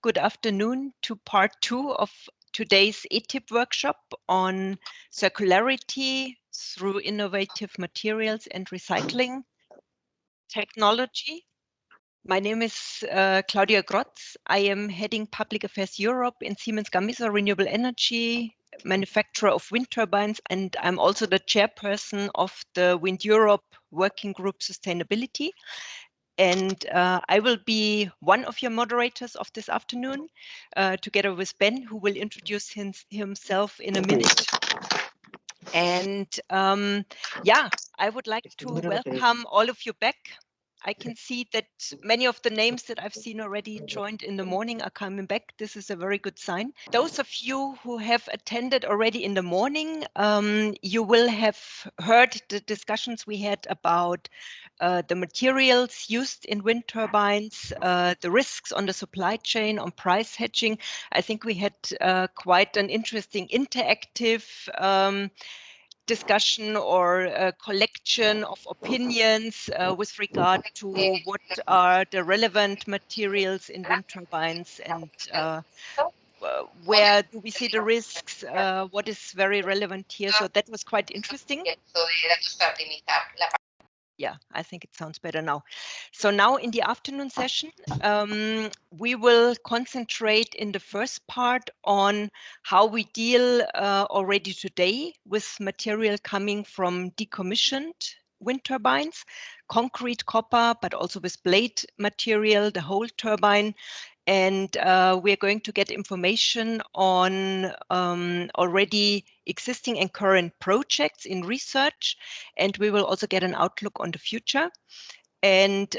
Good afternoon to part 2 of today's ETIP workshop on circularity through innovative materials and recycling technology. My name is Claudia Grotz. I am heading Public Affairs Europe in Siemens Gamesa Renewable Energy, manufacturer of wind turbines, and I'm also the chairperson of the Wind Europe Working Group Sustainability. And I will be one of your moderators of this afternoon, together with Ben, who will introduce himself in a minute. And yeah, I would like to welcome all of you back. I can see that many of the names that I've seen already joined in the morning are coming back. This is a very good sign. Those of you who have attended already in the morning, you will have heard the discussions we had about the materials used in wind turbines, the risks on the supply chain, on price hedging. I think we had quite an interesting interactive discussion or a collection of opinions with regard to what are the relevant materials in wind turbines and where do we see the risks, what is very relevant here. So that was quite interesting. Yeah, I think it sounds better now. So now in the afternoon session, we will concentrate in the first part on how we deal already today with material coming from decommissioned wind turbines, concrete, copper, but also with blade material, the whole turbine. And we're going to get information on already existing and current projects in research, and we will also get an outlook on the future. And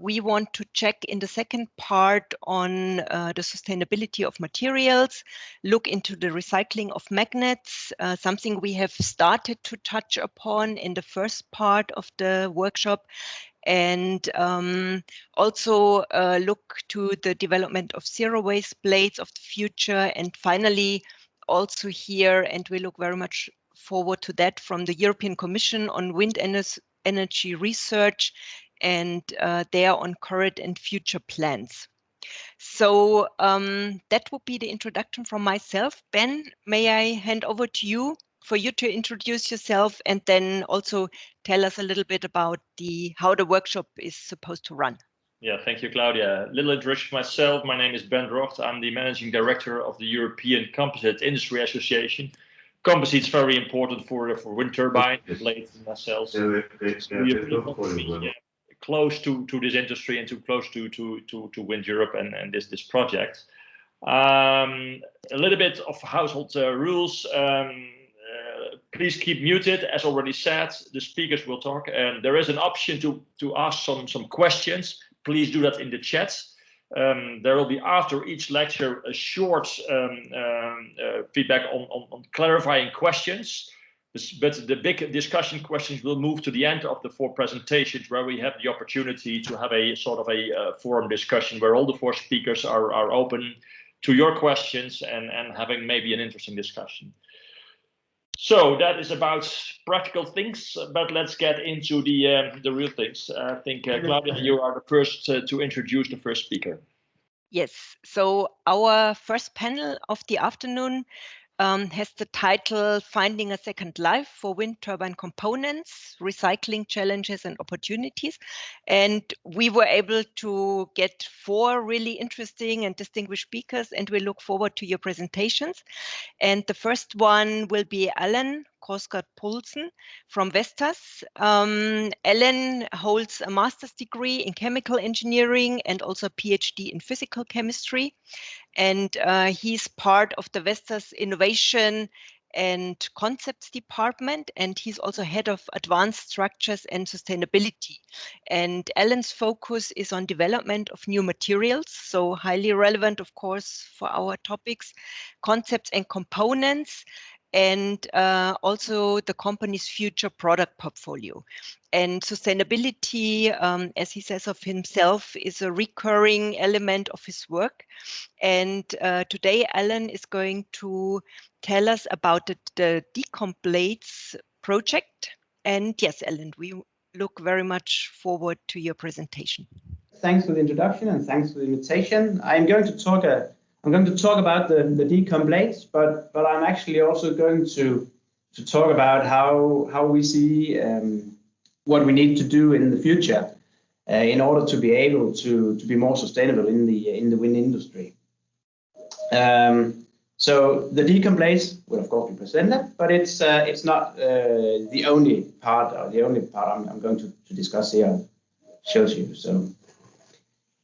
we want to check in the second part on the sustainability of materials, look into the recycling of magnets, something we have started to touch upon in the first part of the workshop, and also look to the development of zero waste blades of the future. And finally, also here, and we look very much forward to that from the European Commission on wind energy research and their on current and future plans. So that would be the introduction from myself. Ben, may I hand over to you for you to introduce yourself and then also tell us a little bit about how the workshop is supposed to run. Yeah, thank you, Claudia. A little introduction of myself. My name is Ben Rocht. I'm the Managing Director of the European Composite Industry Association. Composite is very important for wind turbine blades and nacelles. We really want to be close to this industry and too close to Wind Europe and this project. A little bit of household rules. Please keep muted. As already said, the speakers will talk, and there is an option to ask some questions. Please do that in the chat. There will be after each lecture a short feedback on clarifying questions. But the big discussion questions will move to the end of the 4 presentations, where we have the opportunity to have a sort of a forum discussion where all the 4 speakers are open to your questions and having maybe an interesting discussion. So that is about practical things, but let's get into the real things. I think, Claudia, you are the first to introduce the first speaker. Yes, so our first panel of the afternoon has the title Finding a Second Life for Wind Turbine Components, Recycling Challenges and Opportunities. And we were able to get 4 really interesting and distinguished speakers, and we look forward to your presentations. And the first one will be Alan Korsgaard-Poulsen from Vestas. Alan holds a master's degree in chemical engineering and also a PhD in physical chemistry. And he's part of the Vestas Innovation and Concepts Department, and he's also head of Advanced Structures and Sustainability. And Alan's focus is on development of new materials, so highly relevant, of course, for our topics, concepts and components, and also the company's future product portfolio. And sustainability, as he says of himself, is a recurring element of his work. And today, Alan is going to tell us about the Decom Blades project. And yes, Alan, we look very much forward to your presentation. Thanks for the introduction and thanks for the invitation. I'm going to talk about the decom blades, but I'm actually also going to talk about how we see what we need to do in the future in order to be able to be more sustainable in the wind industry. So the decom blades will of course be presented, but it's not the only part, or the only part I'm going to discuss here. Shows you. So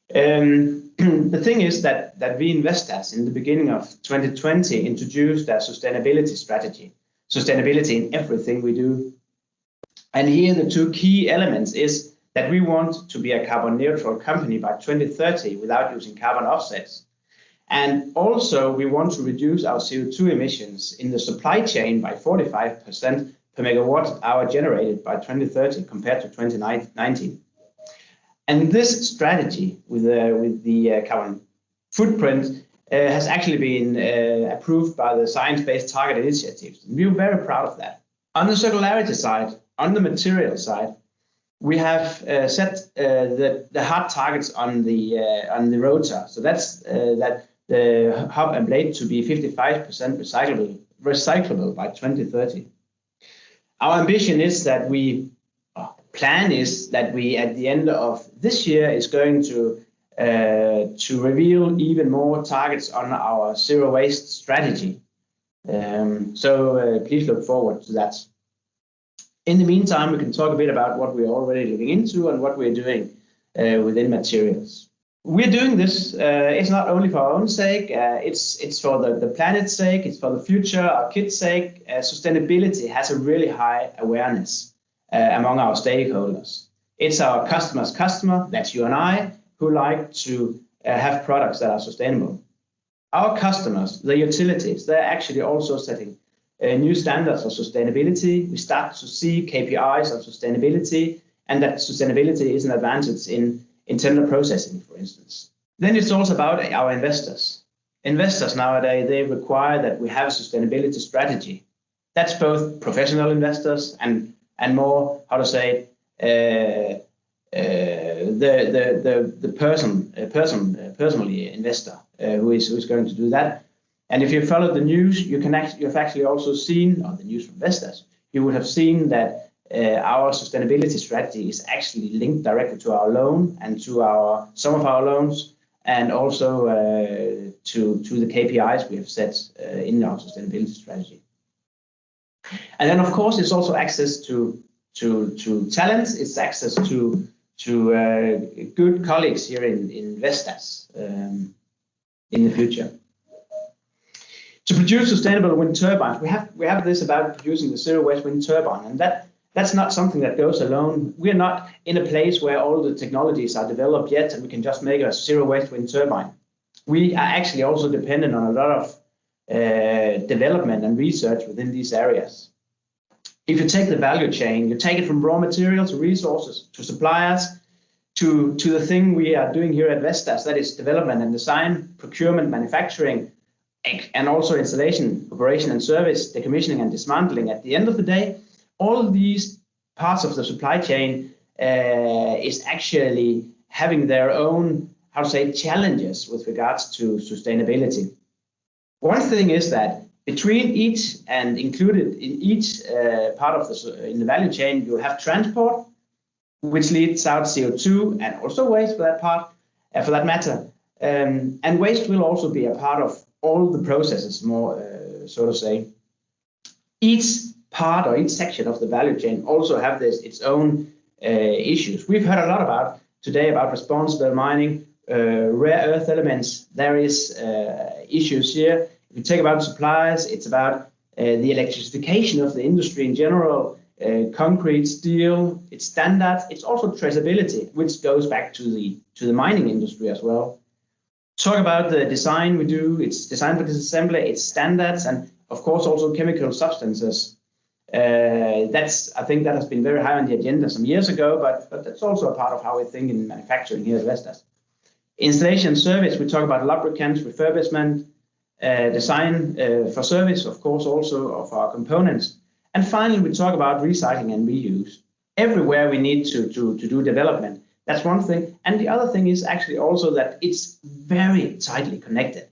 the thing is that we investors in the beginning of 2020 introduced a sustainability strategy. Sustainability in everything we do. And here the two key elements is that we want to be a carbon neutral company by 2030 without using carbon offsets. And also we want to reduce our CO2 emissions in the supply chain by 45% per megawatt hour generated by 2030 compared to 2019. And this strategy with the carbon footprint has actually been approved by the Science Based Target Initiative. We're very proud of that. On the circularity side, on the material side, we have set the hard targets on the rotor. So that's that the hub and blade to be 55% recyclable by 2030. Our ambition is that plan is that we at the end of this year is going to reveal even more targets on our zero waste strategy. So please look forward to that. In the meantime, we can talk a bit about what we're already looking into and what we're doing within materials. We're doing this, it's not only for our own sake, it's for the planet's sake, it's for the future, our kids' sake. Sustainability has a really high awareness among our stakeholders. It's our customer's customer, that's you and I, who like to have products that are sustainable. Our customers, the utilities, they're actually also setting new standards for sustainability. We start to see KPIs of sustainability, and that sustainability is an advantage in tender processing, for instance. Then it's also about our investors. Investors nowadays, they require that we have a sustainability strategy. That's both professional investors and more, how to say, the personally investor who is going to do that. And if you follow the news, you've actually also seen, or the news from investors, you would have seen that our sustainability strategy is actually linked directly to our loan and to some of our loans, and also to the KPIs we have set in our sustainability strategy. And then, of course, it's also access to talents. It's access to good colleagues here in Vestas in the future. To produce sustainable wind turbines, we have this about producing the zero waste wind turbine, and that's not something that goes alone. We're not in a place where all the technologies are developed yet, and we can just make a zero waste wind turbine. We are actually also dependent on a lot of development and research within these areas. If you take the value chain, you take it from raw materials to resources to suppliers to the thing we are doing here at Vestas, that is development and design, procurement, manufacturing, and also installation, operation and service, decommissioning and dismantling. At the end of the day, all these parts of the supply chain is actually having their own, how to say, challenges with regards to sustainability. One thing is that between each and included in each part of in the value chain, you have transport, which leads out CO2 and also waste for that part, for that matter. And waste will also be a part of all the processes, more so to say. Each part or each section of the value chain also have its own issues. We've heard a lot today about responsible mining, rare earth elements. There is issues here. If you take about suppliers, it's about the electrification of the industry in general, concrete, steel, its standards. It's also traceability, which goes back to the mining industry as well. Talk about the design we do, it's design for disassembly, it's standards, and of course also chemical substances. I think that has been very high on the agenda some years ago, but that's also a part of how we think in manufacturing here at Vestas. Installation service, we talk about lubricants, refurbishment, design for service, of course, also of our components. And finally, we talk about recycling and reuse. Everywhere we need to do development, that's one thing. And the other thing is actually also that it's very tightly connected.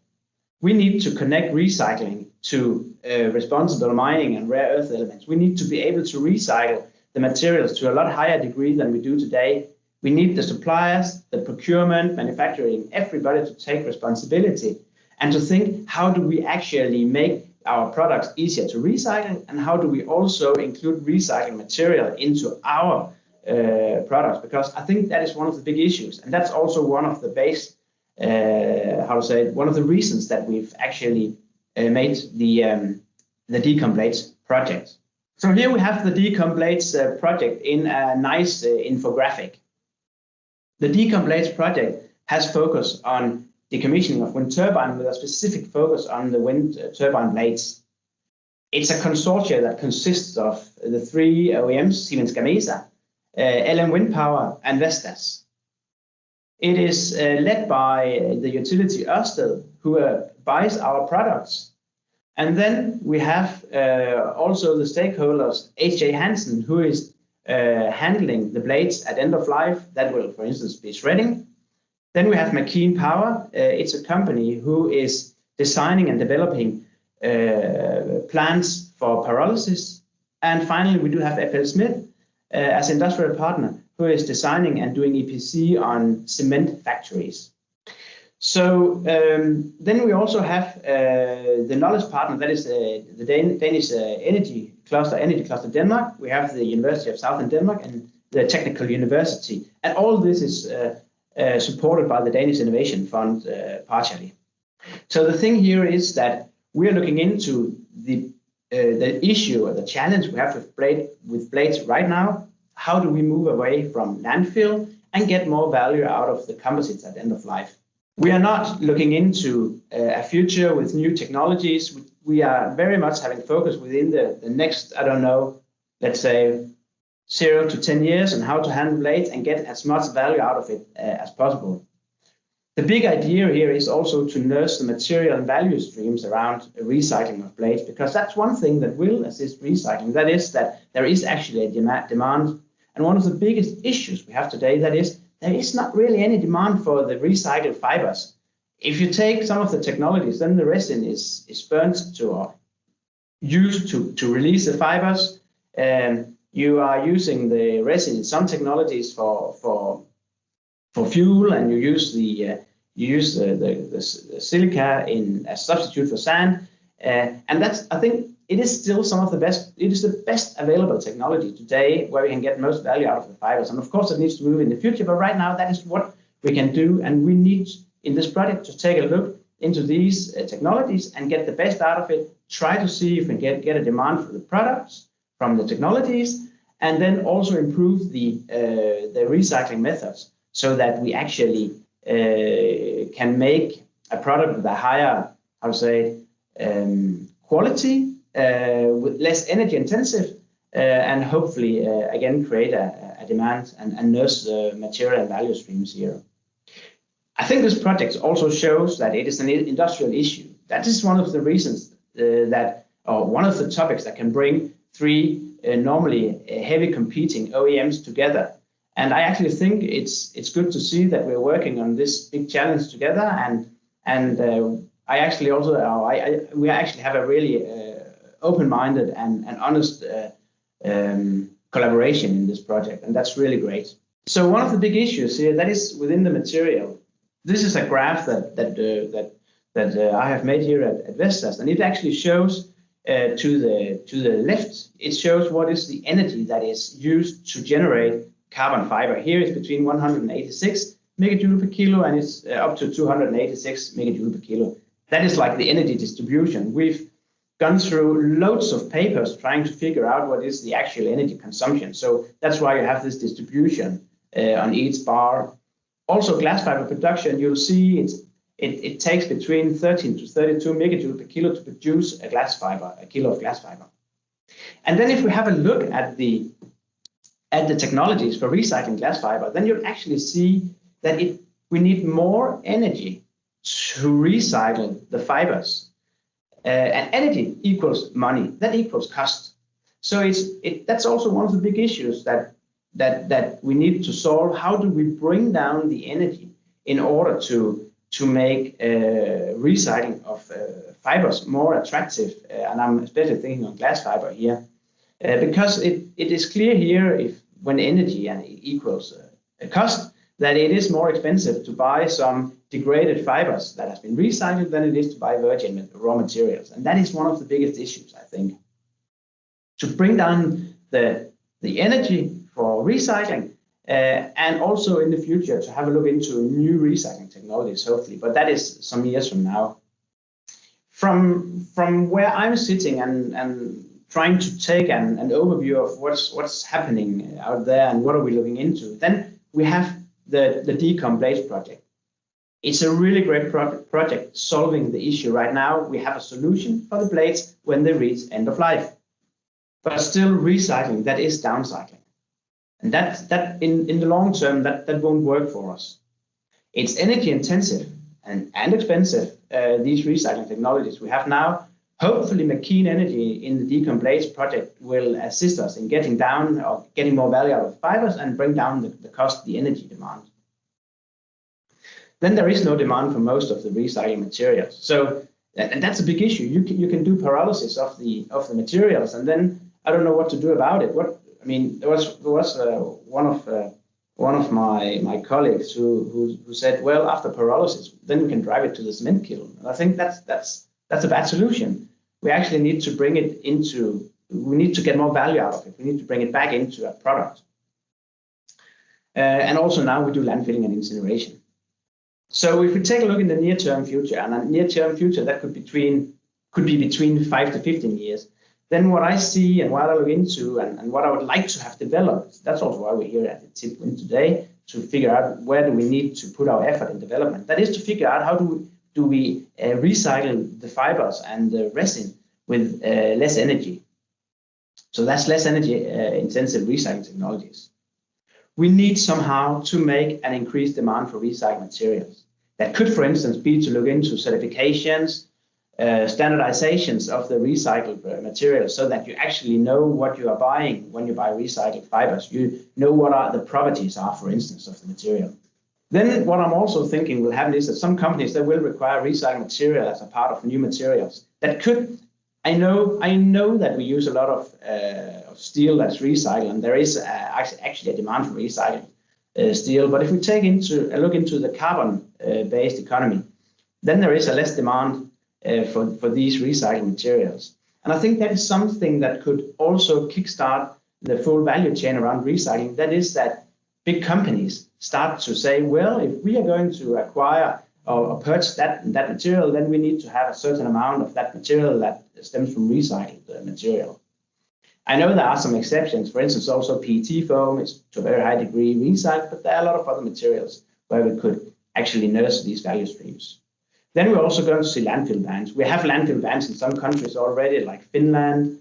We need to connect recycling to responsible mining and rare earth elements. We need to be able to recycle the materials to a lot higher degree than we do today. We need the suppliers, the procurement, manufacturing, everybody to take responsibility and to think, how do we actually make our products easier to recycle, and how do we also include recycling material into our products? Because I think that is one of the big issues, and that's also one of the one of the reasons that we've actually made the Decom Blades project. So here we have the Decom Blades project in a nice infographic. The Decom Blades project has focus on decommissioning of wind turbine with a specific focus on the wind turbine blades. It's a consortium that consists of the 3 OEMs, Siemens Gamesa, LM Wind Power, and Vestas. It is led by the utility Ørsted, who buys our products. And then we have also the stakeholders, H.J. Hansen, who is handling the blades at end of life. That will, for instance, be shredding. Then we have McKean Power. It's a company who is designing and developing plants for pyrolysis. And finally, we do have FL Smith as industrial partner, who is designing and doing EPC on cement factories. So then we also have the knowledge partner, that is the Danish Energy Cluster Denmark. We have the University of Southern Denmark and the Technical University. And all this is supported by the Danish Innovation Fund partially. So the thing here is that we are looking into the issue or the challenge we have with blades right now. How do we move away from landfill and get more value out of the composites at end of life? We are not looking into a future with new technologies. We are very much having focus within the next, I don't know, let's say 0 to 10 years on how to handle blades and get as much value out of it as possible. The big idea here is also to nurse the material and value streams around recycling of blades, because that's one thing that will assist recycling. That is that there is actually a demand. And one of the biggest issues we have today, that is, there is not really any demand for the recycled fibers. If you take some of the technologies, then the resin is burnt to or used to release the fibers. You are using the resin in some technologies for fuel, and you use the silica as substitute for sand, and that's, I think, it is still some of the best. It is the best available technology today where we can get most value out of the fibers. And of course, it needs to move in the future. But right now, that is what we can do, and we need in this project to take a look into these technologies and get the best out of it. Try to see if we can get a demand for the products from the technologies, and then also improve the recycling methods, so that we actually can make a product with a higher, I would say, quality, with less energy intensive, and hopefully again create a demand and nurse the material and value streams here. I think this project also shows that it is an industrial issue. That is one of the reasons one of the topics that can bring 3 normally heavy competing OEMs together. And I actually think it's good to see that we're working on this big challenge together. And I actually also we actually have a really open-minded and honest collaboration in this project, and that's really great. So one of the big issues here, that is within the material. This is a graph that I have made here at Vestas, and it actually shows to the left. It shows what is the energy that is used to generate carbon fiber. Here it's between 186 megajoule per kilo, and it's up to 286 megajoule per kilo. That is like the energy distribution. We've gone through loads of papers trying to figure out what is the actual energy consumption. So that's why you have this distribution on each bar. Also, glass fiber production, you'll see it takes between 13 to 32 megajoule per kilo to produce a kilo of glass fiber. And then if we have a look at the technologies for recycling glass fiber, then you'll actually see that we need more energy to recycle the fibers. And energy equals money, that equals cost. So that's also one of the big issues, that that we need to solve. How do we bring down the energy in order to make recycling of fibers more attractive? And I'm especially thinking on glass fiber here, because it is clear here, if when energy and equals a cost, that it is more expensive to buy some degraded fibers that has been recycled than it is to buy virgin raw materials. And that is one of the biggest issues, I think. To bring down the energy for recycling, and also in the future to have a look into new recycling technologies, hopefully, but that is some years from now. From where I'm sitting and trying to take an overview of what's happening out there and what are we looking into, then we have the Decom Blades project. It's a really great project solving the issue right now. We have a solution for the blades when they reach end of life, but still recycling, that is downcycling. And that in the long term, that won't work for us. It's energy intensive and expensive, these recycling technologies we have now. Hopefully McKean Energy in the Decom Blades project will assist us in getting down or getting more value out of fibers and bring down the cost, the energy demand. Then there is no demand for most of the recycling materials. So, and that's a big issue. You can do pyrolysis of the materials, and then I don't know what to do about it. There was one of my colleagues who said, well, after pyrolysis, then we can drive it to the cement kiln. And I think that's a bad solution. We actually need to bring it into. We need to get more value out of it. We need to bring it back into a product. And also now we do landfilling and incineration. So if we take a look in the near-term future, and a near-term future that could be between 5 to 15 years, then what I see and what I look into and what I would like to have developed, that's also why we're here at ETIPWind today, to figure out where do we need to put our effort in development. That is to figure out how do we recycle the fibers and the resin with less energy. So that's less energy intensive recycling technologies. We need somehow to make an increased demand for recycled materials. That could, for instance, be to look into certifications, standardizations of the recycled materials, so that you actually know what you are buying when you buy recycled fibers. You know what are the properties are, for instance, of the material. Then what I'm also thinking will happen is that some companies that will require recycled material as a part of new materials. That could, I know that we use a lot of steel that's recycled, and there is actually a demand for recycled steel. But if we take a look into the carbon-based economy, then there is a less demand for these recycled materials. And I think that is something that could also kickstart the full value chain around recycling. That is that big companies start to say, well, if we are going to acquire or purchase that material, then we need to have a certain amount of that material that stems from recycled material. I know there are some exceptions. For instance, also PET foam is to a very high degree recycled, but there are a lot of other materials where we could actually nurse these value streams. Then we're also going to see landfill bans. We have landfill bans in some countries already, like Finland,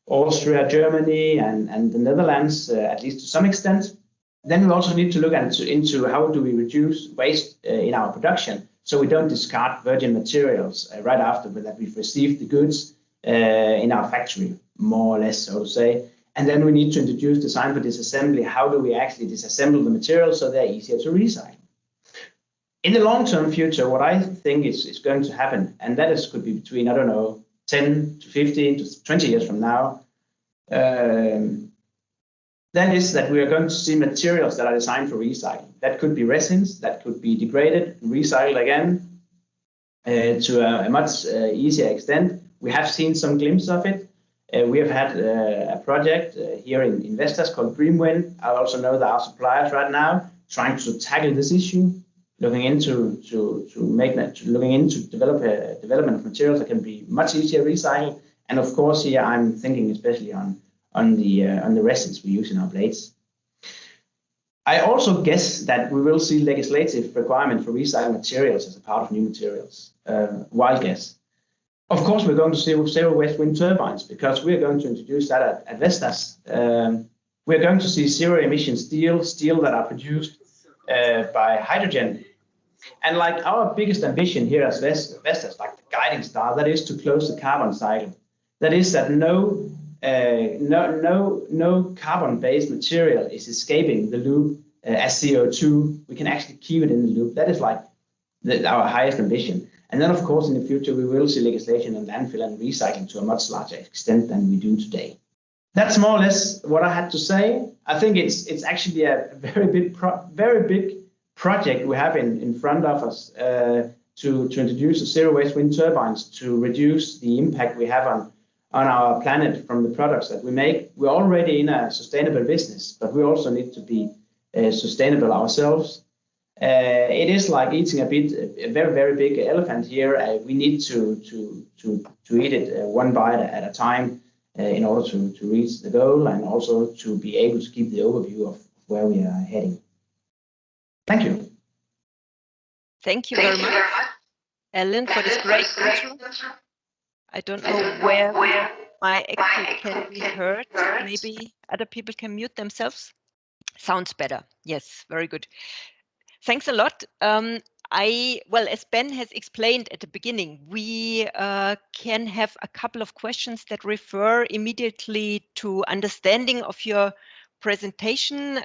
Austria, Germany, and the Netherlands, at least to some extent. Then we also need to look into how do we reduce waste in our production, so we don't discard virgin materials right after that we've received the goods in our factory, more or less, so to say. And then we need to introduce design for disassembly. How do we actually disassemble the materials so they're easier to recycle? In the long-term future, what I think is going to happen, and that could be between, I don't know, 10 to 15 to 20 years from now, that is that we are going to see materials that are designed for recycling. That could be resins, that could be degraded, recycled again to a much easier extent. We have seen some glimpse of it. We have had a project here in Investors called ETIPWind. I also know there are suppliers right now trying to tackle this issue, looking into development of materials that can be much easier recycled. And of course, here I'm thinking especially on the resins we use in our blades. I also guess that we will see legislative requirement for recycled materials as a part of new materials. Wild guess. Of course, we're going to see zero waste wind turbines, because we're going to introduce that at Vestas. We're going to see zero emission steel that are produced by hydrogen. And like our biggest ambition here as Vestas, like the guiding star, that is to close the carbon cycle. That is that no no carbon-based material is escaping the loop as CO2. We can actually keep it in the loop. That is like our highest ambition. And then, of course, in the future, we will see legislation on landfill and recycling to a much larger extent than we do today. That's more or less what I had to say. I think it's actually a very big project we have in front of us to introduce the zero-waste wind turbines to reduce the impact we have on our planet from the products that we make. We're already in a sustainable business, but we also need to be sustainable ourselves. It is like eating a very big elephant here. We need to eat it one bite at a time in order to reach the goal and also to be able to keep the overview of where we are heading. Thank you. Thank you very much, Ellen, for this great intro. I don't know where my echo can be heard. Maybe other people can mute themselves. Sounds better. Yes, very good. Thanks a lot. Well, as Ben has explained at the beginning, we can have a couple of questions that refer immediately to understanding of your presentation.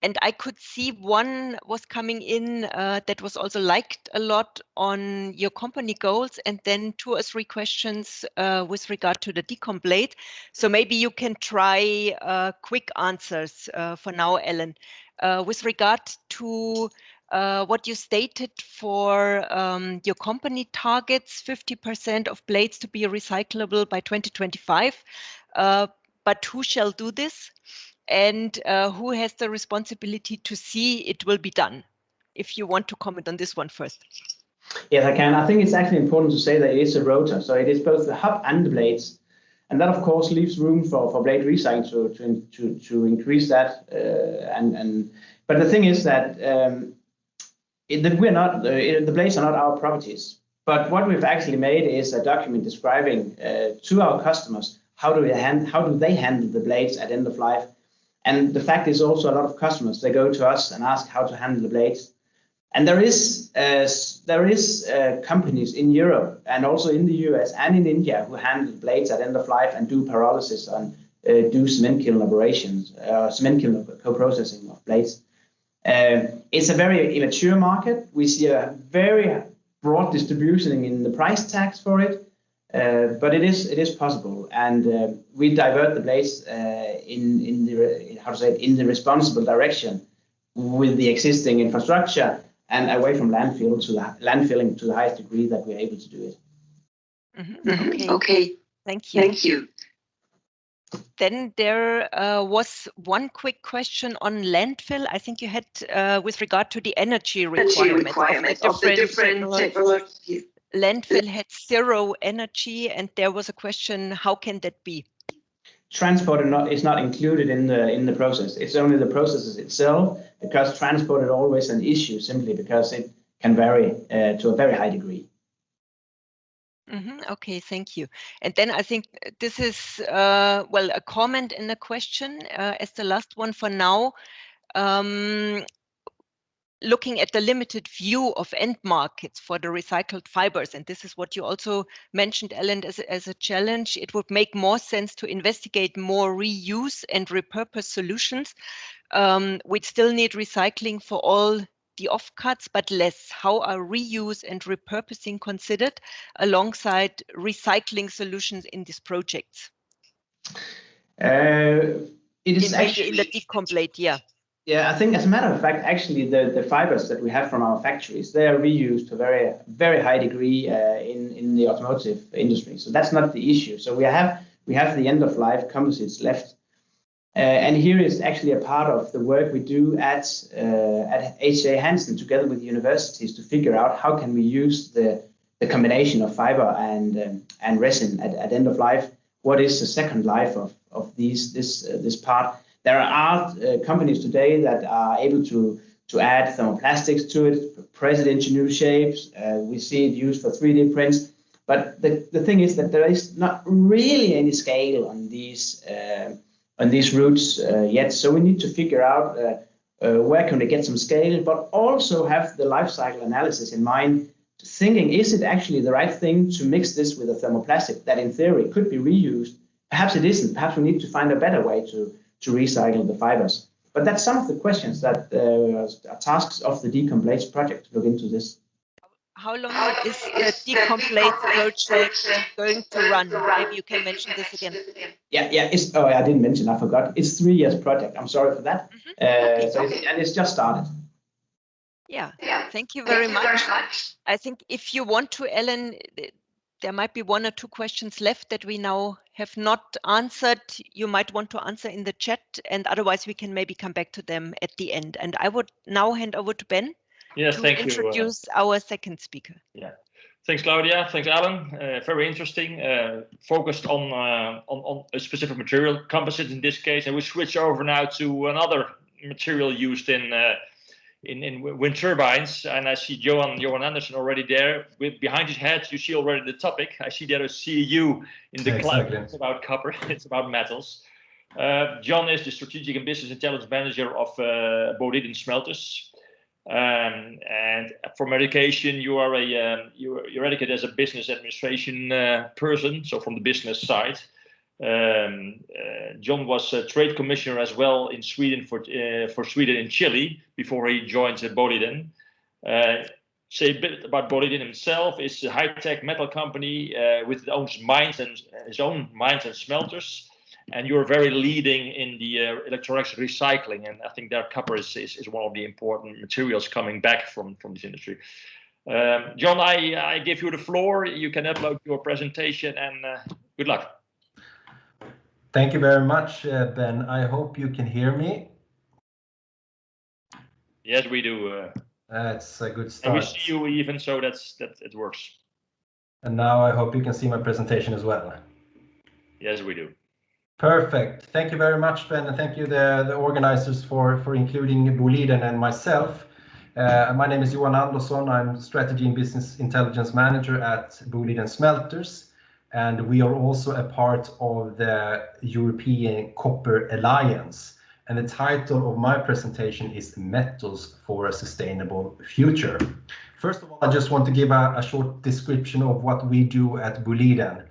And I could see one was coming in that was also liked a lot on your company goals, and then 2 or 3 questions with regard to the decom blade. So maybe you can try quick answers for now, Ellen. With regard to what you stated for your company targets, 50% of blades to be recyclable by 2025. But who shall do this? And who has the responsibility to see it will be done? If you want to comment on this one first. Yes, I can. I think it's actually important to say that it is a rotor. So it is both the hub and the blades. And that, of course, leaves room for blade recycling to increase that. But the thing is that the blades are not our properties. But what we've actually made is a document describing to our customers how do they handle the blades at end of life. And the fact is also a lot of customers, they go to us and ask how to handle the blades. And there is companies in Europe and also in the US and in India who handle blades at end of life and do pyrolysis and do cement kiln operations, cement kiln co-processing of blades. It's a very immature market. We see a very broad distribution in the price tags for it. But it is possible, and we divert the blades in the responsible direction with the existing infrastructure and away from landfilling to the highest degree that we're able to do it. Mm-hmm. Okay. Thank you. Then there was one quick question on landfill. I think you had with regard to the energy requirements of the different technologies. Landfill had 0 energy, and there was a question: how can that be? Transport is not included in the process. It's only the processes itself, because transport is always an issue simply because it can vary to a very high degree. Mm-hmm. Okay, thank you. And then I think this is well, a comment and a question as the last one for now. Looking at the limited view of end markets for the recycled fibers, and this is what you also mentioned, Ellen, as a challenge, it would make more sense to investigate more reuse and repurpose solutions. We'd still need recycling for all the offcuts, but less. How are reuse and repurposing considered alongside recycling solutions in these projects? It is actually in the decom blade, yeah. Yeah, I think as a matter of fact, actually the fibers that we have from our factories, they are reused to a very high degree in the automotive industry. So that's not the issue. So we have the end of life composites left. And here is actually a part of the work we do at H.J. Hansen together with universities to figure out how can we use the combination of fiber and resin at end of life. What is the second life of this part? There are companies today that are able to add thermoplastics to it, press it into new shapes. We see it used for 3D prints. But the thing is that there is not really any scale on these routes yet. So we need to figure out where can we get some scale, but also have the life cycle analysis in mind thinking, is it actually the right thing to mix this with a thermoplastic that in theory could be reused? Perhaps it isn't. Perhaps we need to find a better way to recycle the fibers. But that's some of the questions that are tasks of the Decomplete project to look into this. How long is the Decomplete project going to run? Maybe you can mention this again. Yeah. I didn't mention. I forgot. It's 3 years project. I'm sorry for that. And it's just started. Yeah. Thank you very much. I think if you want to, Ellen, there might be 1 or 2 questions left that we now have not answered. You might want to answer in the chat, and otherwise we can maybe come back to them at the end. And I would now hand over to Ben to introduce our second speaker. Yeah. Thanks, Claudia. Thanks, Alan. Very interesting. Focused on a specific material, composite in this case, and we switch over now to another material used in wind turbines. And I see Johan Anderson already there. Behind his head, you see already the topic. I see there a CU in the cloud. It's about copper. It's about metals. John is the strategic and business intelligence manager of Boliden Smelters. And from education, you're educated as a business administration person, so from the business side. John was a trade commissioner as well in Sweden for Sweden and Chile before he joined Boliden. Say a bit about Boliden himself. It's a high-tech metal company with its own mines and smelters. And you're very leading in the electronics recycling, and I think that copper is one of the important materials coming back from this industry. John, I give you the floor. You can upload your presentation, and good luck. Thank you very much, Ben. I hope you can hear me. Yes, we do. That's a good start. And we see you even, so that it works. And now I hope you can see my presentation as well. Yes, we do. Perfect. Thank you very much, Ben, and thank you the organizers for including Boliden and myself. My name is Johan Andersson. I'm Strategy and Business Intelligence Manager at Boliden Smelters, and we are also a part of the European Copper Alliance. And the title of my presentation is Metals for a Sustainable Future. First of all, I just want to give a short description of what we do at Boliden.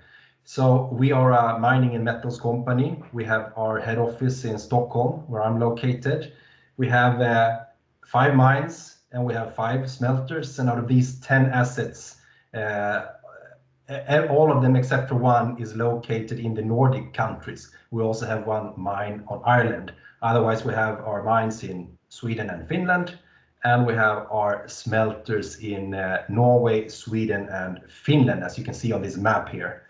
So we are a mining and metals company. We have our head office in Stockholm, where I'm located. We have 5 mines and we have 5 smelters. And out of these 10 assets, all of them except for 1 is located in the Nordic countries. We also have 1 mine on Ireland. Otherwise, we have our mines in Sweden and Finland, and we have our smelters in Norway, Sweden, and Finland, as you can see on this map here.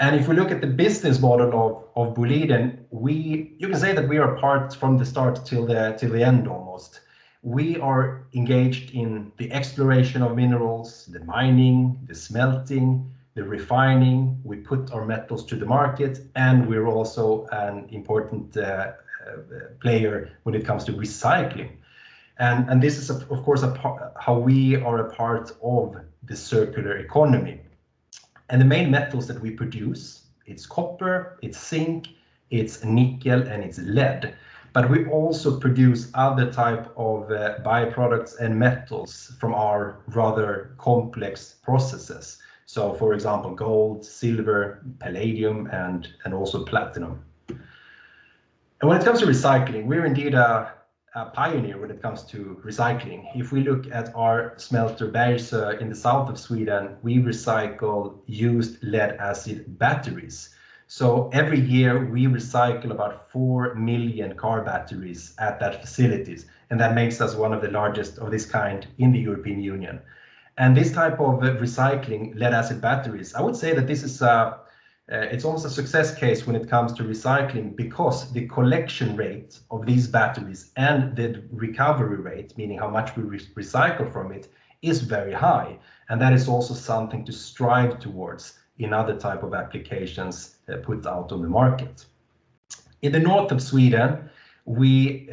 And if we look at the business model of Boliden, you can say that we are part from the start till the end almost. We are engaged in the exploration of minerals, the mining, the smelting, the refining. We put our metals to the market, and we're also an important player when it comes to recycling. And this is, of course, how we are a part of the circular economy. And the main metals that we produce, it's copper, it's zinc, it's nickel, and it's lead. But we also produce other type of byproducts and metals from our rather complex processes. So, for example, gold, silver, palladium, and also platinum. And when it comes to recycling, we're indeed a pioneer when it comes to recycling. If we look at our smelter Bergsöe in the south of Sweden, we recycle used lead acid batteries. So every year we recycle about 4 million car batteries at that facilities, and that makes us one of the largest of this kind in the European Union. And this type of recycling lead acid batteries, I would say that this is it's almost a success case when it comes to recycling, because the collection rate of these batteries and the recovery rate, meaning how much we recycle from it, is very high. And that is also something to strive towards in other type of applications put out on the market. In the north of Sweden, we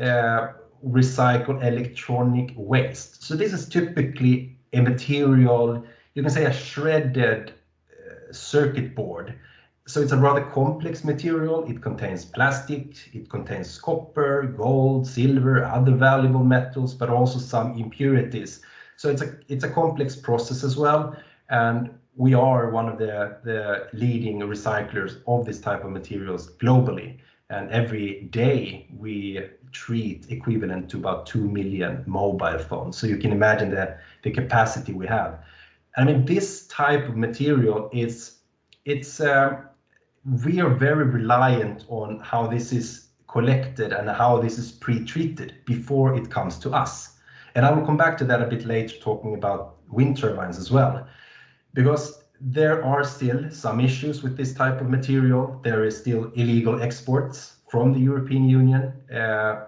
recycle electronic waste. So this is typically a material, you can say a shredded circuit board. So it's a rather complex material. It contains plastic, it contains copper, gold, silver, other valuable metals, but also some impurities So it's a complex process as well, and we are one of the leading recyclers of this type of materials globally. And every day we treat equivalent to about 2 million mobile phones. So you can imagine the capacity we have. I mean, this type of material we are very reliant on how this is collected and how this is pre-treated before it comes to us. And I will come back to that a bit later, talking about wind turbines as well, because there are still some issues with this type of material. There is still illegal exports from the European Union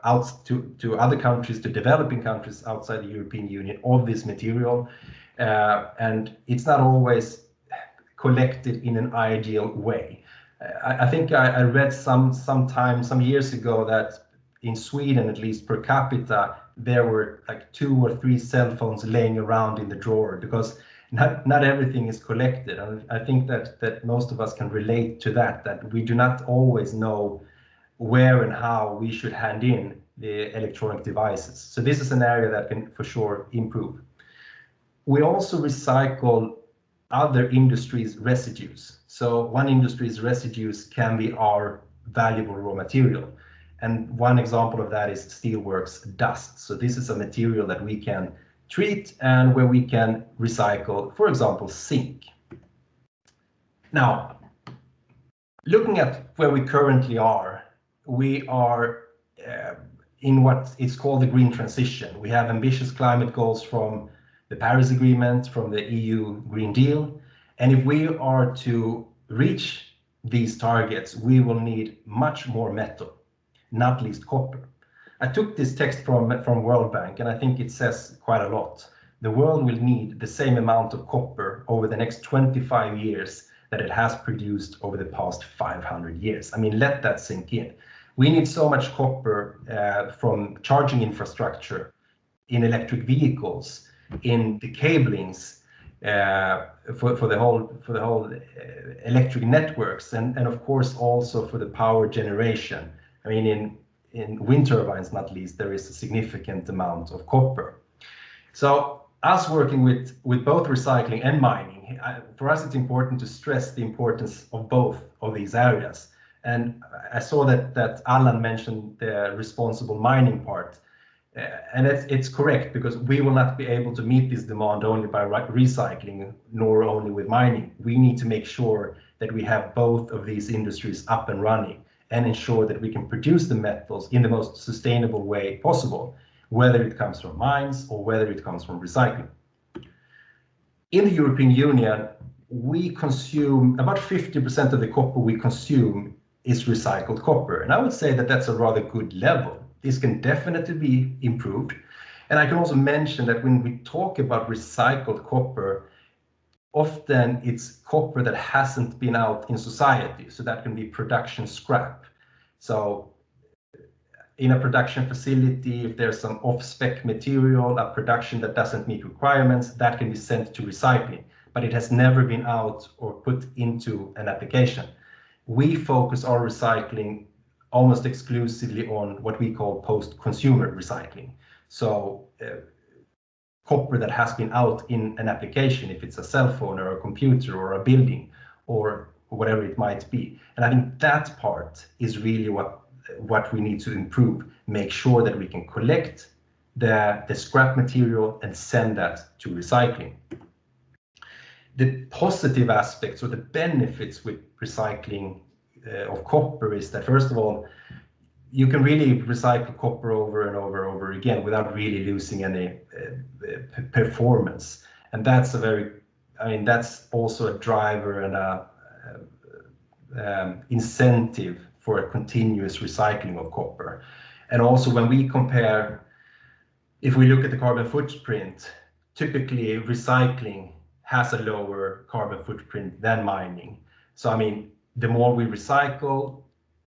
out to other countries, to developing countries outside the European Union of this material. And it's not always collected in an ideal way. I think I read some years ago that in Sweden, at least per capita, there were like 2 or 3 cell phones laying around in the drawer, because not everything is collected. And I think that most of us can relate to that we do not always know where and how we should hand in the electronic devices. So this is an area that can for sure improve. We also recycle other industries' residues. So one industry's residues can be our valuable raw material. And one example of that is steelworks dust. So this is a material that we can treat and where we can recycle, for example, zinc. Now, looking at where we currently are, we are in what is called the green transition. We have ambitious climate goals from the Paris Agreement, from the EU Green Deal. And if we are to reach these targets, we will need much more metal, not least copper. I took this text from World Bank, and I think it says quite a lot. The world will need the same amount of copper over the next 25 years that it has produced over the past 500 years. I mean, let that sink in. We need so much copper from charging infrastructure, in electric vehicles, in the cablings, for the whole electric networks, and of course also for the power generation. I mean, in wind turbines, not least, there is a significant amount of copper. So us working with both recycling and mining, for us it's important to stress the importance of both of these areas. And I saw that Alan mentioned the responsible mining part. And it's correct, because we will not be able to meet this demand only by recycling, nor only with mining. We need to make sure that we have both of these industries up and running, and ensure that we can produce the metals in the most sustainable way possible, whether it comes from mines or whether it comes from recycling. In the European Union, we consume about 50% of the copper we consume is recycled copper. And I would say that that's a rather good level. This can definitely be improved. And I can also mention that when we talk about recycled copper, often it's copper that hasn't been out in society. So that can be production scrap. So in a production facility, if there's some off-spec material, a production that doesn't meet requirements, that can be sent to recycling, but it has never been out or put into an application. We focus our recycling almost exclusively on what we call post-consumer recycling. So copper that has been out in an application, if it's a cell phone or a computer or a building or whatever it might be. And I think that part is really what we need to improve, make sure that we can collect the scrap material and send that to recycling. The positive aspects or the benefits with recycling of copper is that, first of all, you can really recycle copper over and over again without really losing any performance. And that's that's also a driver and a incentive for a continuous recycling of copper. And also when we compare, if we look at the carbon footprint, typically recycling has a lower carbon footprint than mining. So I mean, the more we recycle,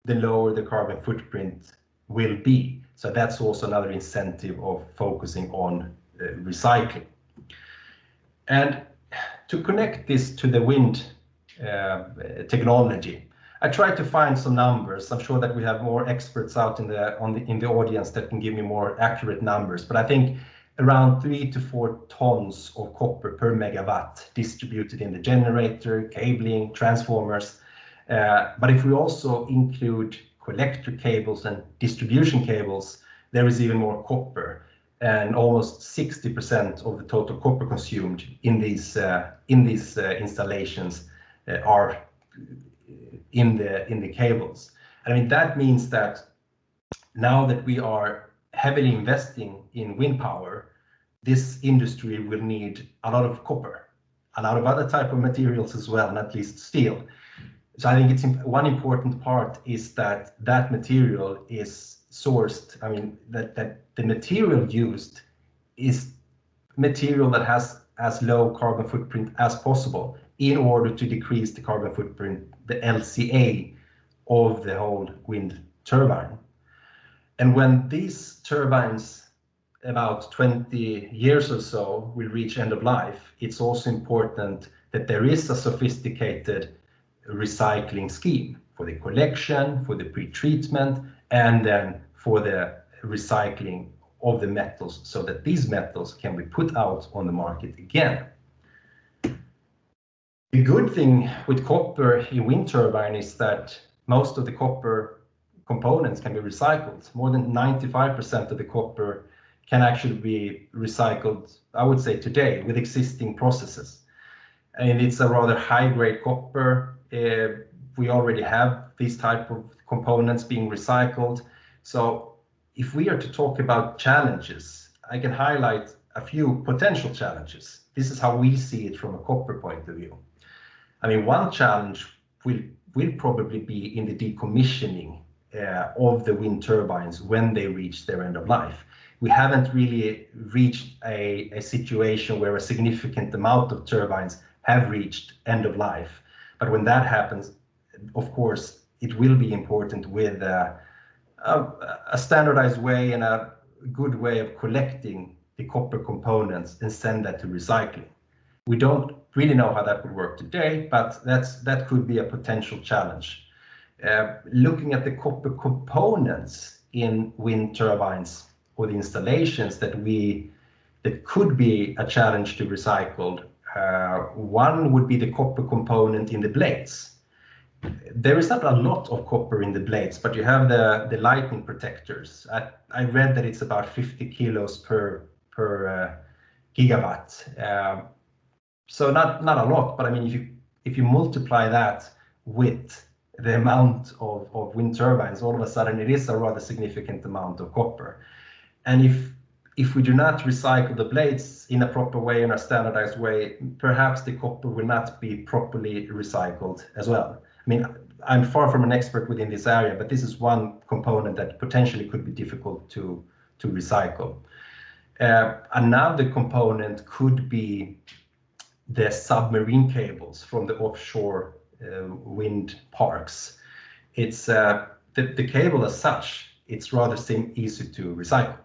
the lower the carbon footprint will be. So that's also another incentive of focusing on recycling. And to connect this to the wind technology, I tried to find some numbers. I'm sure that we have more experts out in the audience that can give me more accurate numbers. But I think around 3 to 4 tons of copper per megawatt distributed in the generator, cabling, transformers. But if we also include collector cables and distribution cables, there is even more copper, and almost 60% of the total copper consumed in these installations are in the cables. And I mean, that means that now that we are heavily investing in wind power, this industry will need a lot of copper, a lot of other type of materials as well, not least steel. So I think it's one important part is that that material is sourced. I mean, that the material used is material that has as low carbon footprint as possible in order to decrease the carbon footprint, the LCA of the whole wind turbine. And when these turbines, about 20 years or so, will reach end of life, it's also important that there is a sophisticated recycling scheme for the collection, for the pre-treatment, and then for the recycling of the metals, so that these metals can be put out on the market again. The good thing with copper in wind turbine is that most of the copper components can be recycled. More than 95% of the copper can actually be recycled, I would say, today with existing processes. And it's a rather high-grade copper. We already have these type of components being recycled. So if we are to talk about challenges, I can highlight a few potential challenges. This is how we see it from a copper point of view. I mean, one challenge will probably be in the decommissioning of the wind turbines when they reach their end of life. We haven't really reached a situation where a significant amount of turbines have reached end of life. But when that happens, of course, it will be important with a standardized way and a good way of collecting the copper components and send that to recycling. We don't really know how that would work today, but that could be a potential challenge. Looking at the copper components in wind turbines or the installations that could be a challenge to recycle, one would be the copper component in the blades. There is not a lot of copper in the blades, but you have the lightning protectors. I read that it's about 50 kilos per gigawatt. So not a lot, but I mean, if you multiply that with the amount of wind turbines, all of a sudden it is a rather significant amount of copper. And if we do not recycle the blades in a proper way, in a standardized way, perhaps the copper will not be properly recycled as well. I mean, I'm far from an expert within this area, but this is one component that potentially could be difficult to recycle. Another component could be the submarine cables from the offshore wind parks. It's the cable as such, it's rather easy to recycle.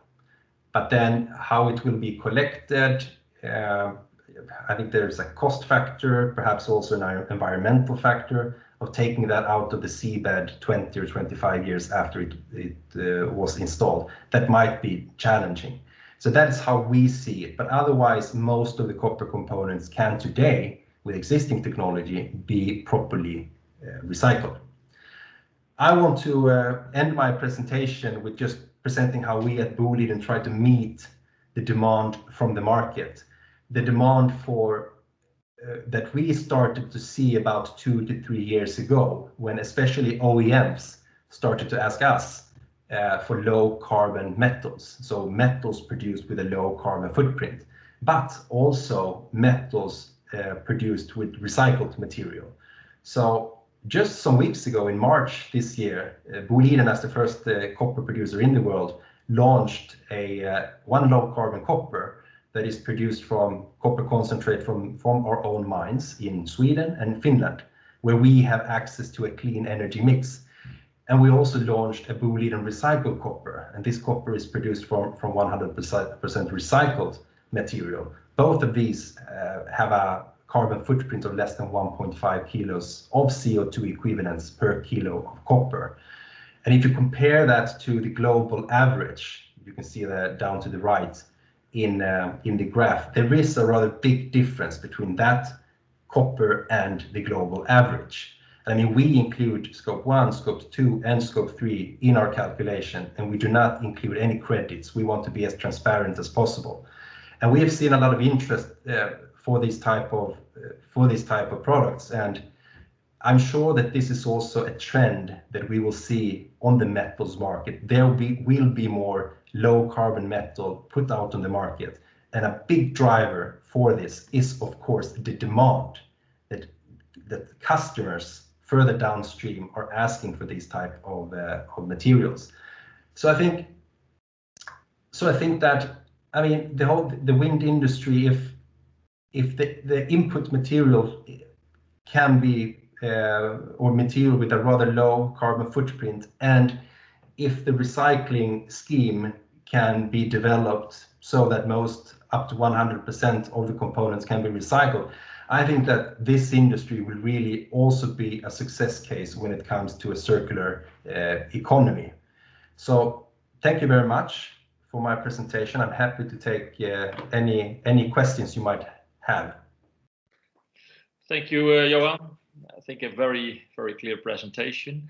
But then how it will be collected, I think there's a cost factor, perhaps also an environmental factor of taking that out of the seabed 20 or 25 years after it was installed. That might be challenging. So that's how we see it. But otherwise, most of the copper components can today, with existing technology, be properly recycled. I want to end my presentation with just presenting how we at Boliden try to meet the demand from the market. The demand for that we started to see about 2 to 3 years ago, when especially OEMs started to ask us for low carbon metals. So metals produced with a low carbon footprint, but also metals produced with recycled material. So just some weeks ago in March this year, Boliden, as the first copper producer in the world, launched one low carbon copper that is produced from copper concentrate from our own mines in Sweden and Finland, where we have access to a clean energy mix. And we also launched a Boliden recycled copper, and this copper is produced from 100% recycled material. Both of these have a carbon footprint of less than 1.5 kilos of CO2 equivalents per kilo of copper. And if you compare that to the global average, you can see that down to the right, in the graph, there is a rather big difference between that copper and the global average. I mean, we include scope 1, scope 2, and scope 3 in our calculation, and we do not include any credits. We want to be as transparent as possible. And we have seen a lot of interest for this type of products, and I'm sure that this is also a trend that we will see on the metals market. There will be more low carbon metal put out on the market, and a big driver for this is, of course, the demand that customers further downstream are asking for these type of materials. So I think that, I mean, the wind industry, if the input material can be or material with a rather low carbon footprint, and if the recycling scheme can be developed so that most up to 100% of the components can be recycled, I think that this industry will really also be a success case when it comes to a circular economy. So thank you very much for my presentation. I'm happy to take any questions you might have. Thank you, Johan. I think a very, very clear presentation.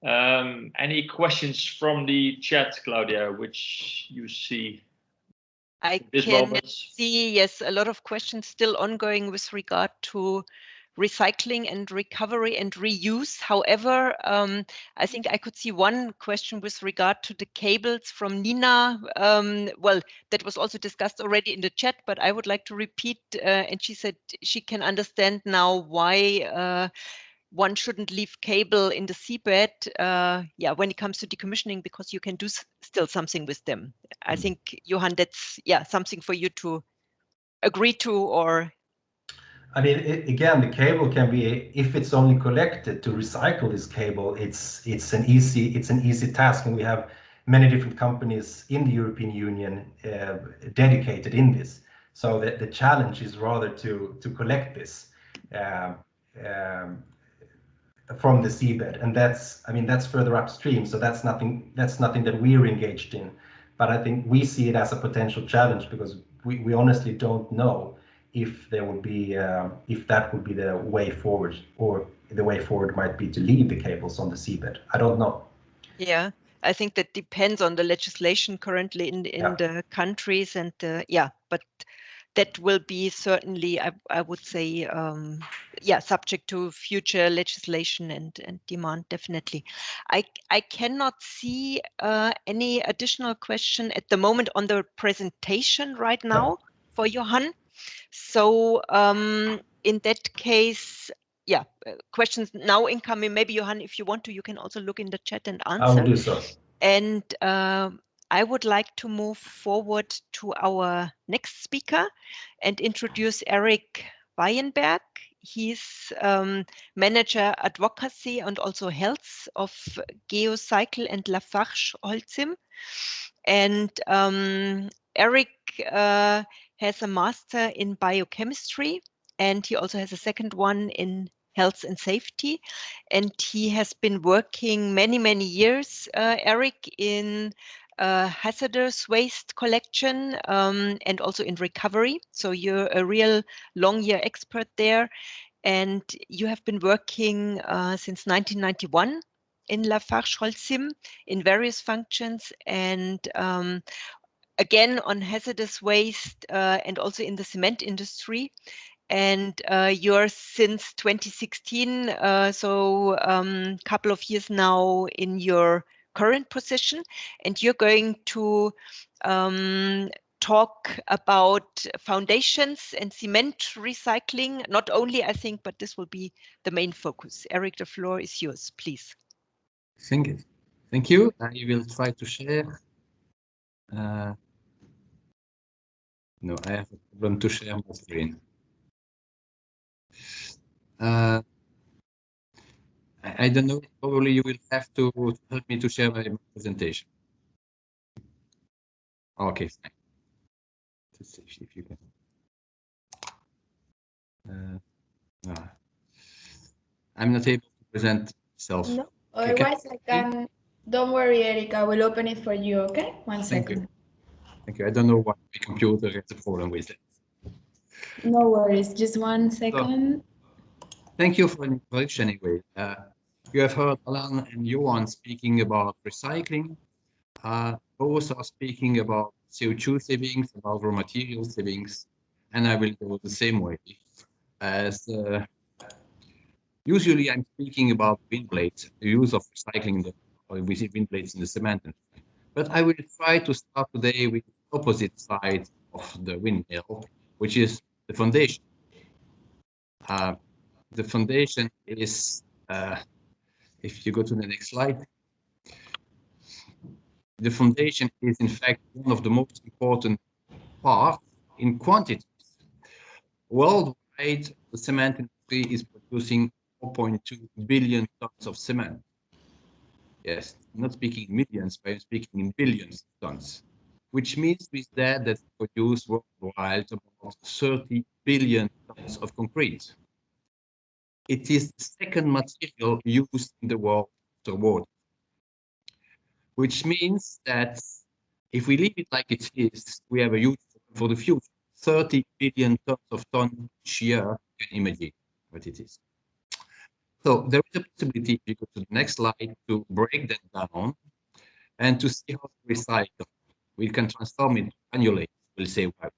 Any questions from the chat, Claudia, which you see? I can see, yes, a lot of questions still ongoing with regard to recycling and recovery and reuse. However, I think I could see one question with regard to the cables from Nina. Well, that was also discussed already in the chat, but I would like to repeat, and she said she can understand now why one shouldn't leave cable in the seabed, yeah, when it comes to decommissioning, because you can do still something with them. I think, Johan, that's, yeah, something for you to agree to, or... I mean, again, the cable can be, if it's only collected, to recycle this cable, it's an easy task, and we have many different companies in the European Union dedicated in this. So the challenge is rather to collect this from the seabed, and that's further upstream, so that's nothing that we're engaged in. But I think we see it as a potential challenge, because we honestly don't know if there would be if that would be the way forward, or the way forward might be to leave the cables on the seabed. I don't know. Yeah, I think that depends on the legislation currently in the countries, and yeah, but that will be certainly, I would say, yeah, subject to future legislation and demand, definitely. I cannot see any additional question at the moment on the presentation right now for Johan. So in that case, yeah, questions now incoming. Maybe, Johan, if you want to, you can also look in the chat and answer. I will do so. And I would like to move forward to our next speaker and introduce Eric Weinberg. He's Manager Advocacy and also Health of Geocycle and Lafarge Holcim. And Eric has a master in biochemistry, and he also has a second one in health and safety. And he has been working many years, Eric, in hazardous waste collection and also in recovery. So you're a real long-year expert there. And you have been working since 1991 in Lafarge Holcim in various functions, and again on hazardous waste and also in the cement industry. And you're since 2016, so a couple of years now in your current position, and you're going to talk about foundations and cement recycling, not only, I think, but this will be the main focus. Eric, the floor is yours, please. Thank you. Thank you. I will try to share. No, I have a problem to share my screen. I don't know, probably you will have to help me to share my presentation. Okay, fine. Let's see if you can. No. I'm not able to present myself. No, otherwise I can. Don't worry, Eric. I will open it for you. Okay, one second. Thank you. I don't know why my computer has a problem with it. No worries. Just 1 second. Thank you for the introduction anyway. You have heard Alan and Johan speaking about recycling. Both are speaking about CO2 savings, about raw material savings, and I will go the same way. As usually I'm speaking about wind blades, the use of recycling with wind blades in the cement industry. But I will try to start today with the opposite side of the windmill, which is the foundation. The foundation is, if you go to the next slide, the foundation is in fact one of the most important parts in quantities. Worldwide, the cement industry is producing 4.2 billion tons of cement. Yes, I'm not speaking millions, but I'm speaking in billions of tons, which means with that we produce worldwide about 30 billion tons of concrete. It is the second material used in the world after water, which means that if we leave it like it is, we have a huge problem for the future. 30 billion tons of ton each year, you can imagine what it is. So there is a possibility, if you go to the next slide, to break that down and to see how to recycle. We can transform it to granulates. We'll say, well,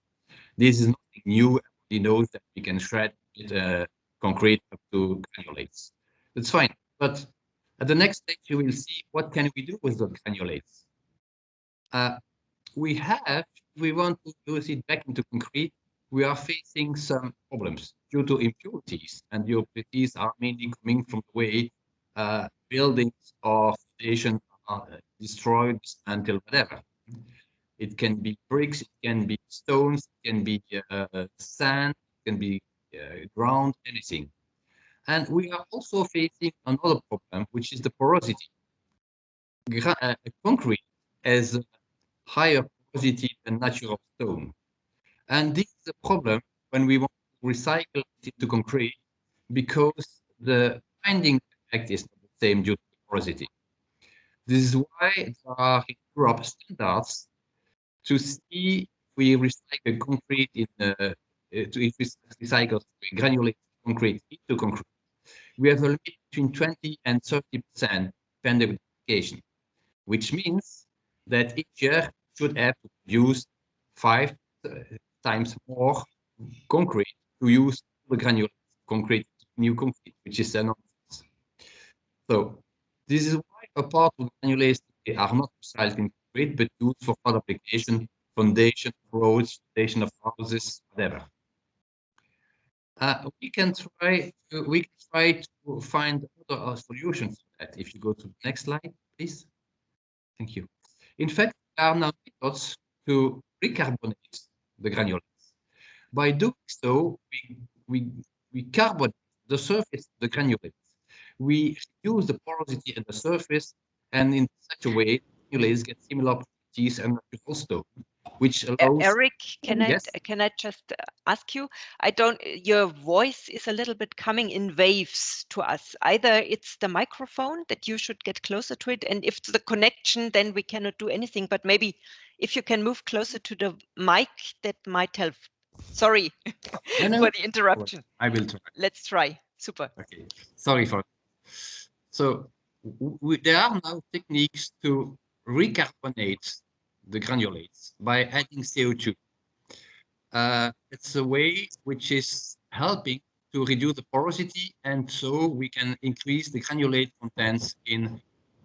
this is nothing new. Everybody knows that we can shred concrete up to granulates. That's fine. But at the next stage, you will see what can we do with the granulates. We want to use it back into concrete. We are facing some problems due to impurities, and the impurities are mainly coming from the way buildings or foundations are destroyed, dismantled, whatever. It can be bricks, it can be stones, it can be sand, it can be ground, anything. And we are also facing another problem, which is the porosity. Concrete has higher porosity than natural stone. And this is a problem when we want to recycle it into concrete, because the binding effect is not the same due to the porosity. This is why there are in Europe standards to see if we recycle concrete if we recycle granulated concrete into concrete. We have a limit between 20 and 30% depending on the application, which means that each year should have to produce 5 times more concrete to use the granulated concrete, new concrete, which is nonsense. So this is why a part of granulates are not recycled in concrete, but used for other application, foundation of roads, foundation of houses, whatever. We can try to find other solutions to that. If you go to the next slide, please. Thank you. In fact, there are now methods to recarbonate the granulates. By doing so, we carbonate the surface of the granulates. We reduce the porosity at the surface, and in such a way, granulates get similar properties and natural stone, which allows. Eric, can Yes? I just ask you? Your voice is a little bit coming in waves to us. Either it's the microphone that you should get closer to it, and if it's the connection, then we cannot do anything. But maybe if you can move closer to the mic, that might help. Sorry for the interruption. I will try. Let's try. Super. Okay, sorry for. So there are now techniques to recarbonate the granulates by adding CO2. It's a way which is helping to reduce the porosity, and so we can increase the granulate contents in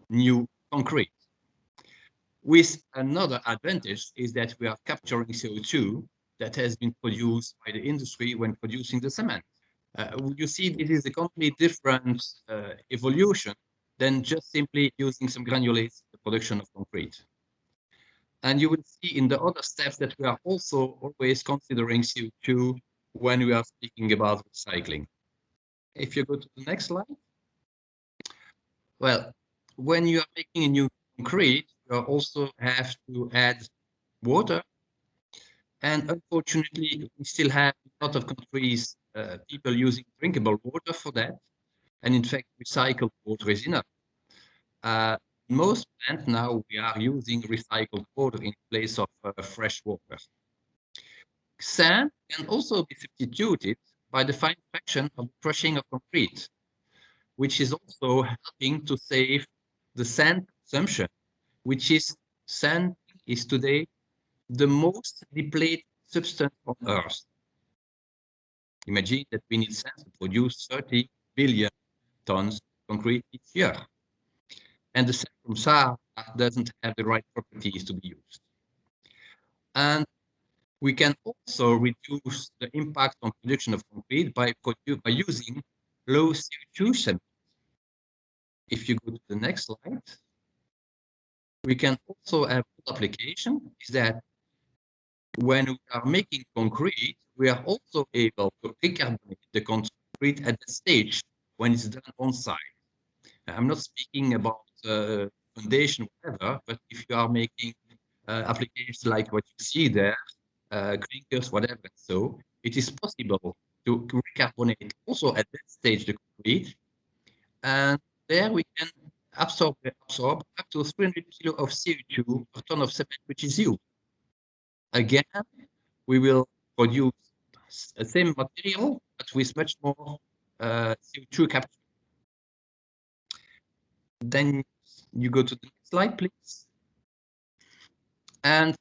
new concrete. With another advantage is that we are capturing CO2 that has been produced by the industry when producing the cement. You see, this is a completely different evolution than just simply using some granulates in the production of concrete. And you will see in the other steps that we are also always considering CO2 when we are speaking about recycling. If you go to the next slide. Well, when you are making a new concrete, you also have to add water. And unfortunately, we still have a lot of countries, people using drinkable water for that. And in fact, recycled water is enough. most plants now we are using recycled water in place of fresh water. Sand can also be substituted by the fine fraction of crushing of concrete, which is also helping to save the sand consumption, which is sand is today the most depleted substance on Earth. Imagine that we need sand to produce 30 billion tons of concrete each year. And the sand from Sahara doesn't have the right properties to be used. And we can also reduce the impact on production of concrete by using low CO2 cement. If you go to the next slide, we can also have an application is that when we are making concrete, we are also able to recarbonate the concrete at the stage when it's done on site. I'm not speaking about foundation, whatever, but if you are making applications like what you see there, clinkers, whatever, so it is possible to recarbonate also at that stage the concrete, and there we can absorb up to 300 kilo of CO2 per ton of cement, which is used. Again, we will produce the same material, but with much more CO2 capture. Then you go to the next slide, please. And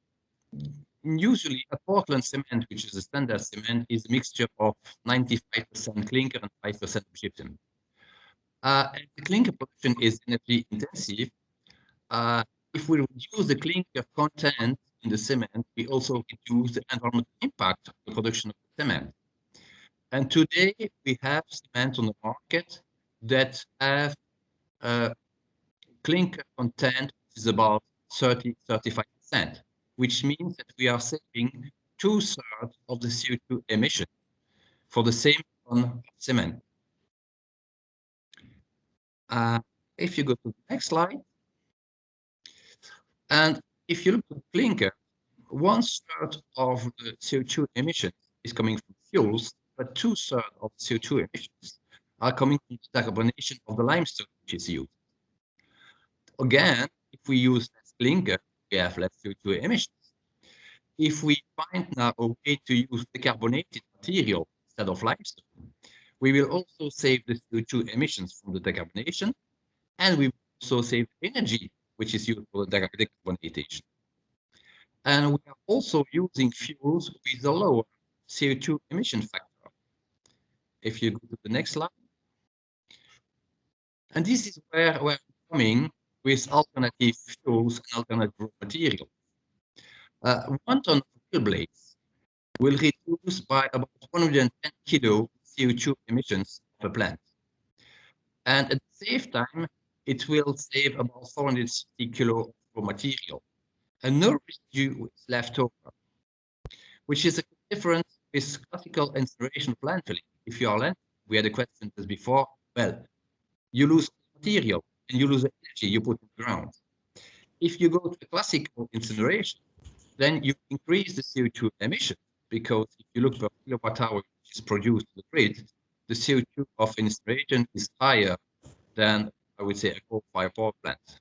usually a Portland cement, which is a standard cement, is a mixture of 95% clinker and 5% gypsum. And the clinker production is energy intensive. If we reduce the clinker content in the cement, we also reduce the environmental impact of the production of the cement. And today we have cement on the market that have clinker content is about 30–35%, which means that we are saving 2/3 of the CO2 emission for the same ton of cement. If you go to the next slide, and if you look at clinker, 1/3 of the CO2 emissions is coming from fuels, but 2/3 of CO2 emissions are coming from the decarbonation of the limestone which is used. Again, if we use less clinker, we have less CO2 emissions. If we find now a way to use decarbonated material instead of limestone, we will also save the CO2 emissions from the decarbonation, and we will also save energy, which is used for the decarbonation. And we are also using fuels with a lower CO2 emission factor. If you go to the next slide. And this is where we're coming with alternative fuels and alternative raw materials. 1 ton of wheel blades will reduce by about 110 kilo CO2 emissions of a plant. And at the same time, it will save about 460 kilo of raw material. And no residue is left over, which is a difference with classical incineration landfilling. If you are landfilling, we had a question just before, well, you lose material and you lose the energy you put in the ground. If you go to the classical incineration, then you increase the CO2 emission, because if you look per kilowatt hour which is produced to the grid, the CO2 of incineration is higher than, I would say, a coal-fired power plant.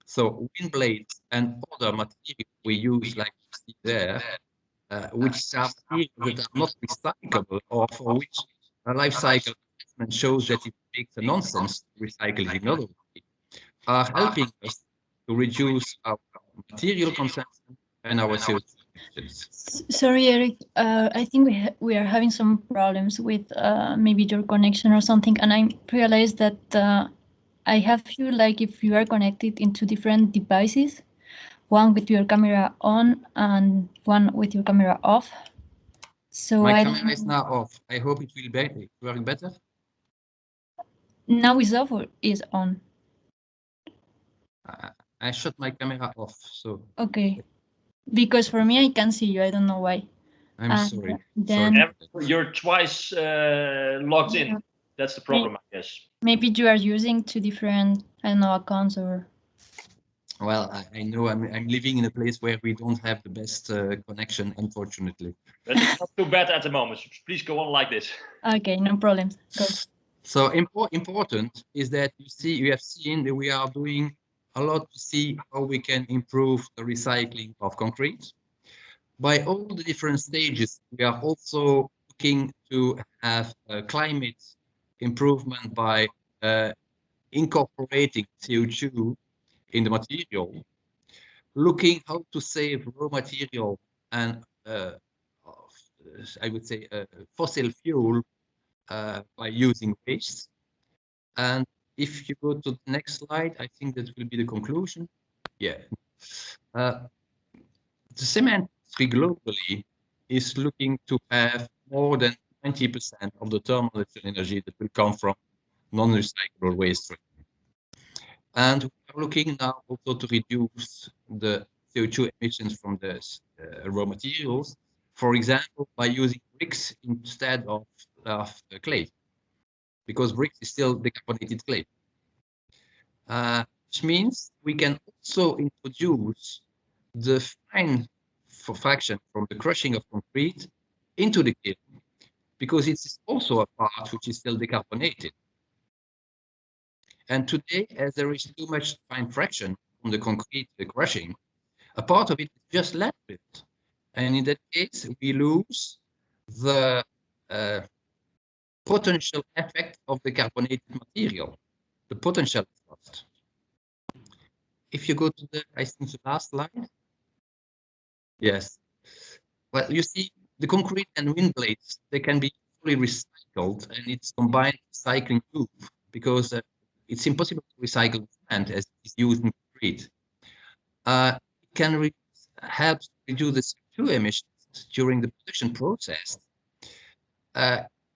So wind blades and other materials we use, like you see there, which are materials that are not recyclable, or for which a life cycle assessment shows that it makes a nonsense to recycle it in other way, are helping us to reduce our material consumption and our CO2 emissions. Sorry, Eric. I think we are having some problems with maybe your connection or something, and I realized that I have you like if you are connected into different devices, one with your camera on and one with your camera off. So my camera is now off. I hope it will work better. Now it's off or is on? I shut my camera off, so. Okay. Because for me, I can see you. I don't know why. I'm sorry. Then sorry. You're twice logged in. That's the problem, I guess. Maybe you are using 2 different, I don't know, accounts or. Well, I know I'm living in a place where we don't have the best connection, unfortunately. But it's not too bad at the moment. So please go on like this. Okay, no problem. Go. So important is that you have seen that we are doing a lot to see how we can improve the recycling of concrete. By all the different stages, we are also looking to have climate improvement by incorporating CO2 in the material, looking how to save raw material and I would say fossil fuel by using waste. And if you go to the next slide, I think that will be the conclusion. Yeah. The cement industry globally is looking to have more than 90% of the thermal energy that will come from non-recyclable waste stream. And we are looking now also to reduce the CO2 emissions from the raw materials, for example, by using bricks instead of clay, because bricks is still decarbonated clay. Which means we can also introduce the fine fraction from the crushing of concrete into the kiln, because it's also a part which is still decarbonated. And today, as there is too much fine fraction from the concrete crushing, a part of it is just landfilled. And in that case, we lose the potential effect of the carbonated material. The potential is lost. If you go to the, I think, the last slide. Yes. Well, you see, the concrete and wind blades, they can be fully recycled, and it's combined recycling loop, because it's impossible to recycle sand as it is used in concrete. It can help reduce the CO2 emissions during the production process.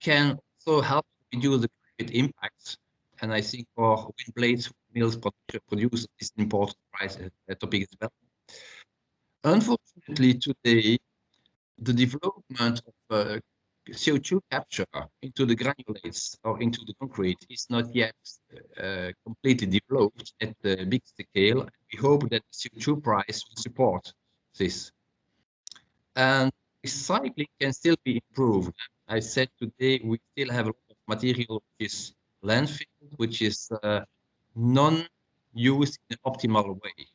Can also help reduce the climate impact. And I think for wind blades, mills produce is an important topic as well. Unfortunately, today, the development of CO2 capture into the granulates or into the concrete is not yet completely developed at the big scale. We hope that the CO2 price will support this. And recycling can still be improved. I said today we still have a lot of material which is landfill, which is non-used in an optimal way.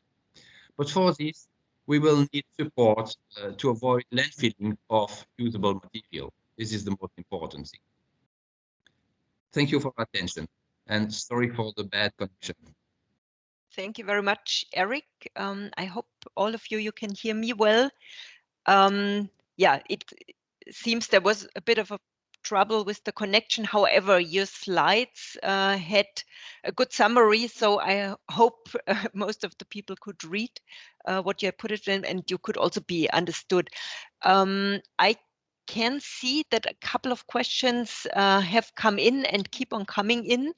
But for this, we will need support to avoid landfilling of usable material. This is the most important thing. Thank you for your attention, and sorry for the bad connection. Thank you very much, Eric. I hope all of you can hear me well. Yeah, it seems there was a bit of a trouble with the connection. However, your slides had a good summary, so I hope most of the people could read what you put it in, and you could also be understood. I can see that a couple of questions have come in and keep on coming in.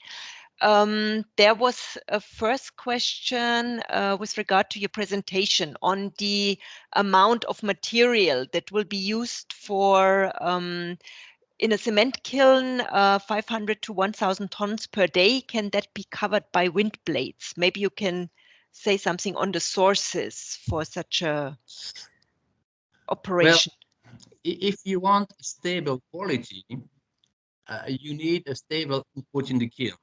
There was a first question with regard to your presentation on the amount of material that will be used for in a cement kiln, 500 to 1,000 tons per day. Can that be covered by wind blades? Maybe you can say something on the sources for such a operation. Well, if you want stable quality, you need a stable input in the kiln,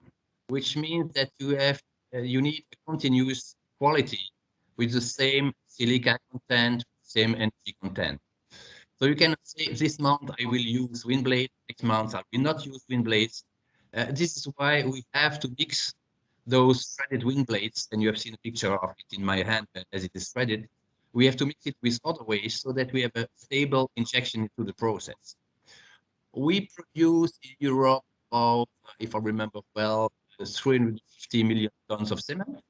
which means that you need a continuous quality with the same silica content, same energy content. So you cannot say this month I will use wind blades, next month I will not use wind blades. This is why we have to mix those threaded wind blades, and you have seen a picture of it in my hand as it is threaded. We have to mix it with other ways so that we have a stable injection into the process. We produce in Europe about, if I remember well, 350 million tons of cement.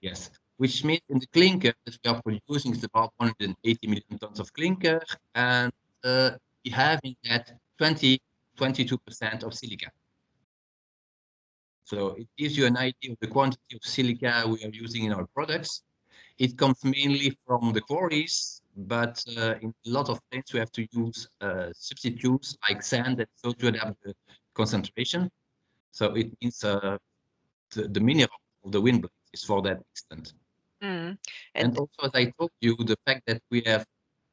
Yes, which means in the clinker that we are producing is about 180 million tons of clinker, and we have in that 22% of silica. So it gives you an idea of the quantity of silica we are using in our products. It comes mainly from the quarries, but in a lot of things we have to use substitutes like sand and so to adapt the concentration. So it means the mineral of the wind blades is for that extent. And also, as I told you, the fact that we have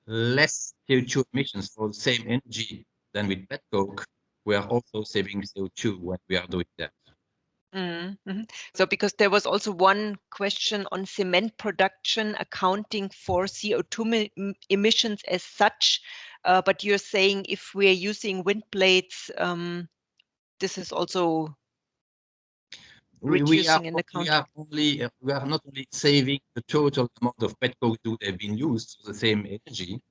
less CO2 emissions for the same energy than with petcoke, we are also saving CO2 when we are doing that. Mm-hmm. So because there was also one question on cement production accounting for CO2 emissions as such, but you're saying if we're using wind blades, this is also reducing in accounting. We are not only saving the total amount of petcoke that would have been used for the same energy,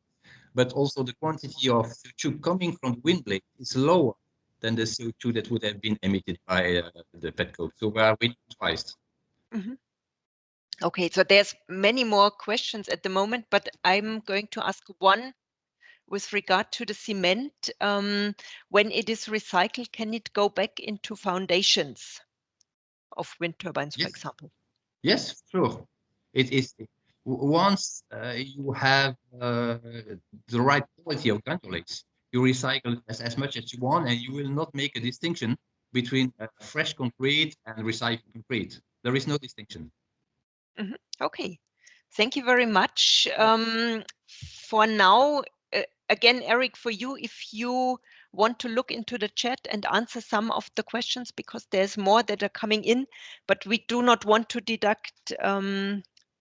but also the quantity of CO2 coming from the wind blade is lower than the CO2 that would have been emitted by the petcoke. So we are winning twice. Mm-hmm. Okay, so there's many more questions at the moment, but I'm going to ask one with regard to the cement. When it is recycled, can it go back into foundations of wind turbines, for example? Yes, sure. It is once you have the right quality of granulates, you recycle as much as you want, and you will not make a distinction between fresh concrete and recycled concrete. There is no distinction. Mm-hmm. Okay, thank you very much. For now, again, Eric, for you, if you want to look into the chat and answer some of the questions, because there's more that are coming in, but we do not want to deduct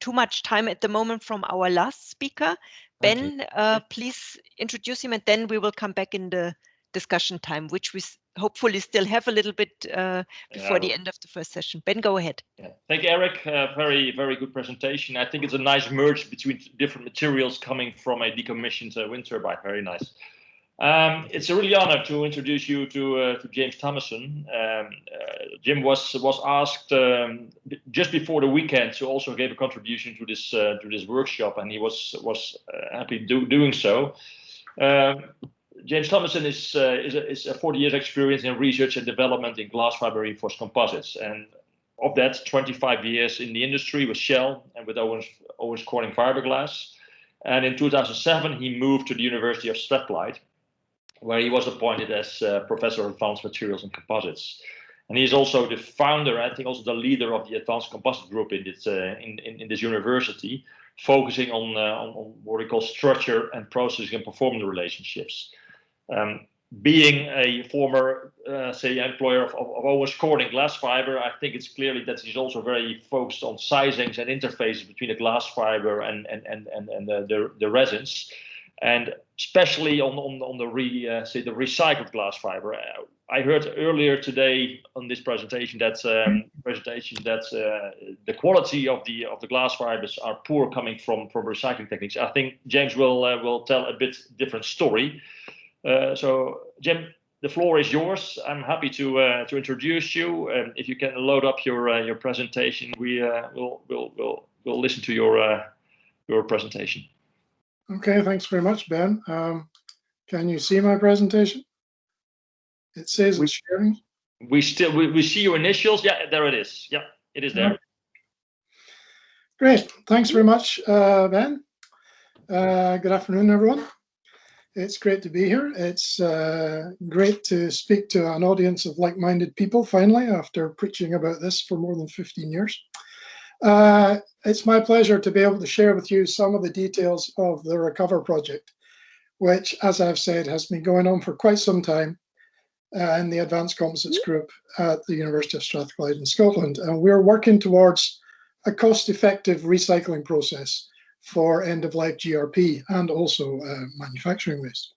too much time at the moment from our last speaker. Ben, please introduce him, and then we will come back in the discussion time, which we hopefully still have a little bit before the end of the first session. Ben, go ahead. Yeah. Thank you, Eric. Very, very good presentation. I think it's a nice merge between different materials coming from a decommissioned wind turbine. Very nice. It's a really honor to introduce you to James Thomason. Jim was asked just before the weekend to also give a contribution to this workshop, and he was happy doing so. James Thomason is a 40 years experience in research and development in glass fiber reinforced composites, and of that 25 years in the industry with Shell and with Owens Corning fiberglass. And in 2007 he moved to the University of Strathclyde, where he was appointed as Professor of Advanced Materials and Composites. And he is also the founder, I think also the leader of the Advanced Composite Group in this university, focusing on what we call structure and processing and performance relationships. Being a former, say, employer of Owens Corning glass fiber, I think it's clearly that he's also very focused on sizings and interfaces between the glass fiber and the resins, and especially on the recycled glass fiber. I heard earlier today on this presentation that the quality of the glass fibers are poor coming from recycling techniques. I think James will tell a bit different story. So Jim, the floor is yours. I'm happy to introduce you. If you can load up your presentation, we'll listen to your presentation. Okay, thanks very much, Ben. Can you see my presentation? It says it's sharing. We see your initials. Yeah, there it is. Yeah, it is there. Great. Thanks very much, Ben. Good afternoon, everyone. It's great to be here. It's great to speak to an audience of like-minded people, finally, after preaching about this for more than 15 years. It's my pleasure to be able to share with you some of the details of the Recover project, which, as I've said, has been going on for quite some time in the Advanced Composites Group at the University of Strathclyde in Scotland. And we're working towards a cost-effective recycling process for end-of-life GRP and also manufacturing waste.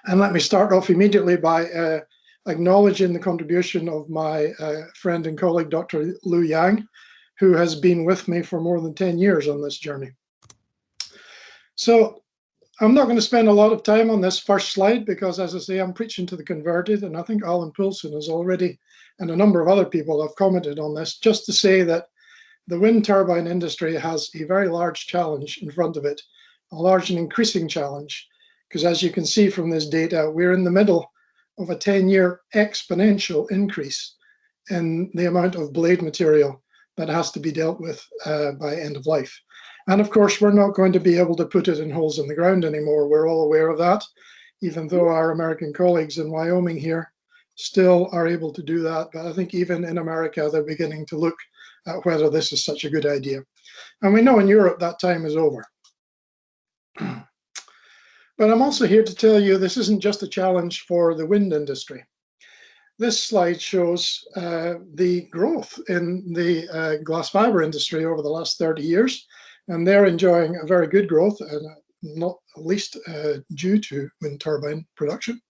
And let me start off immediately by acknowledging the contribution of my friend and colleague, Dr. Lu Yang, who has been with me for more than 10 years on this journey. So I'm not going to spend a lot of time on this first slide because, as I say, I'm preaching to the converted, and I think Alan Poulsen has already, and a number of other people have commented on this, just to say that the wind turbine industry has a very large challenge in front of it, a large and increasing challenge, because as you can see from this data, we're in the middle of a 10-year exponential increase in the amount of blade material that has to be dealt with by end of life. And of course, we're not going to be able to put it in holes in the ground anymore. We're all aware of that, even though our American colleagues in Wyoming here still are able to do that. But I think even in America, they're beginning to look at whether this is such a good idea. And we know in Europe that time is over. But I'm also here to tell you this isn't just a challenge for the wind industry. this slide shows the growth in the glass fiber industry over the last 30 years, and they're enjoying a very good growth, and not least due to wind turbine production.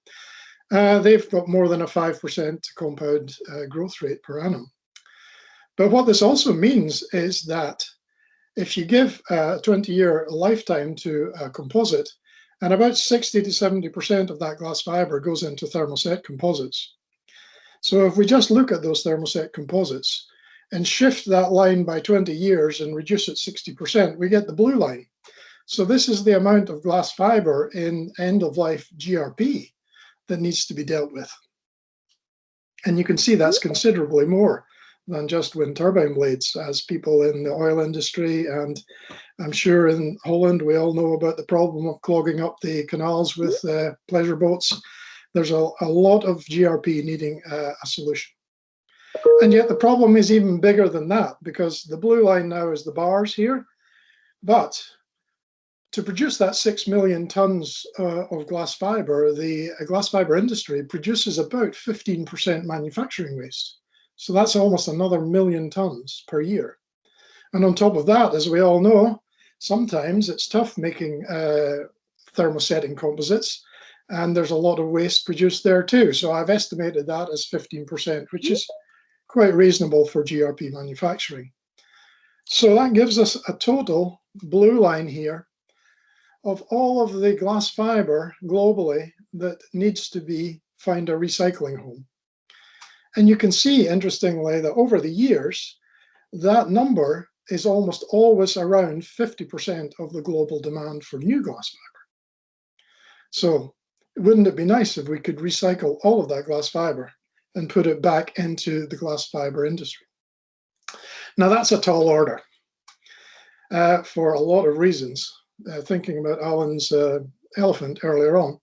They've got more than a 5% compound growth rate per annum. But what this also means is that if you give a 20-year lifetime to a composite, and about 60 to 70% of that glass fiber goes into thermoset composites. So if we just look at those thermoset composites and shift that line by 20 years and reduce it 60%, we get the blue line. So this is the amount of glass fiber in end-of-life GRP that needs to be dealt with. And you can see that's considerably more than just wind turbine blades, as people in the oil industry, and I'm sure in Holland, we all know about the problem of clogging up the canals with pleasure boats. There's a lot of GRP needing a solution. And yet the problem is even bigger than that, because the blue line now is the bars here. But to produce that 6 million tons of glass fiber, the glass fiber industry produces about 15% manufacturing waste. So that's almost another 1 million tons per year. And on top of that, as we all know, sometimes it's tough making thermosetting composites, and there's a lot of waste produced there too. So I've estimated that as 15%, which is quite reasonable for GRP manufacturing. So that gives us a total blue line here of all of the glass fiber globally that needs to find a recycling home. And you can see, interestingly, that over the years, that number is almost always around 50% of the global demand for new glass fiber. So wouldn't it be nice if we could recycle all of that glass fiber and put it back into the glass fiber industry? Now, that's a tall order for a lot of reasons, thinking about Alan's elephant earlier on.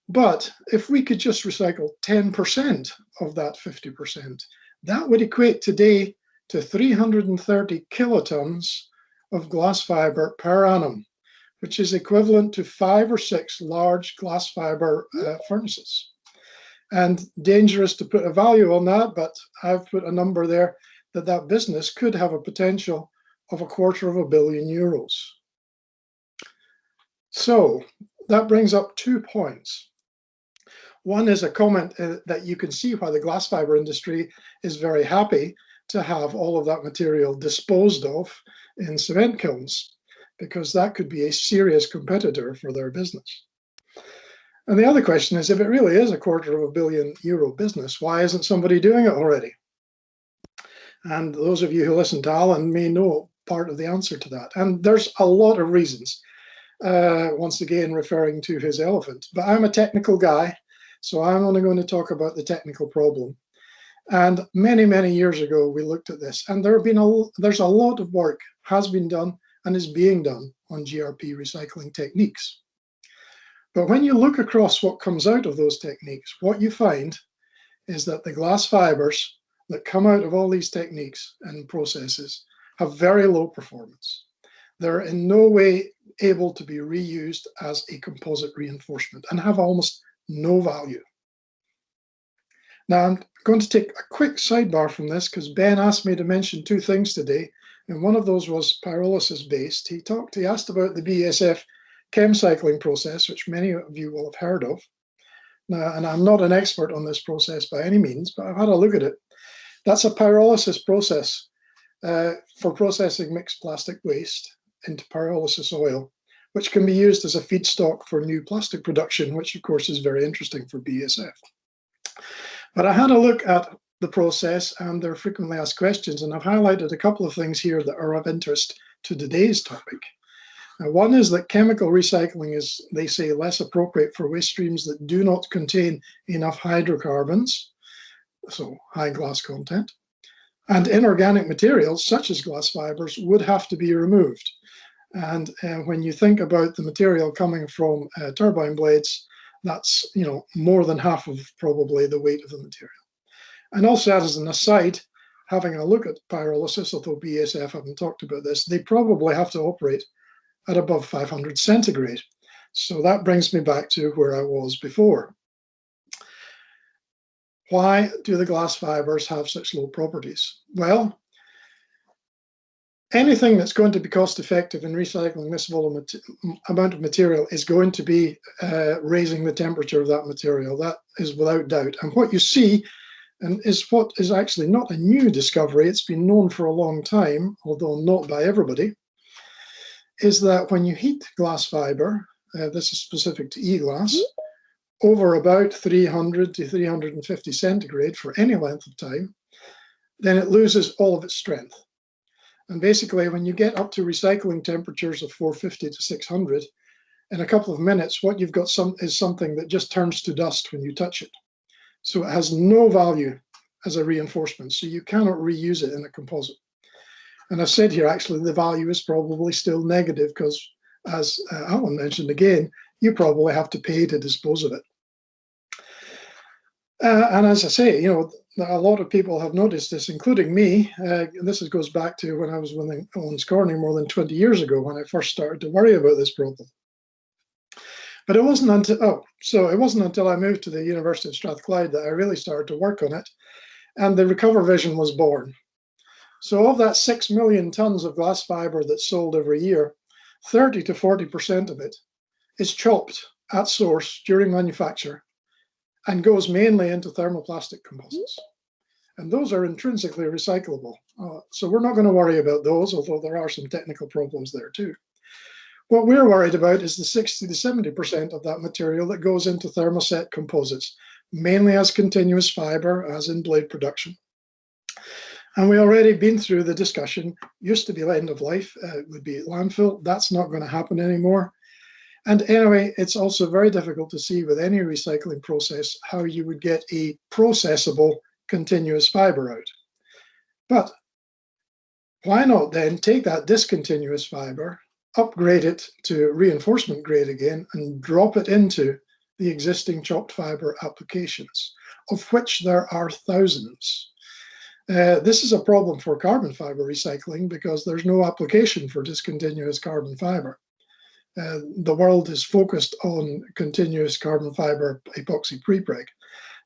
But if we could just recycle 10% of that 50%, that would equate today to 330 kilotons of glass fiber per annum, which is equivalent to 5 or 6 large glass fiber furnaces. And dangerous to put a value on that, but I've put a number there that business could have a potential of €250 million. So that brings up 2 points. One is a comment that you can see why the glass fiber industry is very happy to have all of that material disposed of in cement kilns, because that could be a serious competitor for their business. And the other question is, if it really is a €250 million business, why isn't somebody doing it already? And those of you who listen to Alan may know part of the answer to that. And there's a lot of reasons, once again referring to his elephant. But I'm a technical guy, so I'm only going to talk about the technical problem. And many, many years ago, we looked at this, and there's a lot of work has been done and is being done on GRP recycling techniques. But when you look across what comes out of those techniques, what you find is that the glass fibers that come out of all these techniques and processes have very low performance. They're in no way able to be reused as a composite reinforcement and have almost no value. Now, I'm going to take a quick sidebar from this because Ben asked me to mention 2 things today, and one of those was pyrolysis based. He asked about the BASF chem cycling process, which many of you will have heard of. Now, and I'm not an expert on this process by any means, but I've had a look at it. That's a pyrolysis process for processing mixed plastic waste into pyrolysis oil, which can be used as a feedstock for new plastic production, which of course is very interesting for BASF. But I had a look at the process and their frequently asked questions, and I've highlighted a couple of things here that are of interest to today's topic. Now, one is that chemical recycling is, they say, less appropriate for waste streams that do not contain enough hydrocarbons, so high glass content, and inorganic materials such as glass fibers would have to be removed. And when you think about the material coming from turbine blades, that's more than half of probably the weight of the material. And also, as an aside, having a look at pyrolysis, although BASF haven't talked about this, they probably have to operate at above 500 centigrade. So that brings me back to where I was before. Why do the glass fibers have such low properties? Well, anything that's going to be cost effective in recycling this amount of material is going to be raising the temperature of that material. That is without doubt. And what you see, and is what is actually not a new discovery, it's been known for a long time, although not by everybody, is that when you heat glass fiber, this is specific to e-glass, over about 300 to 350 centigrade for any length of time, then it loses all of its strength. And basically, when you get up to recycling temperatures of 450 to 600, in a couple of minutes, what you've got is something that just turns to dust when you touch it. So it has no value as a reinforcement, so you cannot reuse it in a composite. And I've said here, actually, the value is probably still negative because, as Alan mentioned again, you probably have to pay to dispose of it. And as I say, you know, a lot of people have noticed this, including me. This goes back to when I was with Owens Corning more than 20 years ago, when I first started to worry about this problem. But it wasn't until I moved to the University of Strathclyde that I really started to work on it, and the Recover Vision was born. So of that 6 million tons of glass fiber that's sold every year, 30 to 40% of it is chopped at source during manufacture and goes mainly into thermoplastic composites. And those are intrinsically recyclable. So we're not going to worry about those, although there are some technical problems there too. What we're worried about is the 60 to 70% of that material that goes into thermoset composites, mainly as continuous fiber, as in blade production. And we already been through the discussion. Used to be end of life, would be landfill. That's not going to happen anymore. And anyway, it's also very difficult to see with any recycling process how you would get a processable continuous fiber out. But why not then take that discontinuous fiber, upgrade it to reinforcement grade again, and drop it into the existing chopped fiber applications, of which there are thousands. This is a problem for carbon fiber recycling because there's no application for discontinuous carbon fiber. The world is focused on continuous carbon fiber epoxy prepreg.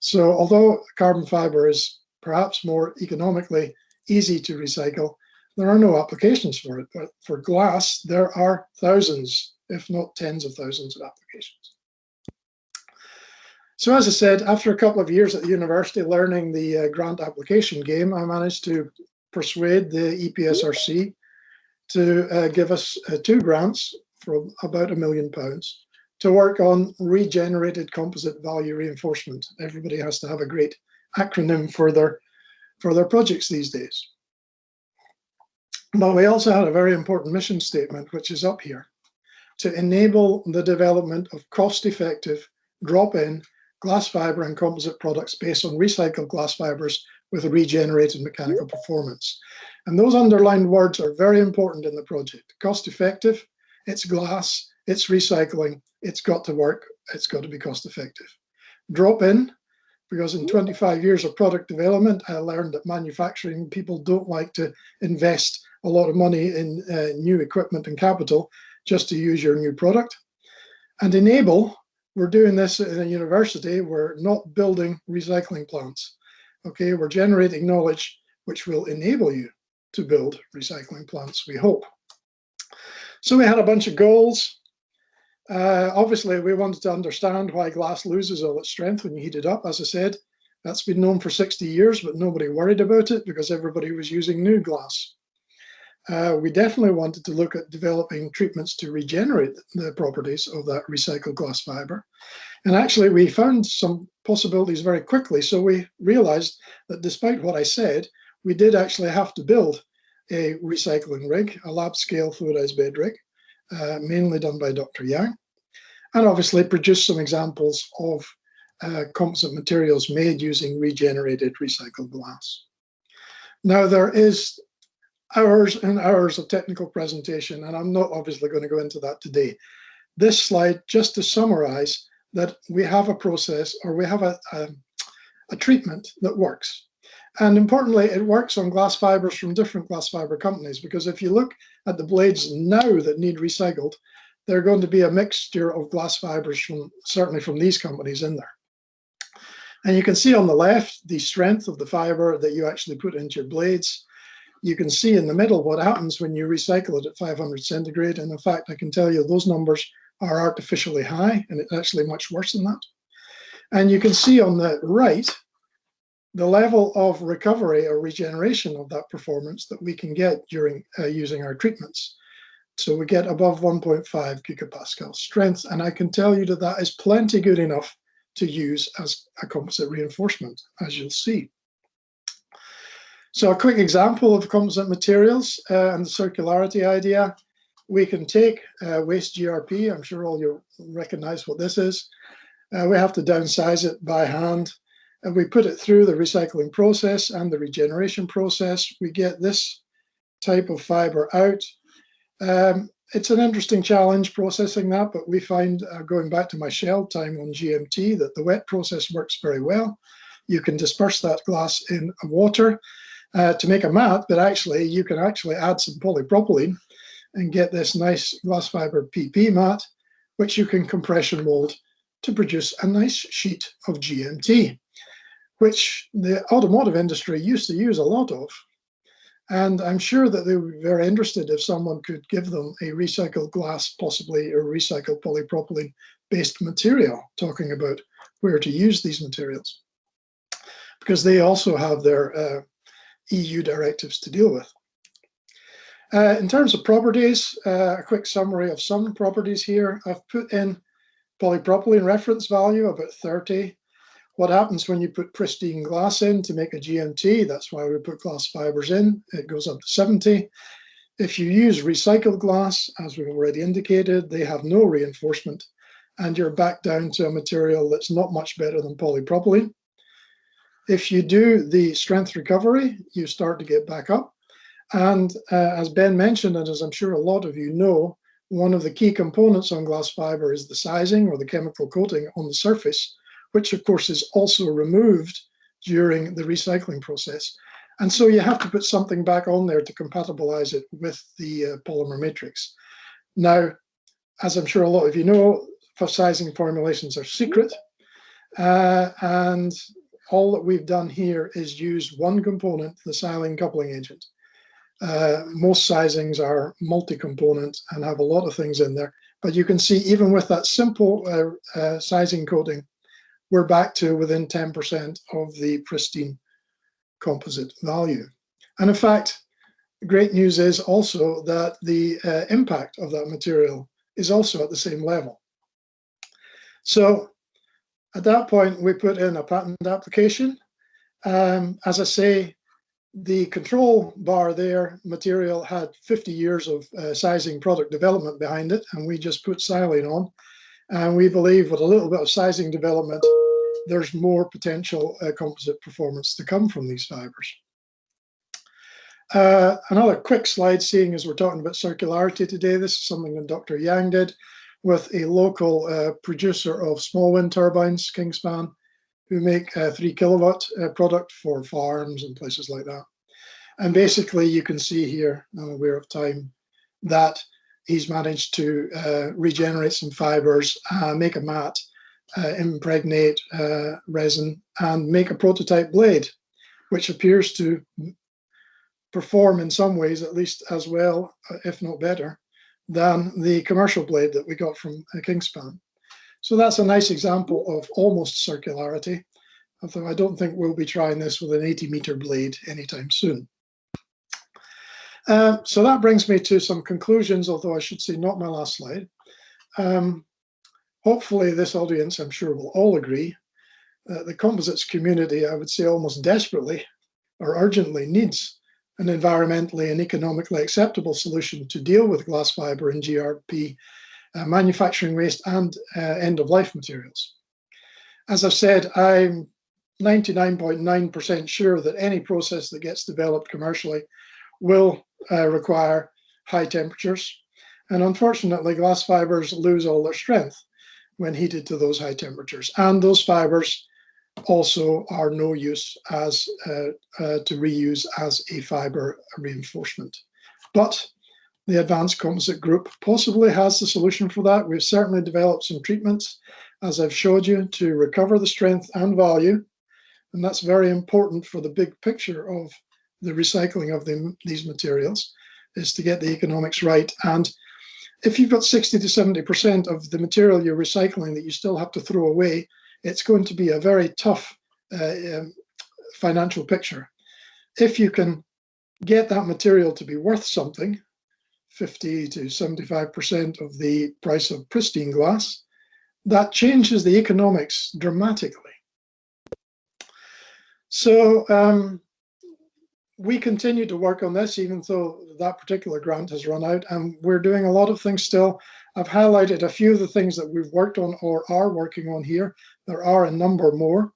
So although carbon fiber is perhaps more economically easy to recycle, there are no applications for it. But for glass, there are thousands, if not tens of thousands of applications. So as I said, after a couple of years at the university learning the grant application game, I managed to persuade the EPSRC to give us 2 grants for about £1 million to work on regenerated composite value reinforcement. Everybody has to have a great acronym for their projects these days. But we also had a very important mission statement, which is up here, to enable the development of cost-effective drop-in glass fiber and composite products based on recycled glass fibers with regenerated mechanical performance. And those underlined words are very important in the project. Cost-effective, it's glass, it's recycling, it's got to work, it's got to be cost-effective. Drop-in, because in 25 years of product development, I learned that manufacturing people don't like to invest a lot of money in new equipment and capital just to use your new product. And enable, we're doing this in a university, we're not building recycling plants. Okay, we're generating knowledge which will enable you to build recycling plants, we hope. So we had a bunch of goals. Obviously, we wanted to understand why glass loses all its strength when you heat it up. As I said, that's been known for 60 years, but nobody worried about it because everybody was using new glass. We definitely wanted to look at developing treatments to regenerate the properties of that recycled glass fiber. And actually, we found some possibilities very quickly. So we realized that despite what I said, we did actually have to build a recycling rig, a lab-scale fluidized bed rig, mainly done by Dr. Yang, and obviously produce some examples of composite materials made using regenerated recycled glass. Now, there is hours and hours of technical presentation, and I'm not obviously going to go into that today. This slide, just to summarize that we have a process, or we have a treatment that works. And importantly, it works on glass fibers from different glass fiber companies, because if you look at the blades now that need recycled, they're going to be a mixture of glass fibers from, certainly from these companies in there. And you can see on the left the strength of the fiber that you actually put into your blades. You can see in the middle what happens when you recycle it at 500 centigrade. And in fact, I can tell you those numbers are artificially high, and it's actually much worse than that. And you can see on the right the level of recovery or regeneration of that performance that we can get during using our treatments. So we get above 1.5 gigapascal strength, and I can tell you that that is plenty good enough to use as a composite reinforcement, as you'll see. So a quick example of composite materials and the circularity idea. We can take waste GRP. I'm sure all you recognize what this is. We have to downsize it by hand, and we put it through the recycling process and the regeneration process. We get this type of fiber out. It's an interesting challenge processing that, but we find, going back to my shell time on GMT, that the wet process works very well. You can disperse that glass in water to make a mat, but actually you can actually add some polypropylene and get this nice glass fiber PP mat, which you can compression mold to produce a nice sheet of GMT, which the automotive industry used to use a lot of. And I'm sure that they would be very interested if someone could give them a recycled glass, possibly a recycled polypropylene-based material, talking about where to use these materials, because they also have their EU directives to deal with. In terms of properties, a quick summary of some properties here. I've put in polypropylene reference value, about 30. What happens when you put pristine glass in to make a GMT? That's why we put glass fibers in. It goes up to 70. If you use recycled glass, as we've already indicated, they have no reinforcement, and you're back down to a material that's not much better than polypropylene. If you do the strength recovery, you start to get back up. And as Ben mentioned, and as I'm sure a lot of you know, one of the key components on glass fiber is the sizing or the chemical coating on the surface, which of course is also removed during the recycling process. And so you have to put something back on there to compatibilize it with the polymer matrix. Now, as I'm sure a lot of you know, sizing formulations are secret. And all that we've done here is use one component, the silane coupling agent. Most sizings are multi-component and have a lot of things in there. But you can see even with that simple sizing coating, we're back to within 10% of the pristine composite value. And in fact, the great news is also that the impact of that material is also at the same level. So at that point, we put in a patent application. As I say, the control bar there, material had 50 years of sizing product development behind it, and we just put silane on. And we believe with a little bit of sizing development, there's more potential composite performance to come from these fibers. Another quick slide, seeing as we're talking about circularity today, this is something that Dr. Yang did with a local producer of small wind turbines, Kingspan, who make a 3 kilowatt product for farms and places like that. And basically you can see here, I'm aware of time, that he's managed to regenerate some fibers, make a mat, impregnate resin, and make a prototype blade, which appears to perform in some ways at least as well, if not better, than the commercial blade that we got from Kingspan. So that's a nice example of almost circularity, although I don't think we'll be trying this with an 80-meter blade anytime soon. So that brings me to some conclusions, although I should say not my last slide. Hopefully this audience, I'm sure, will all agree that the composites community, I would say almost desperately or urgently, needs an environmentally and economically acceptable solution to deal with glass fiber and GRP manufacturing waste and end-of-life materials. As I've said, I'm 99.9% sure that any process that gets developed commercially will require high temperatures. And unfortunately, glass fibers lose all their strength when heated to those high temperatures. And those fibers also are no use as to reuse as a fiber reinforcement. But the Advanced Composite Group possibly has the solution for that. We've certainly developed some treatments, as I've showed you, to recover the strength and value And that's very important for the big picture of the recycling of these materials, is to get the economics right. And if you've got 60 to 70% of the material you're recycling that you still have to throw away, it's going to be a very tough financial picture. If you can get that material to be worth something, 50 to 75% of the price of pristine glass, that changes the economics dramatically. So we continue to work on this, even though that particular grant has run out, and we're doing a lot of things still. I've highlighted a few of the things that we've worked on or are working on here. There are a number more.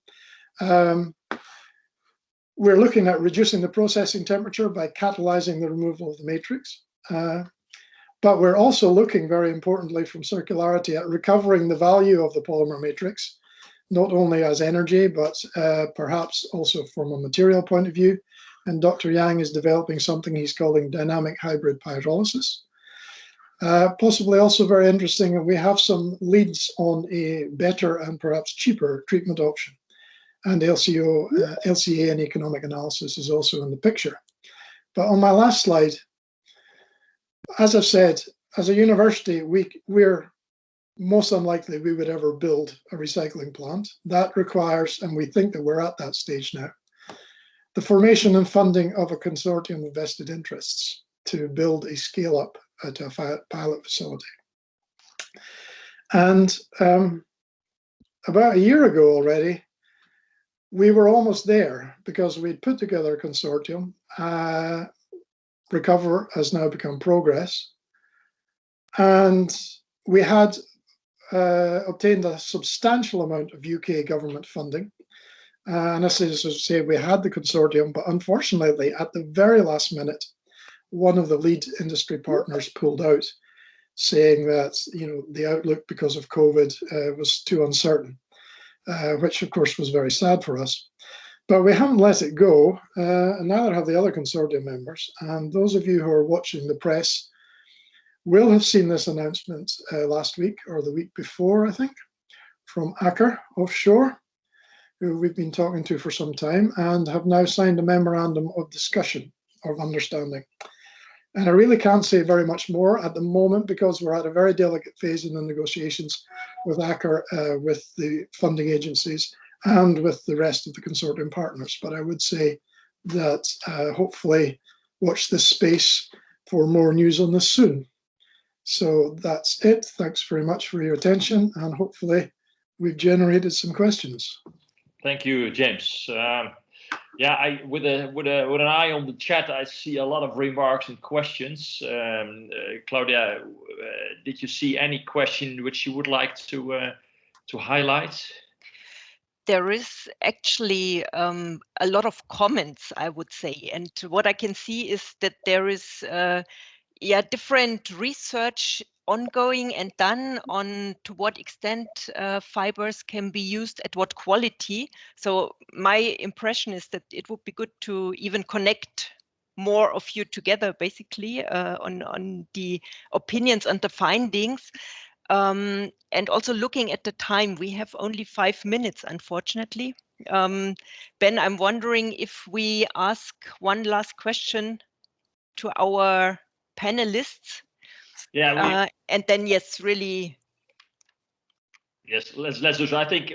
We're looking at reducing the processing temperature by catalyzing the removal of the matrix. But we're also looking, very importantly, from circularity at recovering the value of the polymer matrix, not only as energy, but perhaps also from a material point of view. And Dr. Yang is developing something he's calling dynamic hybrid pyrolysis. Possibly also very interesting, and we have some leads on a better and perhaps cheaper treatment option. And LCA and economic analysis is also in the picture. But on my last slide, as I've said, as a university, we're most unlikely we would ever build a recycling plant. That requires, and we think that we're at that stage now, the formation and funding of a consortium of vested interests to build a scale-up to a pilot facility. And about a year ago already, we were almost there because we'd put together a consortium. Recover has now become Progress. And we had obtained a substantial amount of UK government funding. And as I say, we had the consortium, but unfortunately, at the very last minute, one of the lead industry partners pulled out, saying that the outlook because of COVID was too uncertain, which of course was very sad for us. But we haven't let it go, and neither have the other consortium members. And those of you who are watching the press will have seen this announcement last week or the week before, I think, from Aker Offshore, who we've been talking to for some time, and have now signed a memorandum of discussion, of understanding. And I really can't say very much more at the moment because we're at a very delicate phase in the negotiations with Aker, with the funding agencies, and with the rest of the consortium partners. But I would say that hopefully watch this space for more news on this soon. So that's it. Thanks very much for your attention, and hopefully we've generated some questions. Thank you, James. Yeah, with an eye on the chat, I see a lot of remarks and questions. Claudia, did you see any question which you would like to highlight? There is actually a lot of comments, I would say, and what I can see is that there is different research ongoing and done on to what extent fibers can be used at what quality. So my impression is that it would be good to even connect more of you together, basically, on the opinions and the findings. And also looking at the time, we have only 5 minutes, unfortunately. Ben, I'm wondering if we ask one last question to our panelists. Yeah. And then, yes, really. Yes, let's do so. I think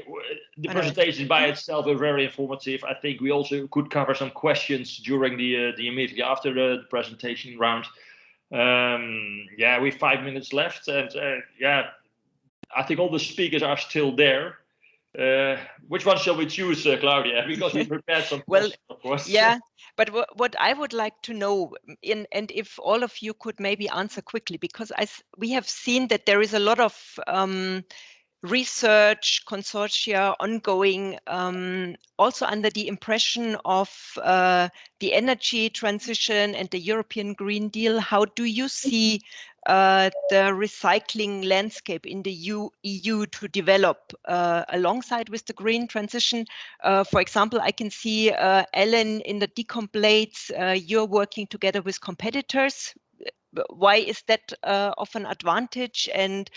the presentation by itself is very informative. I think we also could cover some questions during the immediately after the presentation round. Yeah, we have 5 minutes left, and yeah, I think all the speakers are still there. Which one shall we choose, Claudia? Because we prepared some questions, of course. Yeah, but what I would like to know, and if all of you could maybe answer quickly, because we have seen that there is a lot of research consortia ongoing, also under the impression of the energy transition and the European Green Deal. How do you see the recycling landscape in the EU to develop alongside with the green transition? For example, I can see Ellen in the decom blades, you're working together with competitors, why is that of an advantage? And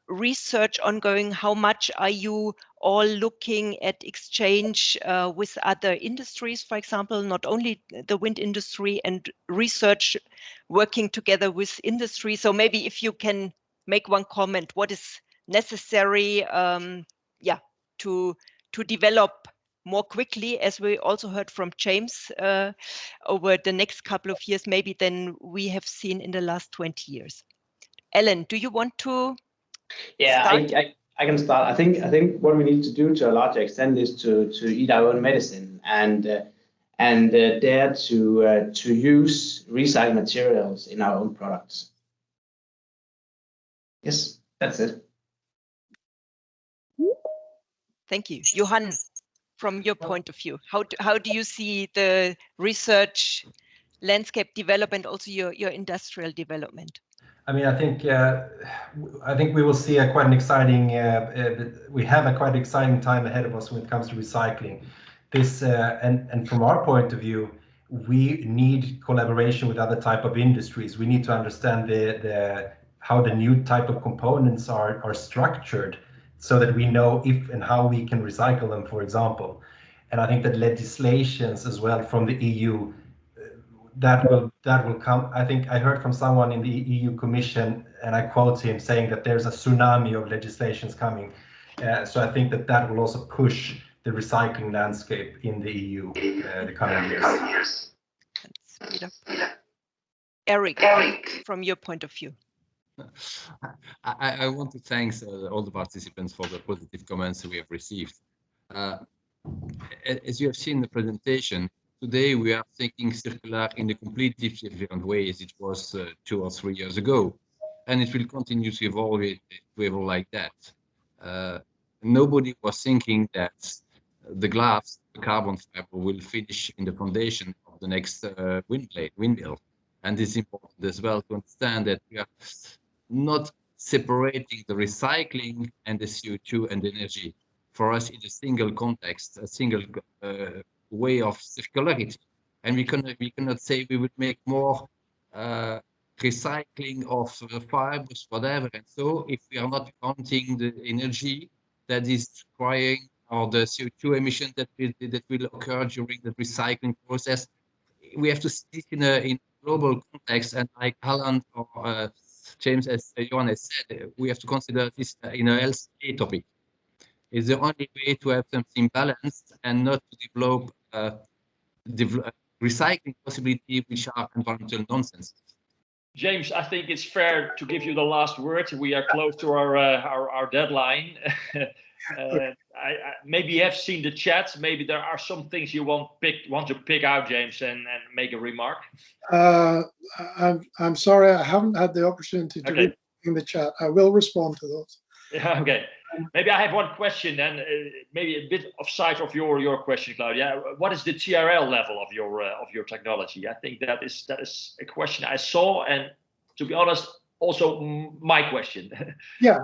research ongoing, how much are you all looking at exchange with other industries, for example, not only the wind industry, and research working together with industry? So maybe if you can make one comment, what is necessary to develop more quickly, as we also heard from James, over the next couple of years, maybe than we have seen in the last 20 years. Ellen, do you want to start? I can start. I think what we need to do to a large extent is to eat our own medicine and dare to use recycled materials in our own products. Yes, that's it. Thank you. Johan, from your point of view, how do you see the research landscape development, also your industrial development? I mean, I think we will see a quite exciting. We have a quite exciting time ahead of us when it comes to recycling. This and from our point of view, we need collaboration with other type of industries. We need to understand how the new type of components are structured, so that we know if and how we can recycle them, for example. And I think that legislations as well from the EU, that will come. I think I heard from someone in the EU Commission, and I quote him saying that there's a tsunami of legislations coming. So I think that will also push the recycling landscape in the EU the coming years. Speed up. Eric, from your point of view. I want to thank all the participants for the positive comments we have received. As you have seen in the presentation, today we are thinking circular in a completely different way as it was 2 or 3 years ago, and it will continue to evolve like that. Nobody was thinking that the glass, the carbon fiber, will finish in the foundation of the next windmill. And it's important as well to understand that we are not separating the recycling and the CO2 and the energy. For us, in a single context, a single way of circularity, and we cannot say we would make more recycling of fibers, whatever. And so, if we are not counting the energy that is requiring or the CO2 emission that will occur during the recycling process, we have to see it in a global context. And like Alan or James, as Johan has said, we have to consider this in a LCA topic. It's the only way to have something balanced and not to develop recycling possibilities which are environmental nonsense. James, I think it's fair to give you the last word. We are close to our deadline. Maybe you have seen the chat. Maybe there are some things you want to pick out, James, and make a remark. I'm sorry, I haven't had the opportunity to read in the chat. I will respond to those. Yeah, okay. Maybe I have one question, and maybe a bit offside of your question, Claudia. What is the TRL level of your technology? I think that is a question I saw, and to be honest, also my question. Yeah,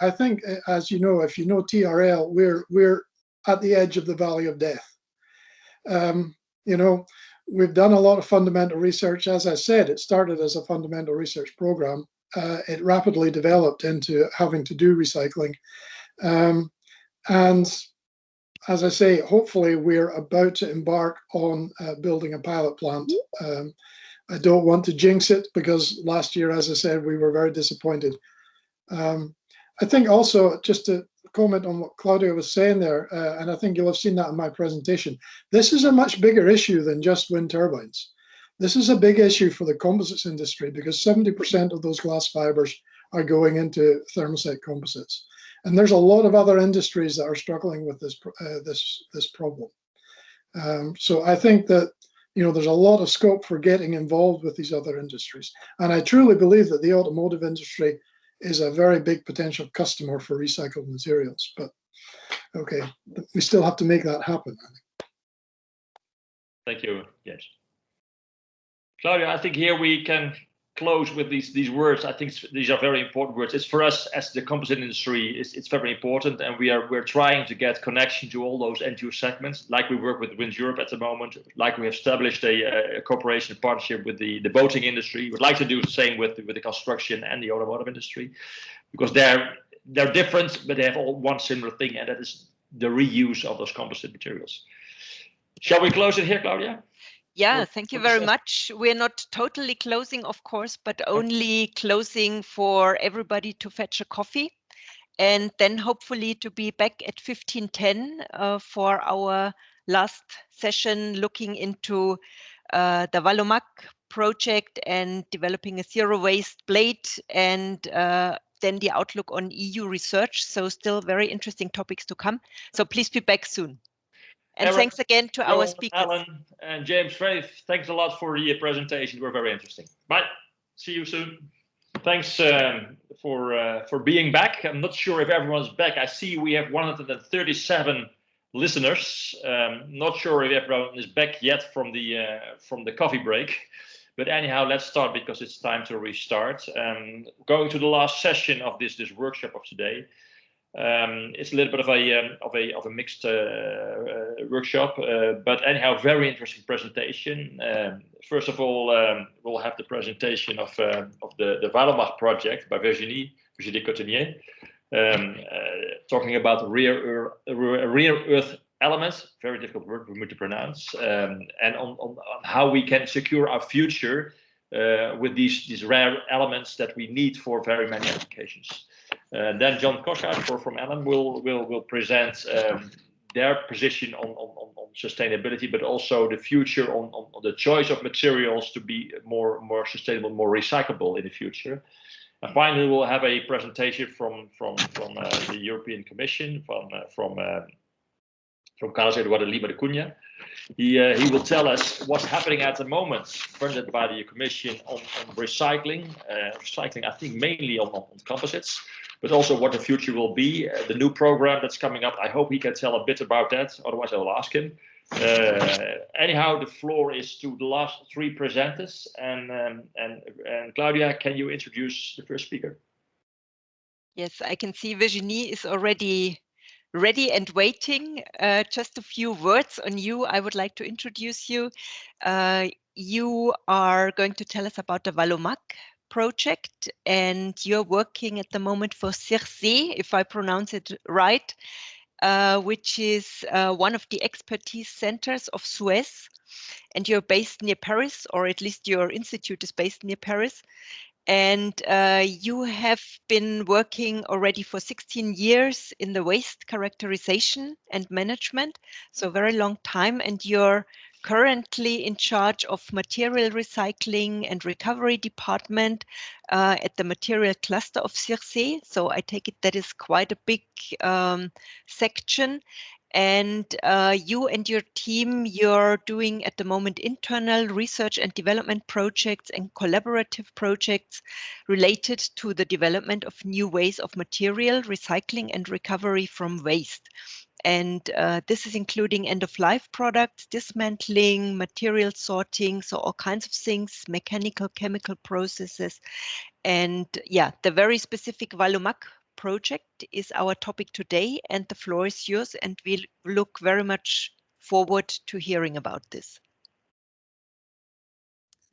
I think, as you know, if you know TRL, we're at the edge of the valley of death. You know, we've done a lot of fundamental research. As I said, it started as a fundamental research program. It rapidly developed into having to do recycling. And as I say, hopefully we're about to embark on building a pilot plant. I don't want to jinx it, because last year, as I said, we were very disappointed. I think also, just to comment on what Claudia was saying there, and I think you'll have seen that in my presentation, this is a much bigger issue than just wind turbines. This is a big issue for the composites industry, because 70% of those glass fibers are going into thermoset composites. And there's a lot of other industries that are struggling with this problem. So I think that, you know, there's a lot of scope for getting involved with these other industries. And I truly believe that the automotive industry is a very big potential customer for recycled materials. But okay, we still have to make that happen, I think. Thank you, yes. Claudia, I think here we can close with these words. I think these are very important words. It's for us as the composite industry, it's very important, and we're trying to get connection to all those end-use segments, like we work with Wind Europe at the moment, like we have established a cooperation partnership with the boating industry. We'd like to do the same with the construction and the automotive industry, because they're different, but they have all one similar thing, and that is the reuse of those composite materials. Shall we close it here, Claudia? Yeah, thank you very much. We're not totally closing, of course, but only closing for everybody to fetch a coffee, and then hopefully to be back at 15:10 for our last session, looking into the Valomac project and developing a zero waste blade, and then the outlook on EU research. So still very interesting topics to come. So please be back soon. And thanks again to our speakers. Alan and James, thanks a lot for the presentation. They were very interesting. Bye. See you soon. Thanks for being back. I'm not sure if everyone's back. I see we have 137 listeners. Not sure if everyone is back yet from the coffee break. But anyhow, let's start because it's time to restart. Going to the last session of this workshop of today. It's a little bit of a mixed workshop, but anyhow, very interesting presentation. First of all, we'll have the presentation of the Valomac project by Virginie Cottenier, talking about rare earth elements, very difficult word for me to pronounce, and on how we can secure our future with these rare elements that we need for very many applications. Then John Koschart from Allen will present their position on sustainability, but also the future on the choice of materials to be more sustainable, more recyclable in the future. And finally, we'll have a presentation from the European Commission, from Carlos Eduardo Lima de Cunha. He will tell us what's happening at the moment, funded by the Commission on recycling. Recycling, I think, mainly on composites, but also what the future will be. The new program that's coming up, I hope he can tell a bit about that. Otherwise, I will ask him. Anyhow, the floor is to the last three presenters. And Claudia, can you introduce the first speaker? Yes, I can see Virginie is already ready and waiting. Just a few words on you. I would like to introduce you. You are going to tell us about the Valomac project, and you're working at the moment for Circe, if I pronounce it right, which is one of the expertise centers of Suez. And you're based near Paris, or at least your institute is based near Paris. And you have been working already for 16 years in the waste characterization and management, so a very long time. And you're currently in charge of material recycling and recovery department at the material cluster of Circe. So I take it that is quite a big section. And you and your team, you're doing at the moment internal research and development projects and collaborative projects related to the development of new ways of material recycling and recovery from waste. And this is including end-of-life products, dismantling, material sorting, so all kinds of things, mechanical, chemical processes. And yeah, the very specific Valomac project is our topic today, and the floor is yours, and we look very much forward to hearing about this.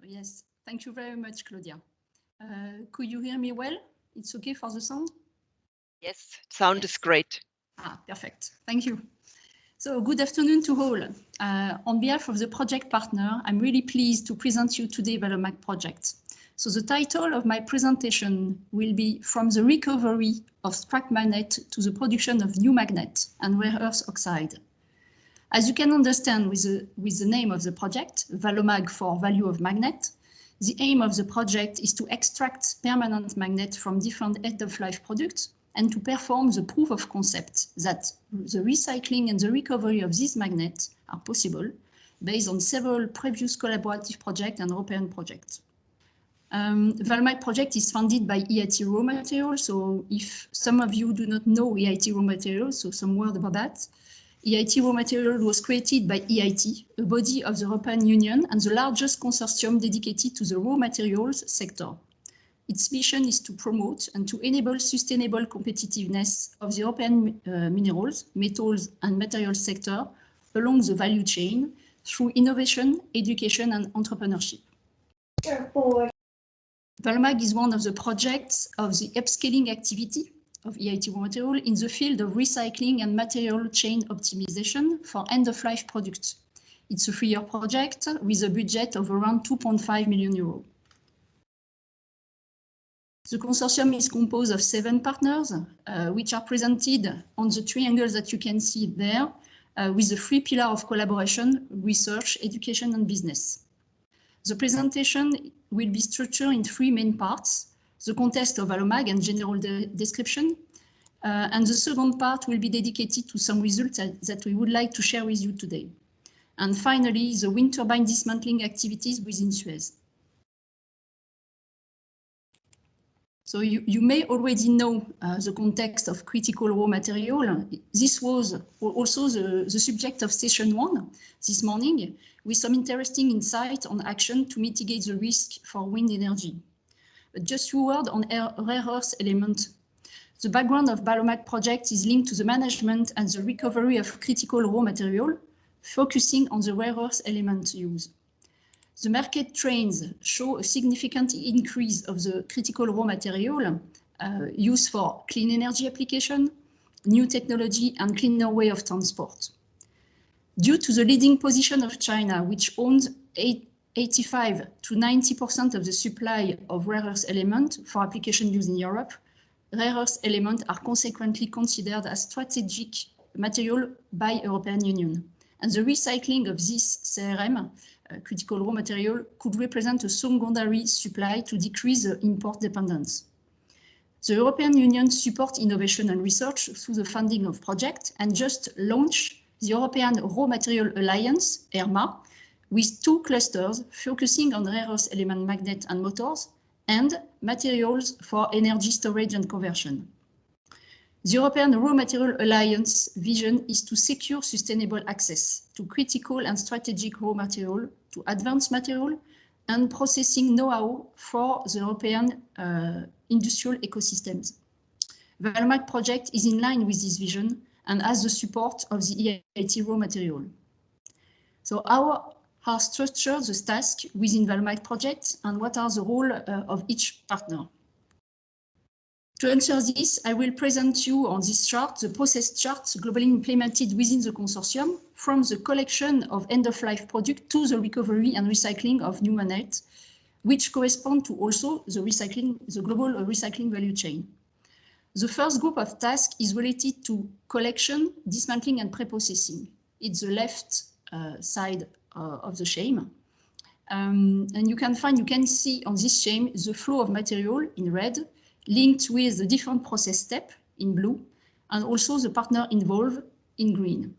Yes, thank you very much, Claudia. Could you hear me well? It's okay for the sound? Yes, sound is great. Perfect. Thank you. So good afternoon to all. On behalf of the project partner, I'm really pleased to present you today Valomac project. So the title of my presentation will be From the Recovery of Scrap Magnet to the Production of New Magnet and Rare Earth Oxide. As you can understand with the name of the project, Valomag for Value of Magnet, the aim of the project is to extract permanent magnet from different end-of-life products and to perform the proof of concept that the recycling and the recovery of these magnets are possible based on several previous collaborative projects and European projects. Valomac project is funded by EIT Raw Materials. So if some of you do not know EIT Raw Materials, so some word about that. EIT raw material was created by EIT, a body of the European Union and the largest consortium dedicated to the raw materials sector. Its mission is to promote and to enable sustainable competitiveness of the European minerals, metals and materials sector along the value chain through innovation, education and entrepreneurship. Valomag is one of the projects of the upscaling activity of EIT raw material in the field of recycling and material chain optimization for end-of-life products. It's a 3-year project with a budget of around 2.5 million euros. The consortium is composed of 7 partners, which are presented on the triangles that you can see there, with the 3 pillars of collaboration: research, education, and business. The presentation will be structured in 3 main parts: the context of Valomag and general description, and the second part will be dedicated to some results that we would like to share with you today. And finally, the wind turbine dismantling activities within Suez. So you may already know the context of critical raw material. This was also the subject of session 1 this morning, with some interesting insight on action to mitigate the risk for wind energy. But just a word on rare earth element. The background of Valomag project is linked to the management and the recovery of critical raw material, focusing on the rare earth element use. The market trends show a significant increase of the critical raw material used for clean energy application, new technology, and cleaner way of transport. Due to the leading position of China, which owns 85 to 90% of the supply of rare earth elements for application used in Europe, rare earth elements are consequently considered as strategic material by European Union. And the recycling of this CRM, critical raw material, could represent a secondary supply to decrease the import dependence. The European Union supports innovation and research through the funding of projects and just launched the European Raw Material Alliance, ERMA, with 2 clusters focusing on rare earth element magnet and motors and materials for energy storage and conversion. The European Raw Material Alliance vision is to secure sustainable access to critical and strategic raw material, to advanced material, and processing know-how for the European industrial ecosystems. Valomag project is in line with this vision and has the support of the EIT raw material. So how are structured the tasks within Valomag project and what are the role of each partner? To answer this, I will present you on this chart the process chart globally implemented within the consortium, from the collection of end-of-life product to the recovery and recycling of new magnet, which correspond to also the global recycling value chain. The first group of tasks is related to collection, dismantling, and pre-processing. It's the left side of the scheme. And you can see on this scheme the flow of material in red, linked with the different process steps in blue, and also the partner involved in green.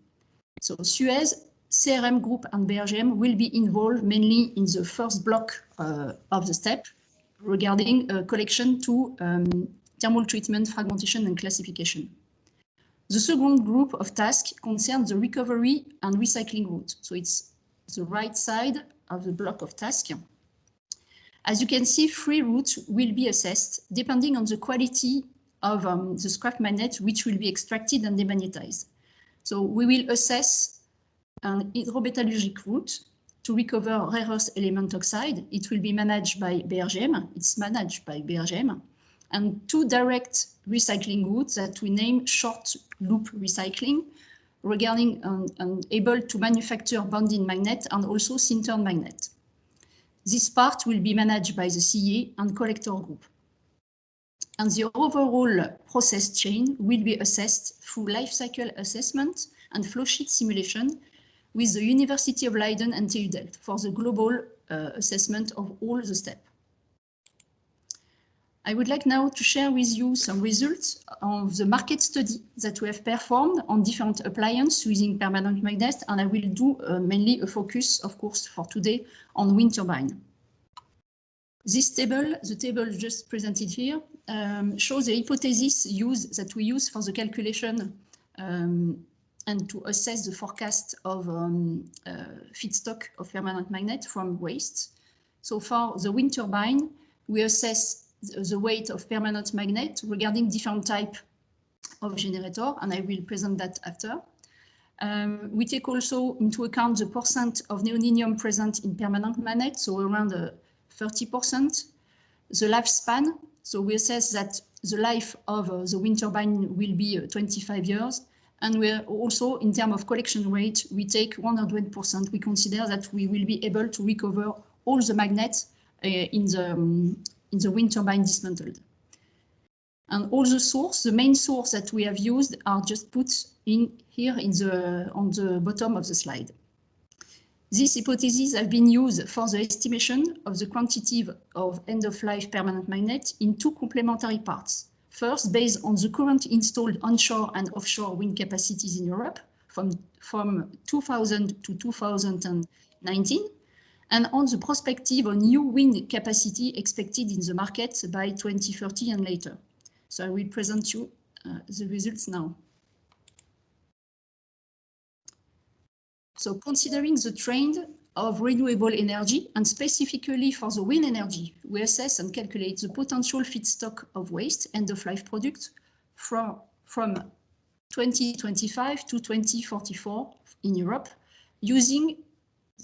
So Suez, CRM Group, and BRGM will be involved mainly in the first block of the step regarding collection to thermal treatment, fragmentation, and classification. The second group of tasks concerns the recovery and recycling route. So it's the right side of the block of tasks. As you can see, 3 routes will be assessed depending on the quality of the scrap magnet which will be extracted and demagnetized. So we will assess an hydrometallurgic route to recover rare earth element oxide. It will be managed by BRGM. It's managed by BRGM. And 2 direct recycling routes that we name short loop recycling, regarding able to manufacture bonding magnet and also sintern magnet. This part will be managed by the CEA and collector group. And the overall process chain will be assessed through life cycle assessment and flowsheet simulation with the University of Leiden and TU Delft for the global assessment of all the steps. I would like now to share with you some results of the market study that we have performed on different appliances using permanent magnet, and I will do mainly a focus, of course, for today on wind turbine. This table, the table just presented here, shows the hypothesis that we use for the calculation and to assess the forecast of feedstock of permanent magnet from waste. So for the wind turbine, we assess the weight of permanent magnet regarding different type of generator, and I will present that after. We take also into account the percent of neodymium present in permanent magnet, so around 30%. The lifespan, so we assess that the life of the wind turbine will be 25 years. And we're also, in terms of collection rate, we take 100%. We consider that we will be able to recover all the magnets in the wind turbine dismantled. And all the source, the main source that we have used are just put in here on the bottom of the slide. These hypotheses have been used for the estimation of the quantity of end-of-life permanent magnet in two complementary parts. First, based on the current installed onshore and offshore wind capacities in Europe from 2000 to 2019, and on the prospective of new wind capacity expected in the market by 2030 and later. So I will present you the results now. So considering the trend of renewable energy, and specifically for the wind energy, we assess and calculate the potential feedstock of waste, end-of-life products, from 2025 to 2044 in Europe, using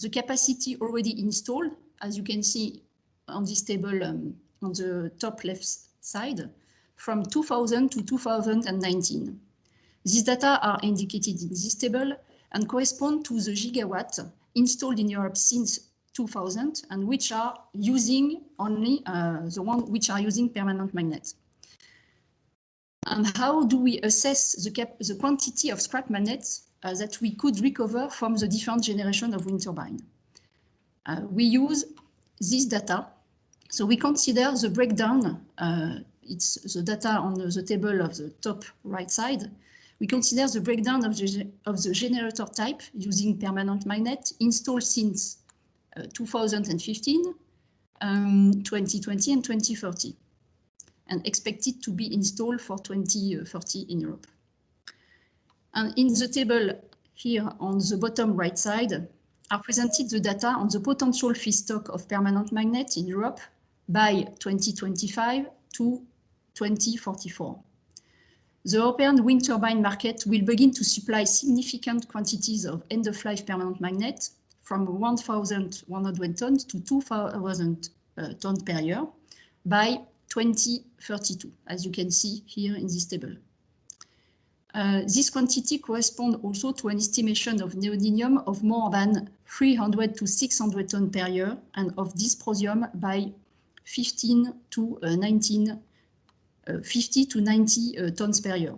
the capacity already installed, as you can see on this table on the top left side, from 2000 to 2019. These data are indicated in this table and correspond to the gigawatt installed in Europe since 2000 and which are using only the one which are using permanent magnets. And how do we assess the quantity of scrap magnets that we could recover from the different generation of wind turbine? We use this data. So we consider the breakdown, it's the data on the table of the top right side. We consider the breakdown of the generator type using permanent magnet installed since 2015, 2020 and 2030, and expected to be installed for 2030 in Europe. And in the table here on the bottom right side are presented the data on the potential feedstock of permanent magnet in Europe by 2025 to 2044. The European wind turbine market will begin to supply significant quantities of end-of-life permanent magnet from 1,100 tons to 2,000 tons per year by 2032, as you can see here in this table. This quantity corresponds also to an estimation of neodymium of more than 300 to 600 tons per year and of dysprosium by 50 to 90 tons per year.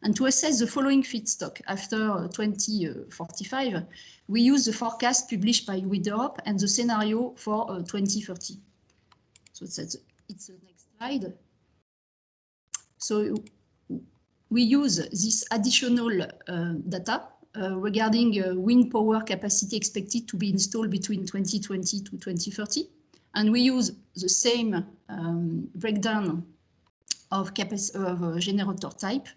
And to assess the following feedstock after 2045, we use the forecast published by Wind Europe and the scenario for 2030. So it's the next slide. So we use this additional data regarding wind power capacity expected to be installed between 2020 to 2030. And we use the same breakdown of generator type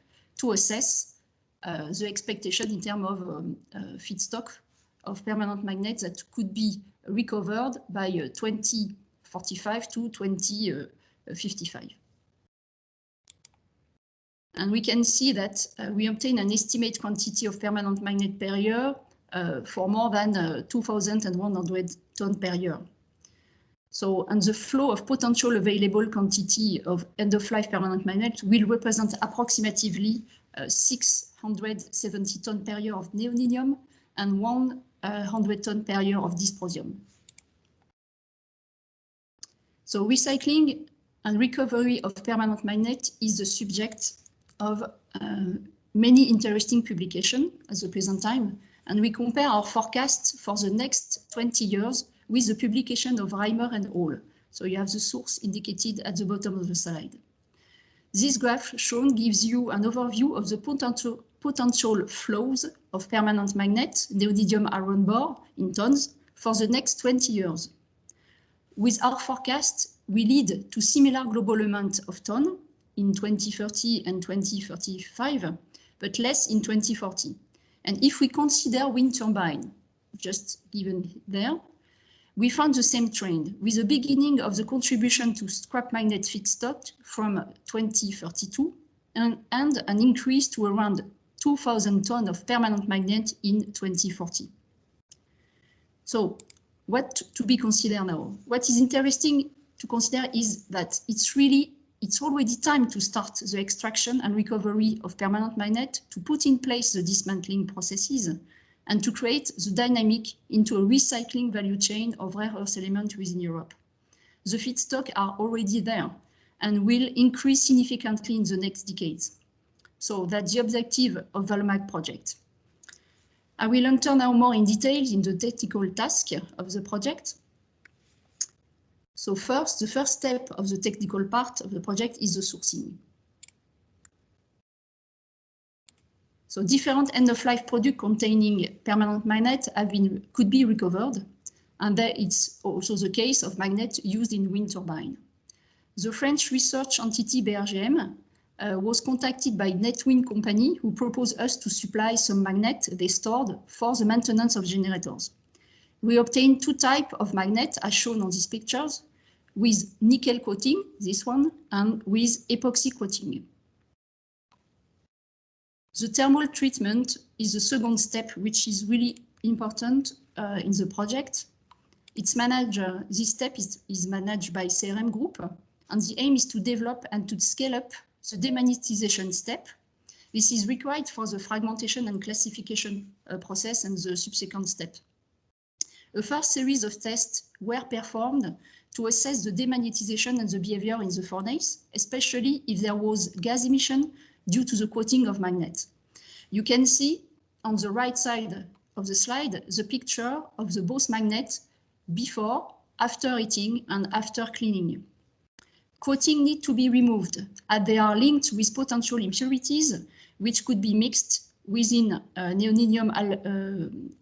to assess the expectation in terms of feedstock of permanent magnets that could be recovered by 2045 to 2055. And we can see that we obtain an estimated quantity of permanent magnet per year for more than 2,100 tons per year. So, and the flow of potential available quantity of end-of-life permanent magnet will represent approximately 670 tons per year of neodymium and 100 tons per year of dysprosium. So recycling and recovery of permanent magnet is the subject of many interesting publications at the present time, and we compare our forecasts for the next 20 years with the publication of Reimer and al. So you have the source indicated at the bottom of the slide. This graph shown gives you an overview of the potential flows of permanent magnet, neodymium iron ore in tons, for the next 20 years. With our forecast, we lead to similar global amount of ton in 2030 and 2035, but less in 2040. And if we consider wind turbine, just given there, we found the same trend, with the beginning of the contribution to scrap magnet feedstock from 2032 and an increase to around 2,000 tons of permanent magnet in 2040. So what to be considered now? What is interesting to consider is that it's already time to start the extraction and recovery of permanent magnet, to put in place the dismantling processes, and to create the dynamic into a recycling value chain of rare earth elements within Europe. The feedstock are already there and will increase significantly in the next decades. So that's the objective of Valomag project. I will enter now more in detail in the technical task of the project. So first, the first step of the technical part of the project is the sourcing. So different end-of-life products containing permanent magnet could be recovered, and there it's also the case of magnets used in wind turbine. The French research entity BRGM was contacted by NetWind company, who proposed us to supply some magnet they stored for the maintenance of generators. We obtained two types of magnet as shown on these pictures, with nickel coating, this one, and with epoxy coating. The thermal treatment is the second step, which is really important in the project. It's managed, this step is managed by CRM Group, and the aim is to develop and to scale up the demagnetization step. This is required for the fragmentation and classification process and the subsequent step. A first series of tests were performed to assess the demagnetization and the behavior in the furnace, especially if there was gas emission due to the coating of magnet. You can see on the right side of the slide the picture of the both magnets before, after heating, and after cleaning. Coating need to be removed as they are linked with potential impurities which could be mixed within neodymium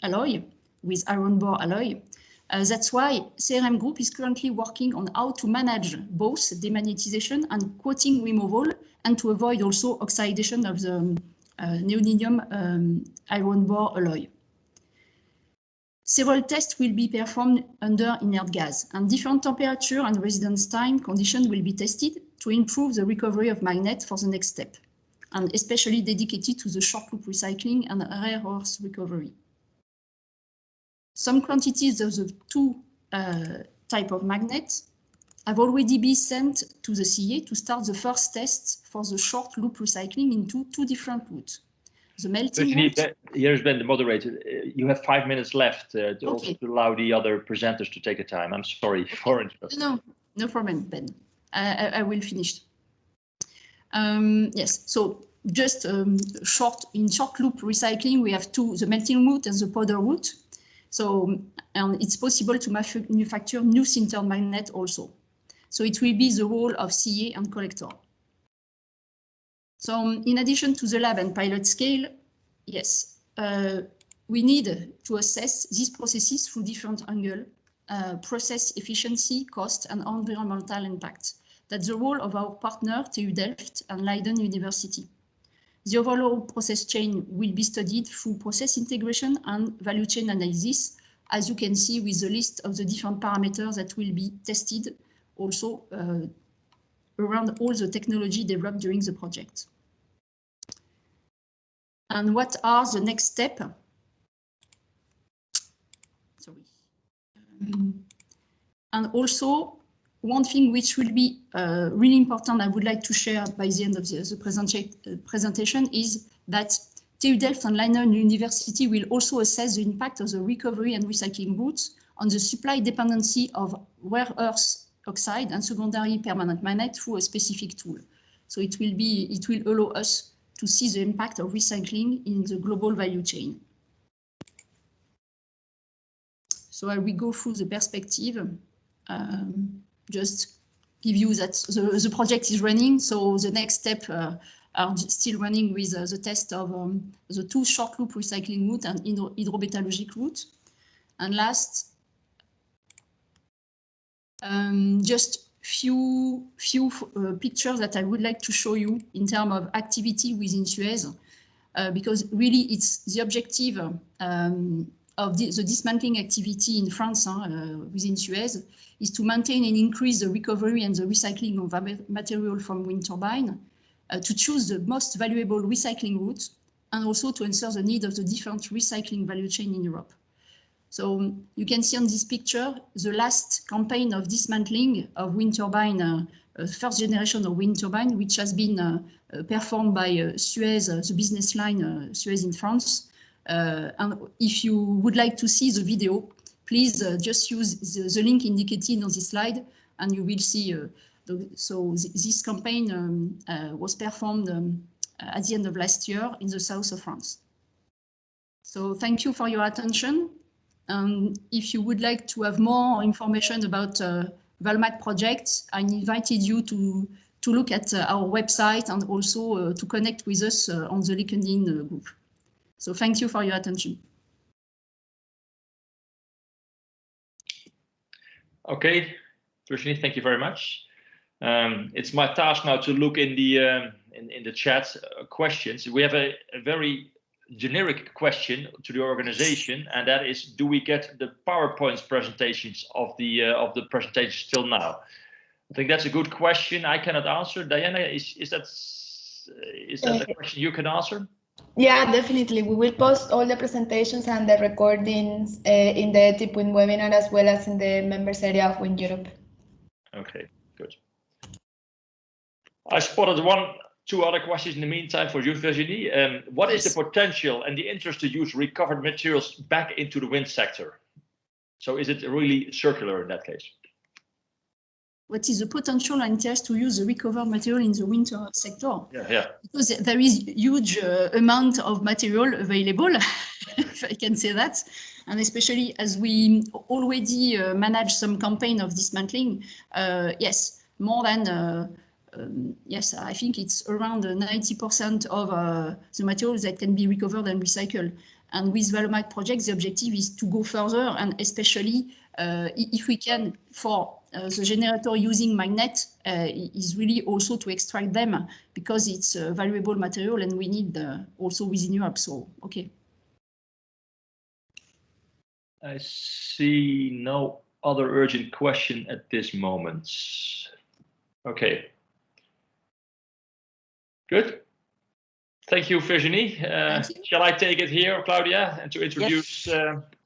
alloy with iron ore alloy. That's why CRM Group is currently working on how to manage both demagnetization and coating removal, and to avoid also oxidation of the neodymium iron ore alloy. Several tests will be performed under inert gas, and different temperature and residence time conditions will be tested to improve the recovery of magnet for the next step, and especially dedicated to the short loop recycling and rare earth recovery. Some quantities of the two type of magnets have already been sent to the CEA to start the first tests for the short loop recycling into two different routes. The melting route. Here's Ben, the moderator. You have 5 minutes left to also allow the other presenters to take a time. I'm sorry for interrupting. No problem, Ben. I will finish. Yes, so just in short loop recycling, we have the melting route and the powder route. So it's possible to manufacture new sintered magnet also. So it will be the role of CEA and collector. So in addition to the lab and pilot scale, yes, we need to assess these processes through different angles, process efficiency, cost, and environmental impact. That's the role of our partner, TU Delft and Leiden University. The overall process chain will be studied through process integration and value chain analysis, as you can see with the list of the different parameters that will be tested also around all the technology developed during the project. And what are the next steps? Sorry. And also, one thing which will be really important, I would like to share by the end of the presentation, is that TU Delft and Leiden University will also assess the impact of the recovery and recycling routes on the supply dependency of rare earth oxide and secondary permanent magnet through a specific tool. So it will allow us to see the impact of recycling in the global value chain. So I will go through the perspective. Just give you that the project is running. So the next step are still running with the test of the two short loop recycling route and hydrometallurgic route. And last, just few pictures that I would like to show you in terms of activity within Suez. because really it's the objective of the dismantling activity in France within Suez is to maintain and increase the recovery and the recycling of material from wind turbine, to choose the most valuable recycling route, and also to answer the need of the different recycling value chain in Europe. So you can see on this picture the last campaign of dismantling of wind turbine, first generation of wind turbine, which has been performed by Suez, the business line Suez in France. And if you would like to see the video, please just use the link indicated on this slide, and you will see. So this campaign was performed at the end of last year in the south of France. So thank you for your attention. If you would like to have more information about Valmet project, I invited you to look at our website and also to connect with us on the LinkedIn group. So thank you for your attention. Okay, Virginie, thank you very much. It's my task now to look in the chat questions. We have a very generic question to the organization, and that is: do we get the PowerPoint presentations of the presentations till now? I think that's a good question. I cannot answer. Diana, is that a question you can answer? Yeah, definitely. We will post all the presentations and the recordings in the ETIPWind webinar, as well as in the members area of Wind Europe. Okay, good. I spotted two other questions in the meantime for you, Virginie. What is the potential and the interest to use recovered materials back into the wind sector? So is it really circular in that case? What is the potential and interest to use the recovered material in the wind sector? Yeah. Because there is huge amount of material available, if I can say that. And especially as we already manage some campaign of dismantling, yes, more than yes, I think it's around 90% of the materials that can be recovered and recycled. And with Valmet project, the objective is to go further, and especially if we can, for the generator using magnet, is really also to extract them, because it's a valuable material and we need also within Europe. So, okay. I see no other urgent question at this moment. Okay. Good. Thank you, Virginie. Shall I take it here, Claudia, and to introduce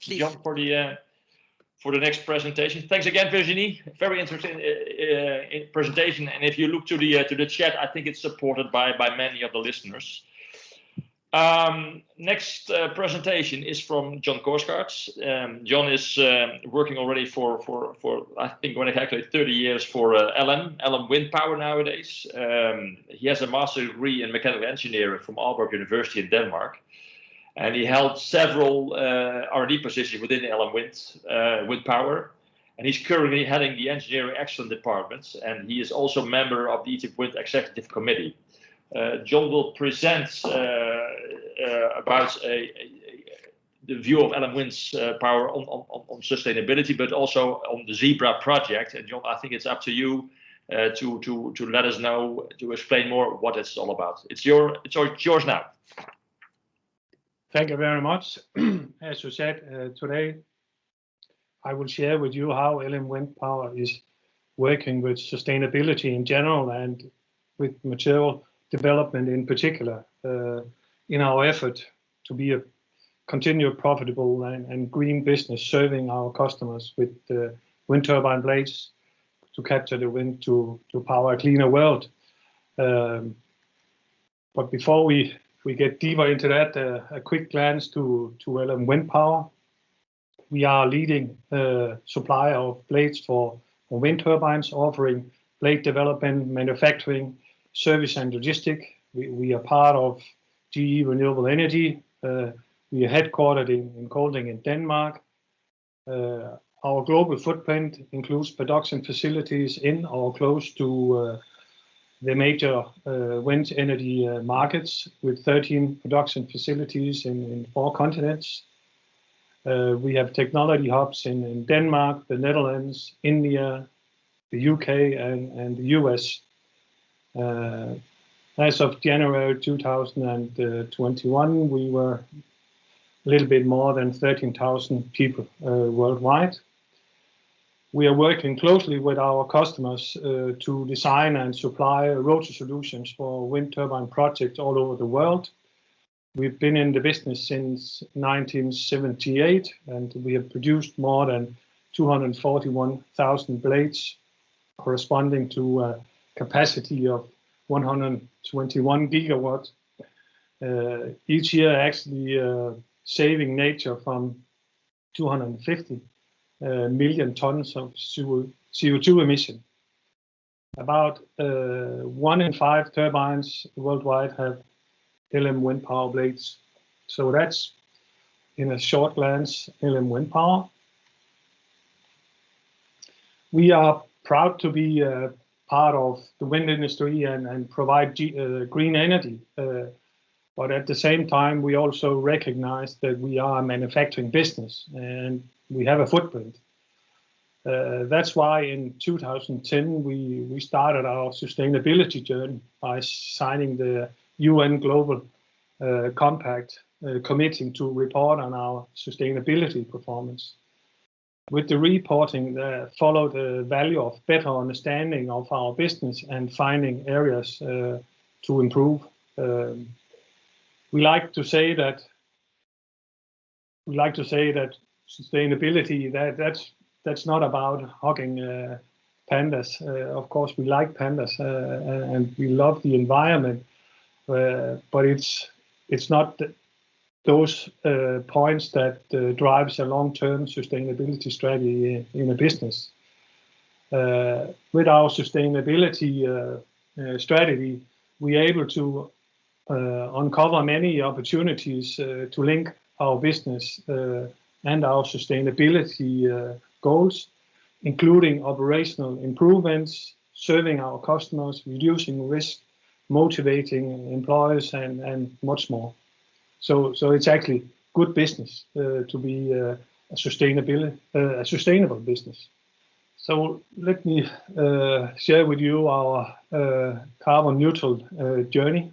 John for the next presentation? Thanks again, Virginie. Very interesting presentation. And if you look to the chat, I think it's supported by many of the listeners. Next presentation is from John Korsgaard. John is working already for I think, when I calculate, 30 years for LM Wind Power nowadays. He has a master's degree in mechanical engineering from Aalborg University in Denmark, and he held several R&D positions within LM Wind Power. And he's currently heading the Engineering Excellence Department, and he is also a member of the ETIPWind Executive Committee. John will present about the view of LM Wind's power on sustainability, but also on the Zebra project. And John, I think it's up to you to let us know, to explain more what it's all about. It's yours now. Thank you very much. As you said, today I will share with you how LM Wind Power is working with sustainability in general and with material development in particular, in our effort to be a continued profitable and green business, serving our customers with wind turbine blades to capture the wind to power a cleaner world. But before we get deeper into that, a quick glance to LM Wind Power. We are leading supplier of blades for wind turbines, offering blade development, manufacturing, service and logistic. We are part of GE Renewable Energy. We are headquartered in Kolding in Denmark. Our global footprint includes production facilities in or close to the major wind energy markets, with 13 production facilities in 4 continents. We have technology hubs in Denmark, the Netherlands, India, the UK, and the US. As of January 2021, we were a little bit more than 13,000 people worldwide. We are working closely with our customers to design and supply rotor solutions for wind turbine projects all over the world. We've been in the business since 1978, and we have produced more than 241,000 blades, corresponding to a capacity of 121 gigawatts. Each year, actually saving nature from 250 million tons of CO2 emission. About 1 in 5 turbines worldwide have LM wind power blades. So that's, in a short glance, LM wind power. We are proud to be part of the wind industry and provide green energy. But at the same time, we also recognize that we are a manufacturing business and we have a footprint. That's why in 2010, we started our sustainability journey by signing the UN Global Compact, committing to report on our sustainability performance. With the reporting followed the value of better understanding of our business and finding areas to improve. We like to say that sustainability that's not about hugging pandas. Of course, we like pandas and we love the environment, but it's not those points that drives a long-term sustainability strategy in a business. With our sustainability strategy, we are able to uncover many opportunities to link our business and our sustainability goals, including operational improvements, serving our customers, reducing risk, motivating employees, and much more. So it's actually good business to be a sustainable business. So let me share with you our carbon neutral journey.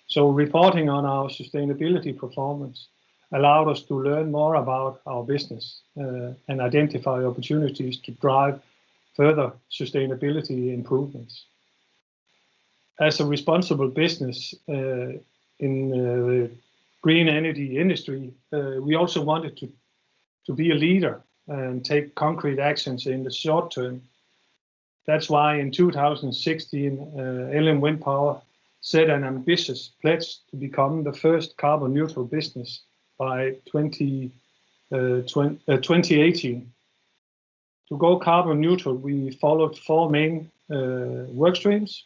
So reporting on our sustainability performance allowed us to learn more about our business and identify opportunities to drive further sustainability improvements. As a responsible business in the green energy industry, we also wanted to be a leader and take concrete actions in the short term. That's why in 2016, LM Wind Power set an ambitious pledge to become the first carbon neutral business by 2018. To go carbon neutral, we followed 4 main work streams,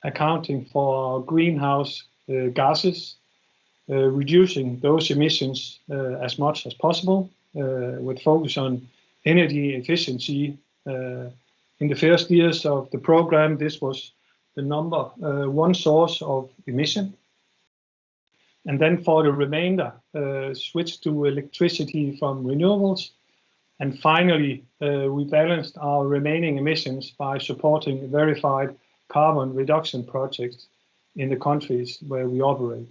accounting for greenhouse gases, reducing those emissions as much as possible, with focus on energy efficiency. In the first years of the program, this was the number 1 source of emission. And then for the remainder, switch to electricity from renewables. And finally, we balanced our remaining emissions by supporting verified carbon reduction projects in the countries where we operate.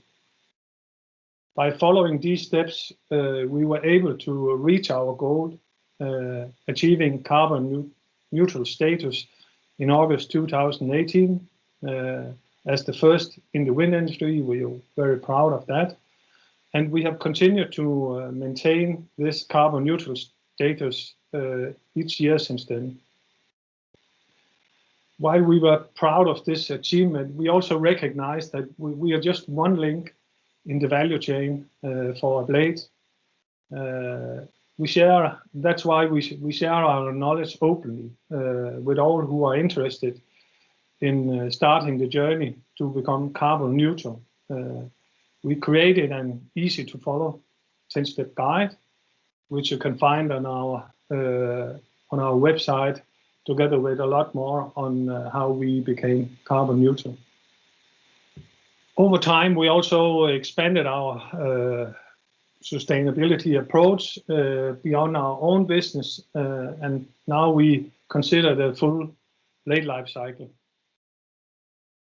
By following these steps, we were able to reach our goal, achieving carbon neutral status in August 2018. As the first in the wind industry, we are very proud of that. And we have continued to maintain this carbon neutral status each year since then. While we were proud of this achievement, we also recognize that we are just one link in the value chain for a blade. That's why we share our knowledge openly with all who are interested in starting the journey to become carbon neutral. We created an easy to follow 10-step guide, which you can find on our website, together with a lot more on how we became carbon neutral. Over time, we also expanded our sustainability approach beyond our own business, and now we consider the full blade life cycle.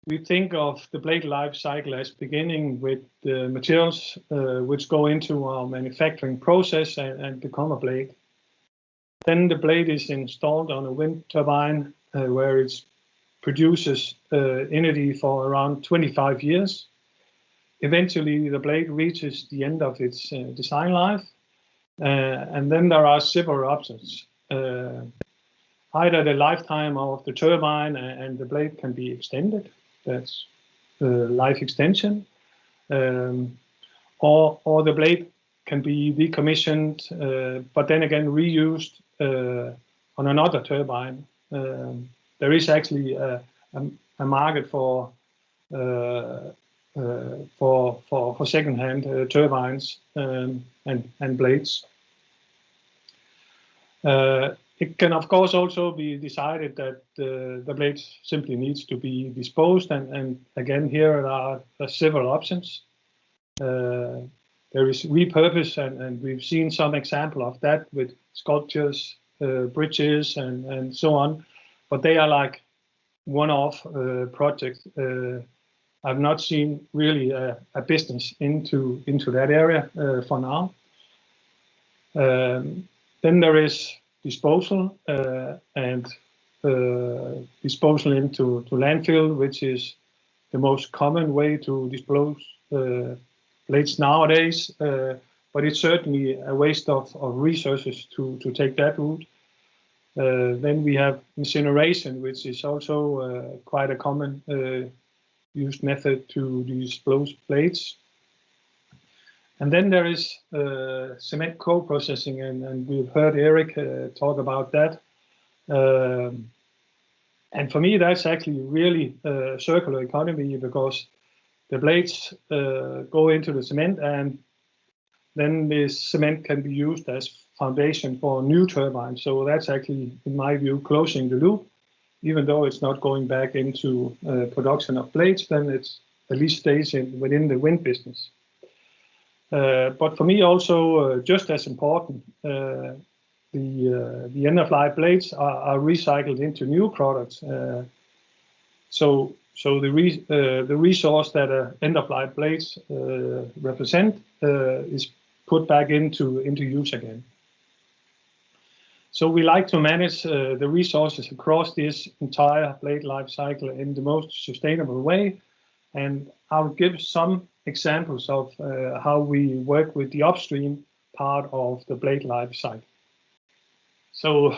we think of the blade life cycle as beginning with the materials which go into our manufacturing process and become a blade. Then the blade is installed on a wind turbine where it produces energy for around 25 years. Eventually, the blade reaches the end of its design life, and then there are several options. Either the lifetime of the turbine and the blade can be extended, that's life extension, or the blade can be decommissioned, but then again reused on another turbine. There is actually a market for second-hand turbines and blades. It can, of course, also be decided that the blade simply needs to be disposed, and again, here are several options. There is repurpose, and we've seen some example of that with sculptures, bridges, and so on, but they are like one-off projects. I've not seen really a business into that area for now. Then there is disposal and disposal into landfill, which is the most common way to dispose blades nowadays, but it's certainly a waste of resources to take that route. Then we have incineration, which is also quite a common used method to dispose blades. And then there is cement co-processing, and we've heard Eric talk about that. And for me, that's actually really circular economy, because the blades go into the cement, and then this cement can be used as foundation for new turbines. So that's actually, in my view, closing the loop. Even though it's not going back into production of blades, then it's at least stays within the wind business. But for me also, just as important, the end-of-life blades are recycled into new products. So the resource that end-of-life blades represent is put back into use again. So we like to manage the resources across this entire blade life cycle in the most sustainable way, and I'll give some examples of how we work with the upstream part of the blade life cycle. So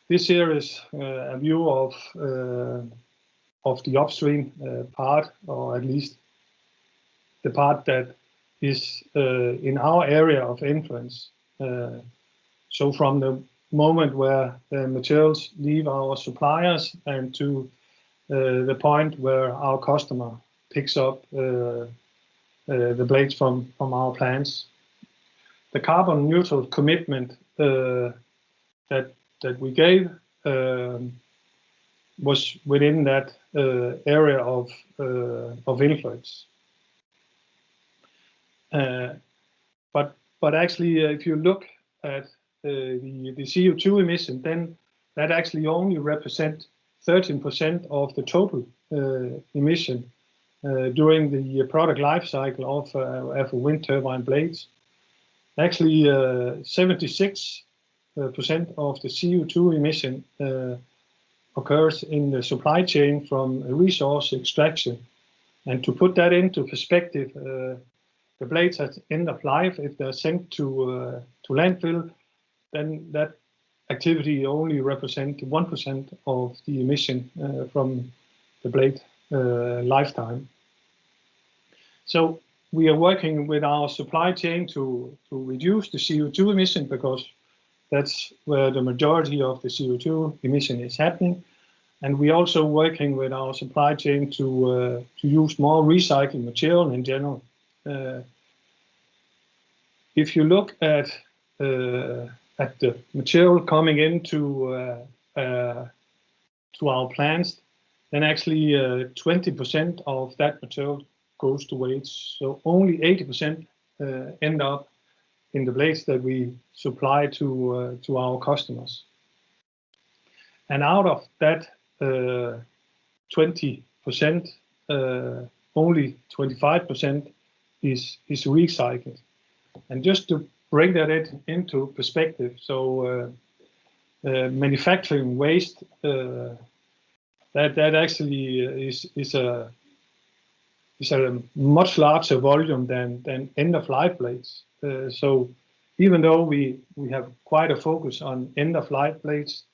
this here is a view of the upstream part, or at least the part that is in our area of influence. So from the moment where the materials leave our suppliers and to the point where our customer picks up the blades from our plants. The carbon neutral commitment that we gave was within that area of influence. But actually, if you look at the CO2 emission, then that actually only represents 13% of the total emission during the product life cycle of wind turbine blades. Actually, 76% of the CO2 emission occurs in the supply chain from resource extraction. And to put that into perspective, the blades at end of life, if they're sent to landfill, then that activity only represents 1% of the emission from the blade lifetime. So we are working with our supply chain to reduce the CO2 emission, because that's where the majority of the CO2 emission is happening. And we're also working with our supply chain to use more recycled material in general. If you look at the material coming into to our plants, then actually 20% of that material goes to waste. So only 80% end up in the blades that we supply to our customers. And out of that 20%, only 25% is recycled. And just to bring that into perspective, so manufacturing waste, that actually is a much larger volume than end-of-life blades. So even though we have quite a focus on end-of-life blades,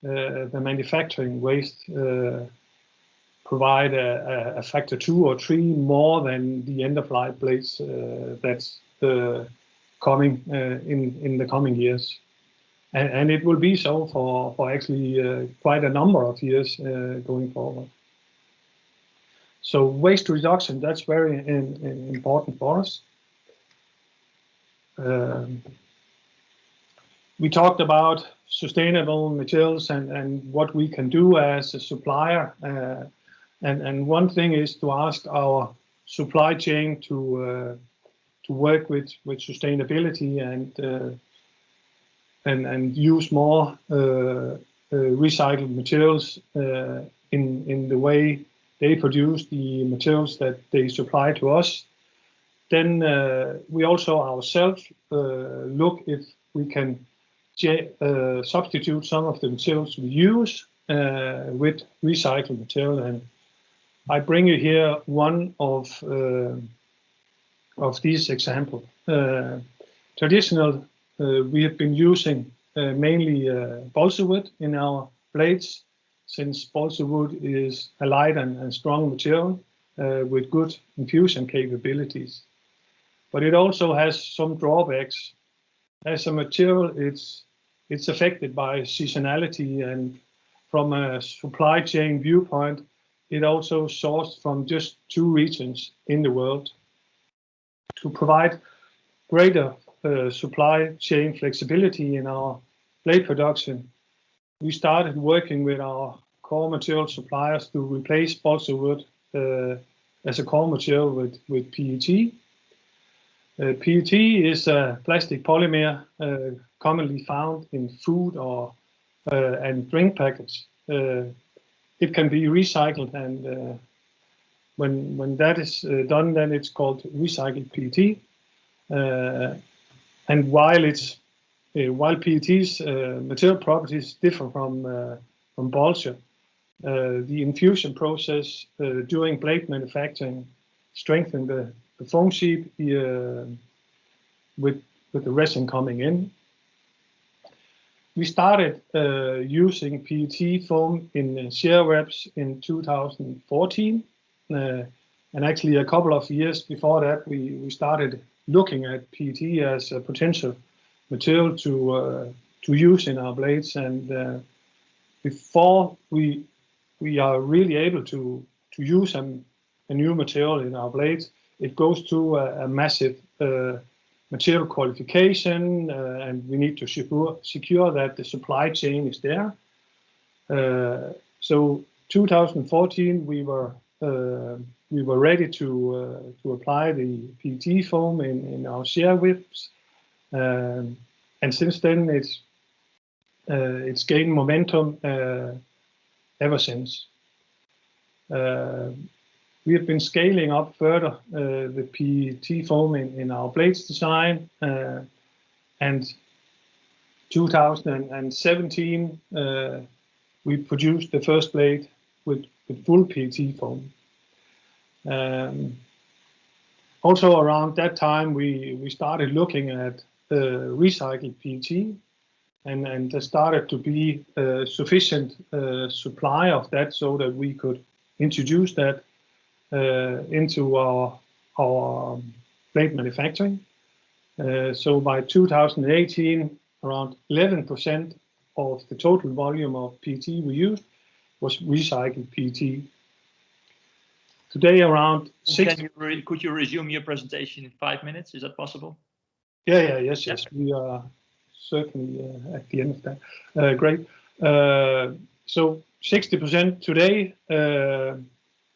the manufacturing waste provide a factor 2 or 3 more than the end-of-life blades that's coming in the coming years. And it will be so for actually quite a number of years going forward. So waste reduction, that's very important for us. We talked about sustainable materials and what we can do as a supplier. And one thing is to ask our supply chain to work with sustainability and use more recycled materials in the way they produce the materials that they supply to us. Then we also ourselves look if we can substitute some of the materials we use with recycled material. And I bring you here one of these examples. Traditional, we have been using mainly balsa wood in our blades, since balsa wood is a light and strong material with good infusion capabilities. But it also has some drawbacks. As a material, it's affected by seasonality, and from a supply chain viewpoint, it also sourced from just 2 regions in the world. To provide greater supply chain flexibility in our blade production, we started working with our core material suppliers to replace balsa wood as a core material with PET. PET is a plastic polymer commonly found in food or and drink packets. It can be recycled, and when that is done, then it's called recycled PET. And while PET's material properties differ from balsa, the infusion process during blade manufacturing strengthened the foam sheet with the resin coming in. We started using PET foam in shear wraps in 2014, and actually a couple of years before that, we started looking at PET as a potential material to use in our blades. And before we are really able to use a new material in our blades, it goes through a massive material qualification, and we need to secure that the supply chain is there. So 2014, we were ready to apply the PET foam in our shear whips, and since then it's gained momentum ever since. We have been scaling up further the PET foam in our blades design, and 2017 we produced the first blade with full PET foam. Also around that time we started looking at recycled PET, and there started to be sufficient supply of that so that we could introduce that into our blade manufacturing. So by 2018, around 11% of the total volume of PET we used was recycled PET. Today, around 60. Could you resume your presentation in 5 minutes? Is that possible? Yes. We are certainly at the end of that. Great. So 60% today.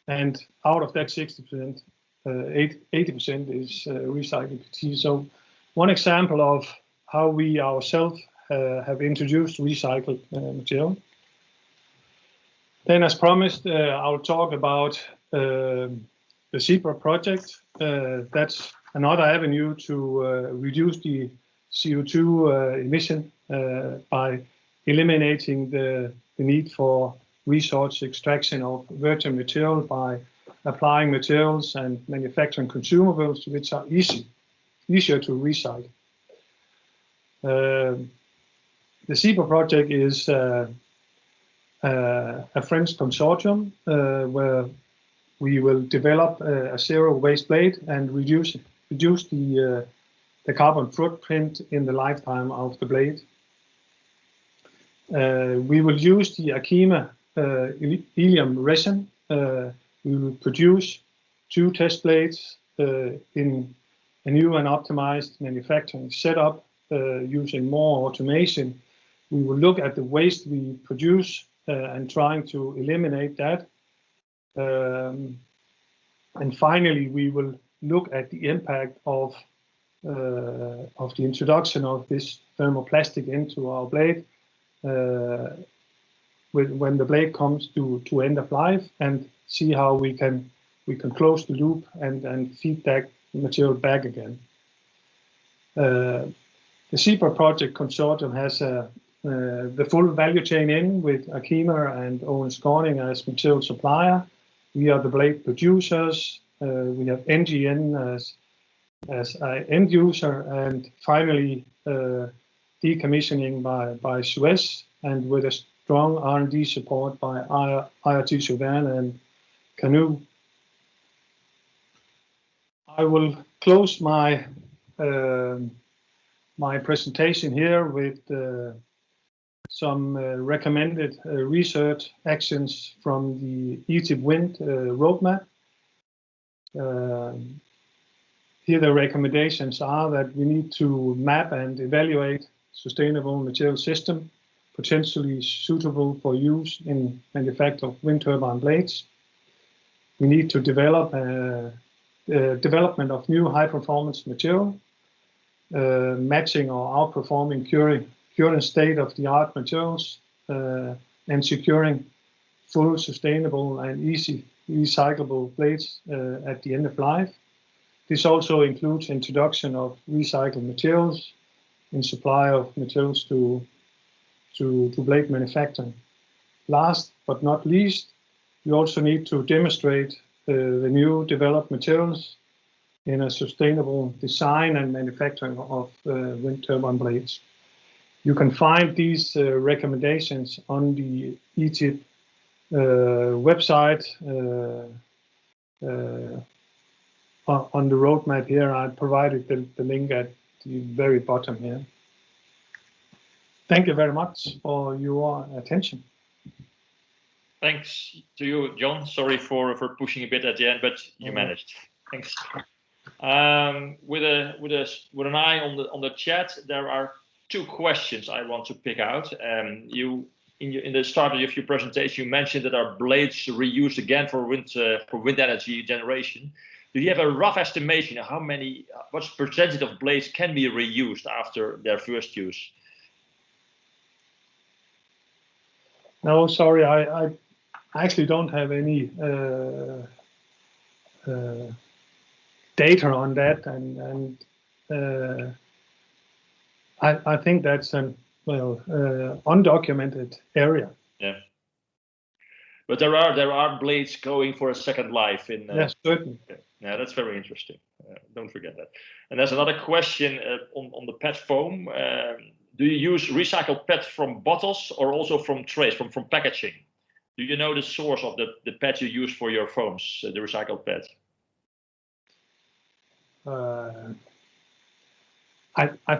And out of that 60%, 80% is recycled PET. So one example of how we ourselves have introduced recycled material. Then, as promised, I'll talk about the Zebra project. That's another avenue to reduce the CO2 emission by eliminating the need for resource extraction of virgin material by applying materials and manufacturing consumables which are easier to recycle. The Zebra project is a French consortium where we will develop a zero waste blade and reduce the carbon footprint in the lifetime of the blade. We will use the Arkema helium resin. We will produce 2 test blades in a new and optimized manufacturing setup using more automation. We will look at the waste we produce and trying to eliminate that. And finally, we will look at the impact of the introduction of this thermoplastic into our blade when the blade comes to end of life, and see how we can close the loop and feed that material back again. The Zebra project consortium has the full value chain in with Arkema and Owens Corning as material supplier. We are the blade producers. We have NGN as an end user, and finally decommissioning by Suez, and with a strong R&D support by IRT Chauvin and Canoe. I will close my my presentation here with some recommended research actions from the ETIPWind roadmap. Here the recommendations are that we need to map and evaluate sustainable material system, potentially suitable for use in manufacture of wind turbine blades. We need to develop development of new high-performance material, matching or outperforming current state-of-the-art materials, and securing full sustainable and easy recyclable blades at the end of life. This also includes introduction of recycled materials in supply of materials to blade manufacturing. Last but not least, we also need to demonstrate the new developed materials in a sustainable design and manufacturing of wind turbine blades. You can find these recommendations on the ETIP website. On the roadmap here, I provided the link at the very bottom here. Thank you very much for your attention. Thanks to you, John. Sorry for pushing a bit at the end, but you managed. Thanks. With an eye on the chat, there are 2 questions I want to pick out. You in the start of your presentation, you mentioned that our blades reused again for wind energy generation. Do you have a rough estimation of what percentage of blades can be reused after their first use? No, sorry, I actually don't have any data on that, and I think that's an undocumented area. Yeah, but there are blades going for a second life in. Yes, certainly. Yeah, that's very interesting. Don't forget that. And there's another question on the PET foam. Do you use recycled PET from bottles or also from trays, from packaging? Do you know the source of the PET you use for your foams, the recycled PET? I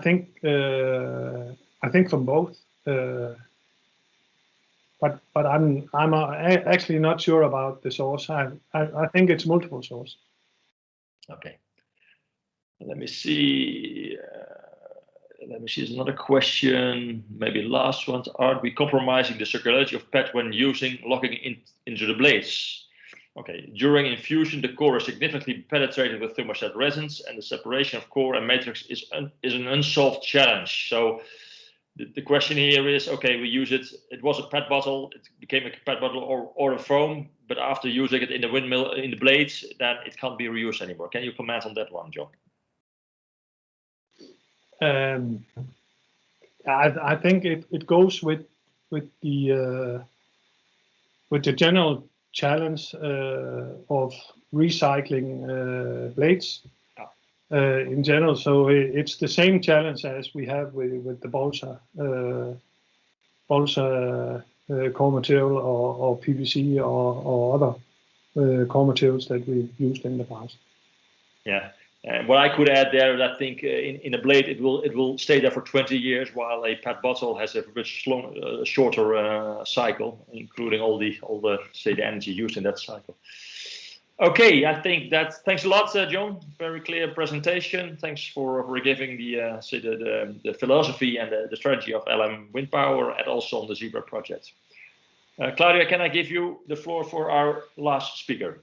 think from both, but I'm actually not sure about the source. I think it's multiple sources. Okay. Let me see. There's another question. Maybe last one. Are we compromising the circularity of PET when locking into the blades? Okay. During infusion, the core is significantly penetrated with thermoset resins, and the separation of core and matrix is an unsolved challenge. So the question here is, okay, we use it. It was a PET bottle. It became a PET bottle or a foam. But after using it in the windmill, in the blades, then it can't be reused anymore. Can you comment on that one, John? I think it goes with the general challenge of recycling blades in general. So it's the same challenge as we have with the balsa core material or PVC or other core materials that we've used in the past. Yeah. And what I could add there, I think in a blade it will stay there for 20 years, while a PET bottle has a much shorter cycle, including all the say the energy used in that cycle. Okay, I think thanks a lot, John. Very clear presentation. Thanks for giving the philosophy and the strategy of LM Wind Power and also on the Zebra project. Claudia, can I give you the floor for our last speaker?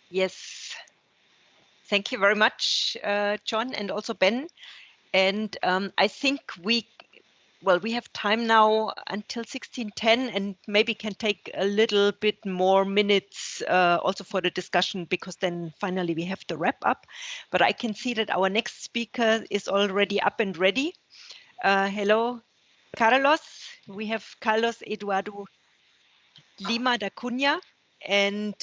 Yes. Thank you very much, John, and also Ben. And I think we have time now until 16:10, and maybe can take a little bit more minutes also for the discussion, because then finally we have to wrap up. But I can see that our next speaker is already up and ready. Hello, Carlos. We have Carlos Eduardo Lima da Cunha, and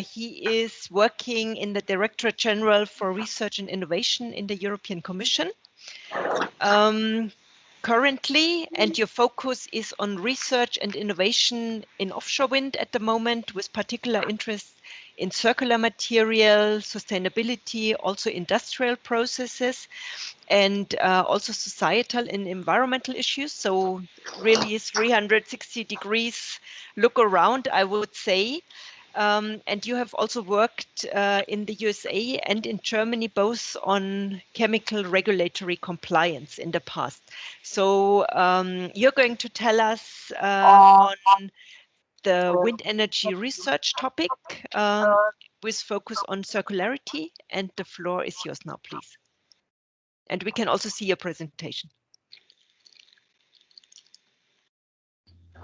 he is working in the Directorate General for Research and Innovation in the European Commission. Currently, and your focus is on research and innovation in offshore wind at the moment, with particular interest in circular material, sustainability, also industrial processes, and also societal and environmental issues. So really 360 degrees look around, I would say. And you have also worked in the USA and in Germany, both on chemical regulatory compliance in the past. So you're going to tell us on the wind energy research topic with focus on circularity, and the floor is yours now, please. And we can also see your presentation.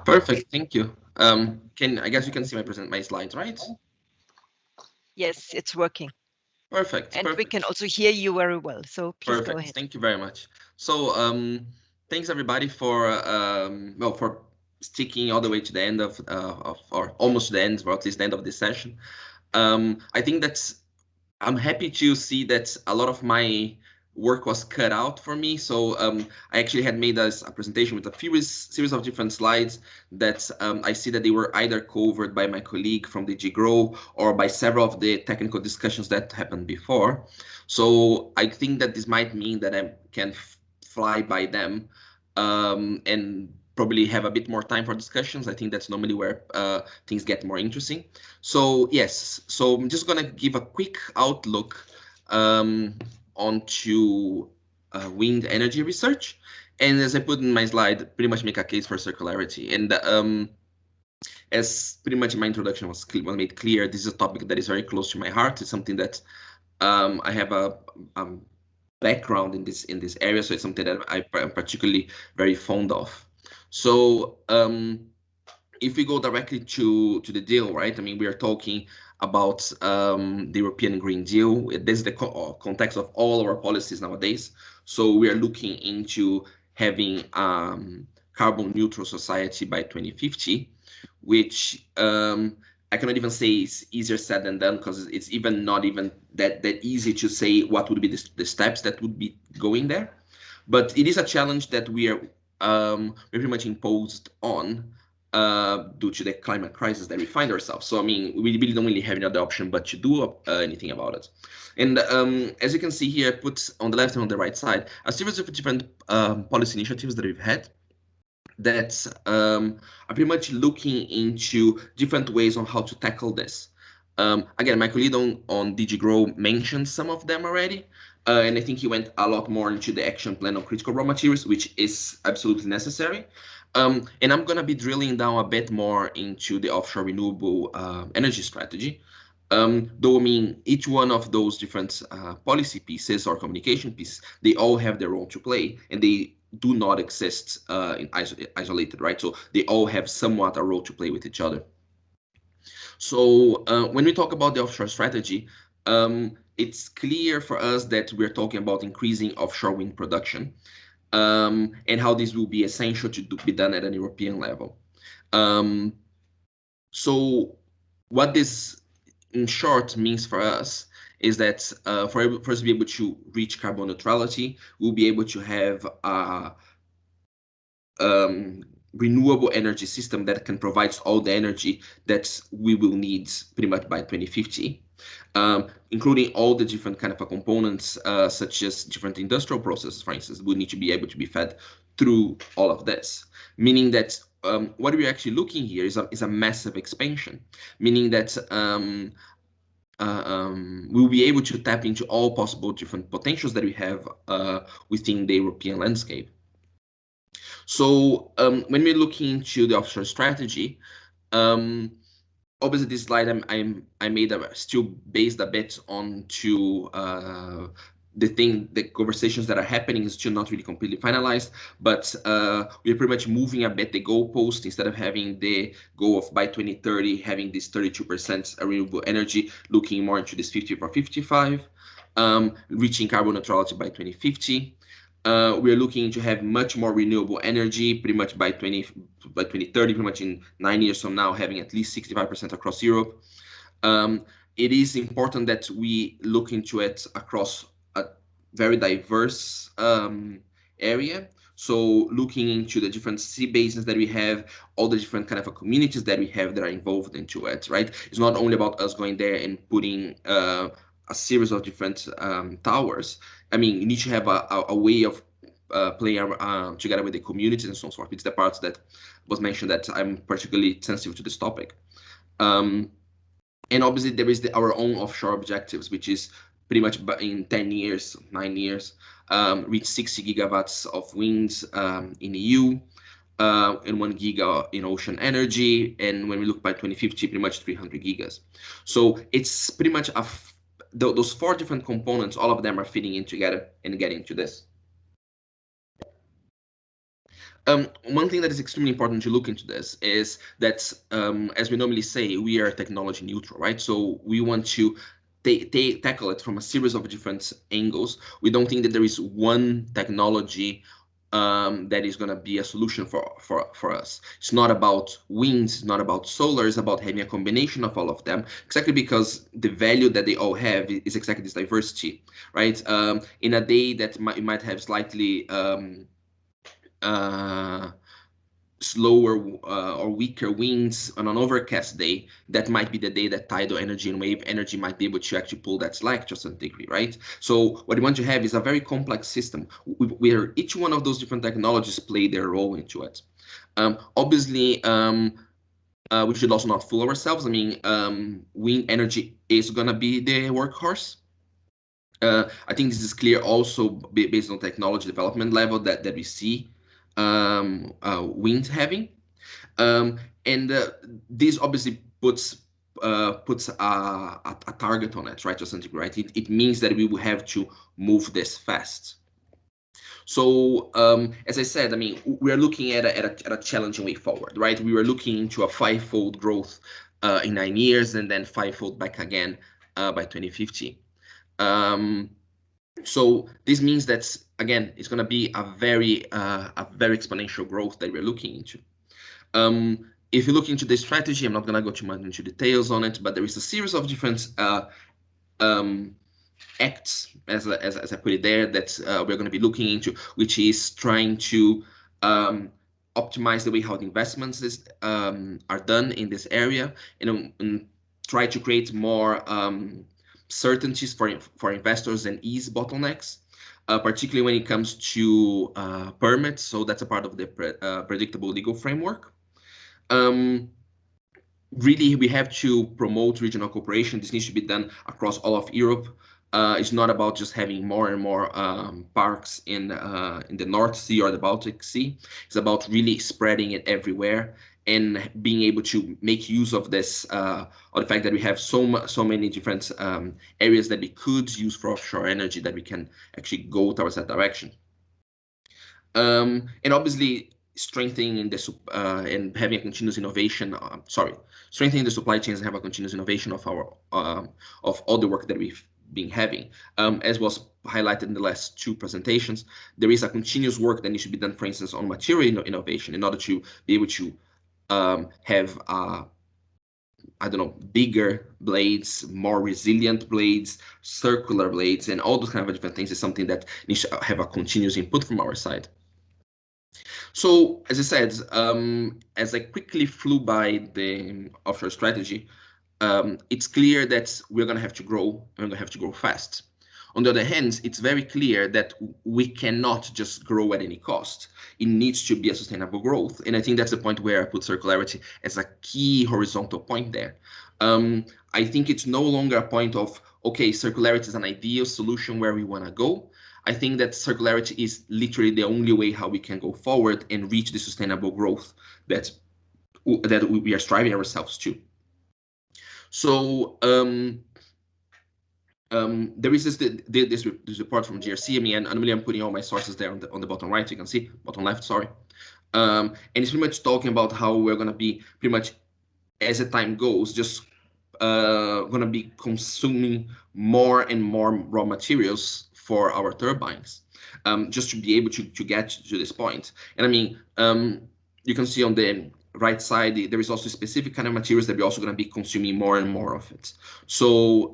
Perfect, thank you. I guess you can see my slides, right? Yes, it's working. Perfect. And perfect. we can also hear you very well. So please go ahead. Thank you very much. So thanks everybody for for sticking all the way to the end of or almost to the end, or at least the end of this session. I think I'm happy to see that a lot of my work was cut out for me. So I actually had made a presentation with a series of different slides that I see that they were either covered by my colleague from DG Grow or by several of the technical discussions that happened before. So I think that this might mean that I can fly by them and probably have a bit more time for discussions. I think that's normally where things get more interesting. So yes, so I'm just gonna give a quick outlook onto wind energy research. And as I put in my slide, pretty much make a case for circularity. And as pretty much in my introduction was made clear, this is a topic that is very close to my heart. It's something that I have a background in this area, so it's something that I'm particularly very fond of. So if we go directly to the deal, right? I mean, we are talking about the European Green Deal. This is the context of all our policies nowadays. So we are looking into having carbon neutral society by 2050, which I cannot even say is easier said than done, because it's even not even that easy to say what would be the steps that would be going there. But it is a challenge that we are very much imposed on due to the climate crisis that we find ourselves. So I mean, we really don't really have any other option but to do anything about it. And as you can see here, I put on the left and on the right side a series of different policy initiatives that we've had that are pretty much looking into different ways on how to tackle this. Again, my colleague on DG Grow mentioned some of them already, and I think he went a lot more into the action plan on critical raw materials, which is absolutely necessary. And I'm going to be drilling down a bit more into the offshore renewable energy strategy. Though I mean, each one of those different policy pieces or communication pieces, they all have their role to play, and they do not exist isolated, right? So they all have somewhat a role to play with each other. So when we talk about the offshore strategy, it's clear for us that we're talking about increasing offshore wind production, and how this will be essential to be done at an European level. So what this in short means for us is that for us to be able to reach carbon neutrality, we'll be able to have a renewable energy system that can provide all the energy that we will need pretty much by 2050, including all the different kind of components, such as different industrial processes, for instance, will need to be able to be fed through all of this, meaning that what we're actually looking here is a massive expansion, meaning that we'll be able to tap into all possible different potentials that we have within the European landscape. So when we're looking into the offshore strategy, obviously this slide I made still based a bit onto the conversations that are happening is still not really completely finalized, but we're pretty much moving a bit the goalpost. Instead of having the goal of by 2030 having this 32% renewable energy, looking more into this 50 for 55, reaching carbon neutrality by 2050. We're looking to have much more renewable energy, pretty much by 2030, pretty much in 9 years from now, having at least 65% across Europe. It is important that we look into it across a very diverse area. So looking into the different sea basins that we have, all the different kind of communities that we have that are involved into it, right? It's not only about us going there and putting a series of different towers. I mean, you need to have a way of playing together with the communities and so on and so forth. It's the part that was mentioned that I'm particularly sensitive to this topic. And obviously there is our own offshore objectives, which is pretty much in 10 years, 9 years, reach 60 gigawatts of wind in EU, and 1 giga in ocean energy. And when we look by 2050, pretty much 300 gigas. So it's pretty much those 4 different components, all of them are fitting in together and getting to this. One thing that is extremely important to look into this is that, as we normally say, we are technology neutral, right? So we want to tackle it from a series of different angles. We don't think that there is one technology that is going to be a solution for us. It's not about wind, it's not about solar, it's about having a combination of all of them, exactly because the value that they all have is exactly this diversity, right? In a day that you might have slightly slower or weaker winds on an overcast day, that might be the day that tidal energy and wave energy might be able to actually pull that slack to a certain degree, right? So what you want to have is a very complex system where each one of those different technologies play their role into it. Obviously, we should also not fool ourselves. I mean, wind energy is going to be the workhorse. I think this is clear also based on technology development level that we see wind having, and this obviously puts a target on it, right? To some degree, right? It means that we will have to move this fast. So as I said, I mean, we are looking at a challenging way forward, right? We were looking into a 5-fold growth in 9 years, and then 5-fold back again by 2050. So this means that, again, it's going to be a very exponential growth that we're looking into. If you look into the strategy, I'm not going to go too much into details on it, but there is a series of different acts, as I put it there, that we're going to be looking into, which is trying to optimize the way how the investments are done in this area, and try to create more certainties for investors and ease bottlenecks, particularly when it comes to permits. So that's a part of the predictable legal framework. Really, we have to promote regional cooperation. This needs to be done across all of Europe. It's not about just having more and more parks in the North Sea or the Baltic Sea. It's about really spreading it everywhere and being able to make use of this, or the fact that we have so many different areas that we could use for offshore energy, that we can actually go towards that direction. And obviously strengthening the and having a continuous innovation. Strengthening the supply chains and have a continuous innovation of our of all the work that we've been having. As was highlighted in the last two presentations, there is a continuous work that needs to be done, for instance, on material innovation in order to be able to have I don't know, bigger blades, more resilient blades, circular blades, and all those kind of different things is something that needs to have a continuous input from our side. So, as I said, as I quickly flew by the offshore strategy, it's clear that we're going to have to grow, and we're going to have to grow fast. On the other hand, it's very clear that we cannot just grow at any cost. It needs to be a sustainable growth. And I think that's the point where I put circularity as a key horizontal point there. I think it's no longer a point of, okay, circularity is an ideal solution where we want to go. I think that circularity is literally the only way how we can go forward and reach the sustainable growth that we are striving ourselves to. So there is this report from GRC. I mean, and I'm putting all my sources there on the bottom right. You can see bottom left. Sorry, and it's pretty much talking about how we're gonna be pretty much as the time goes, just gonna be consuming more and more raw materials for our turbines, just to be able to get to this point. And I mean, you can see on the right side, there is also specific kind of materials that we're also going to be consuming more and more of it. So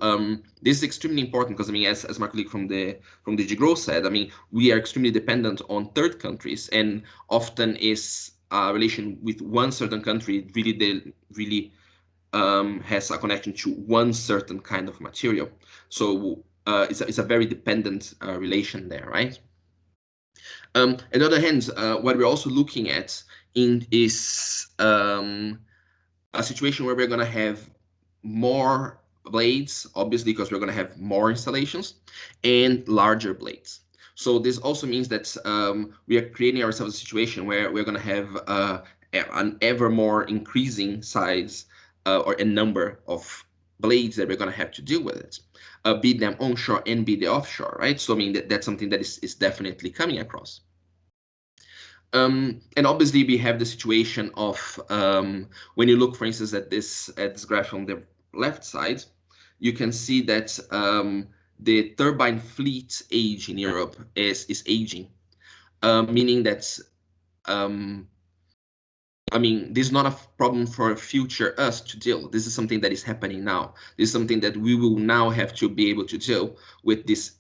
this is extremely important because I mean, as my colleague from the GGRO said, I mean, we are extremely dependent on third countries, and often is a relation with one certain country really has a connection to one certain kind of material. So it's a very dependent relation there, right? On the other hand, what we're also looking at is a situation where we're going to have more blades, obviously, because we're going to have more installations and larger blades. So this also means that we are creating ourselves a situation where we're going to have an ever more increasing size or a number of blades that we're going to have to deal with it, be them onshore and be the offshore, right? So I mean that's something that is definitely coming across. And obviously we have the situation of when you look, for instance, at this graph on the left side, you can see that the turbine fleet age in Europe is aging, meaning that I mean, this is not a problem for future us to deal. This is something that is happening now. This is something that we will now have to be able to deal with this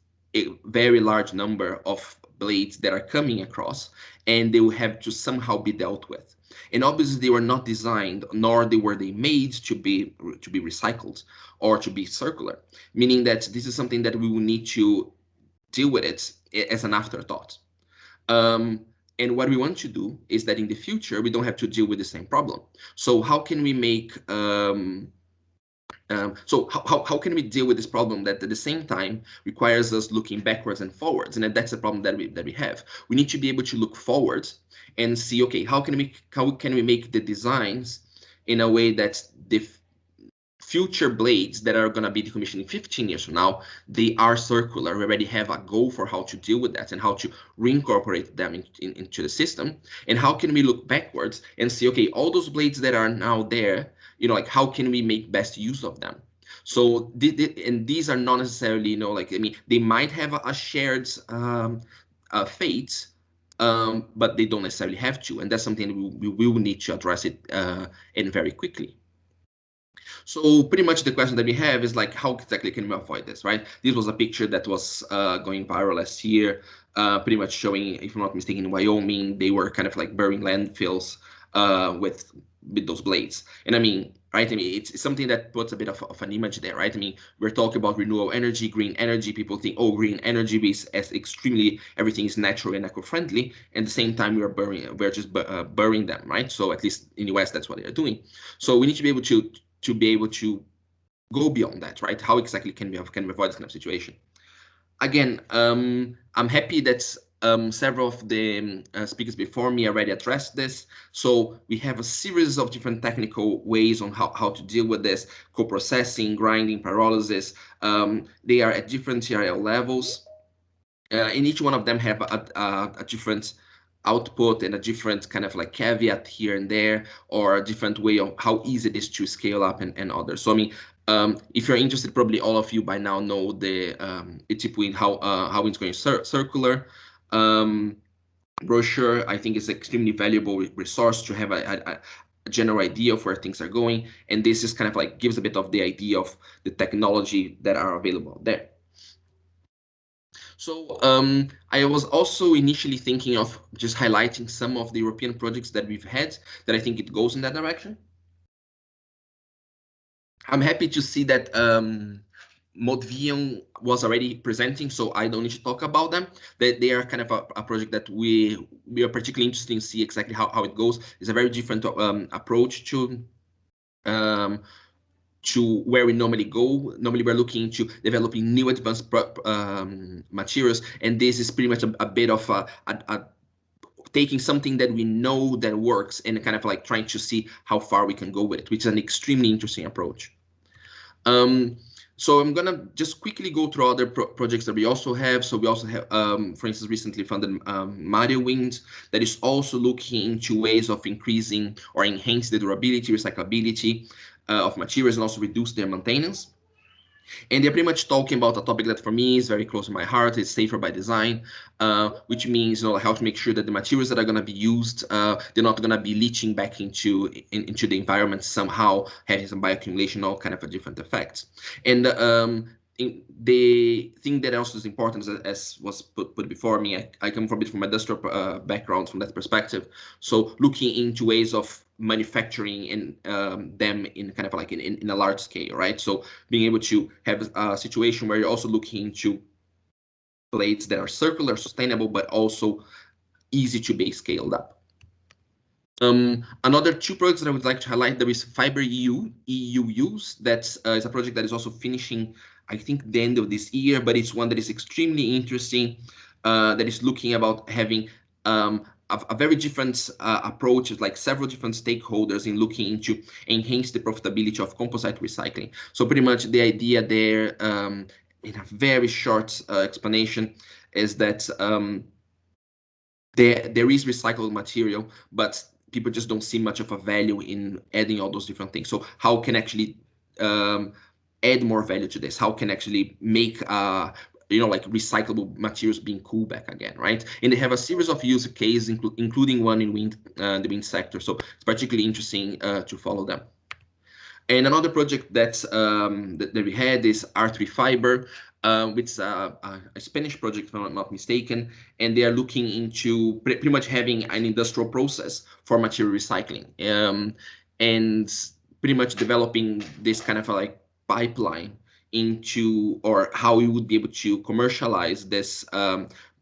very large number of blades that are coming across, and they will have to somehow be dealt with. And obviously they were not designed, nor were they made to be recycled or to be circular, meaning that this is something that we will need to deal with it as an afterthought. And what we want to do is that in the future, we don't have to deal with the same problem. So how can we make, how can we deal with this problem that at the same time requires us looking backwards and forwards? And that's a problem that we have. We need to be able to look forwards and see, okay, how can we make the designs in a way that the future blades that are going to be decommissioned in 15 years from now, they are circular. We already have a goal for how to deal with that and how to reincorporate them into the system. And how can we look backwards and see, okay, all those blades that are now there, you know, like how can we make best use of them? So and these are not necessarily, you know, like, I mean, they might have a shared fate, but they don't necessarily have to. And that's something we will need to address it and very quickly. So pretty much the question that we have is like, how exactly can we avoid this, right? This was a picture that was going viral last year, pretty much showing, if I'm not mistaken, in Wyoming, they were kind of like burying landfills with those blades. And I mean, right, I mean, it's something that puts a bit of an image there, right? I mean, we're talking about renewable energy, green energy. People think, oh, green energy is as extremely, everything is natural and eco-friendly. And at the same time, we're just burying them, right? So at least in the US, that's what they're doing. So we need to be able to go beyond that, right? How exactly can we avoid this kind of situation? Again, I'm happy that several of the speakers before me already addressed this. So we have a series of different technical ways on how to deal with this: co-processing, grinding, pyrolysis. They are at different TRL levels. And each one of them have a different output and a different kind of like caveat here and there, or a different way of how easy it is to scale up and others. So I mean, if you're interested, probably all of you by now know the ETIPWind, how it's going circular brochure. I think it's an extremely valuable resource to have a general idea of where things are going, and this is kind of like gives a bit of the idea of the technology that are available there. So I was also initially thinking of just highlighting some of the European projects that we've had that I think it goes in that direction. I'm happy to see that Modvion was already presenting, so I don't need to talk about them. They are kind of a project that we are particularly interested in see exactly how it goes. It's a very different approach to where we normally go. Normally, we're looking into developing new advanced materials, and this is pretty much a bit of taking something that we know that works and kind of like trying to see how far we can go with it, which is an extremely interesting approach. So I'm gonna just quickly go through other projects that we also have. So we also have, for instance, recently funded ETIPWind that is also looking into ways of increasing or enhance the durability, recyclability of materials, and also reduce their maintenance. And they're pretty much talking about a topic that for me is very close to my heart. It's safer by design, which means how to make sure that the materials that are going to be used, they're not going to be leaching back into the environment somehow, having some bioaccumulation, all kind of a different effects. And the thing that also is important, as was put before me, I come from a bit from industrial background from that perspective. So looking into ways of manufacturing and them in kind of like in a large scale, right? So being able to have a situation where you're also looking into blades that are circular, sustainable, but also easy to be scaled up. Another two projects that I would like to highlight, there is Fiber EUUs. That is a project that is also finishing, I think, the end of this year, but it's one that is extremely interesting, that is looking about having a very different approach, like several different stakeholders in looking into enhance the profitability of composite recycling. So pretty much the idea there, in a very short explanation, is that there is recycled material, but people just don't see much of a value in adding all those different things. So how can actually add more value to this? How can actually make like recyclable materials being cooled back again, right? And they have a series of use cases, including one in the wind sector. So it's particularly interesting to follow them. And another project that we had is R3 Fiber, which is a Spanish project, if I'm not mistaken, and they are looking into pretty much having an industrial process for material recycling, and pretty much developing this kind of like pipeline into, or how we would be able to commercialize this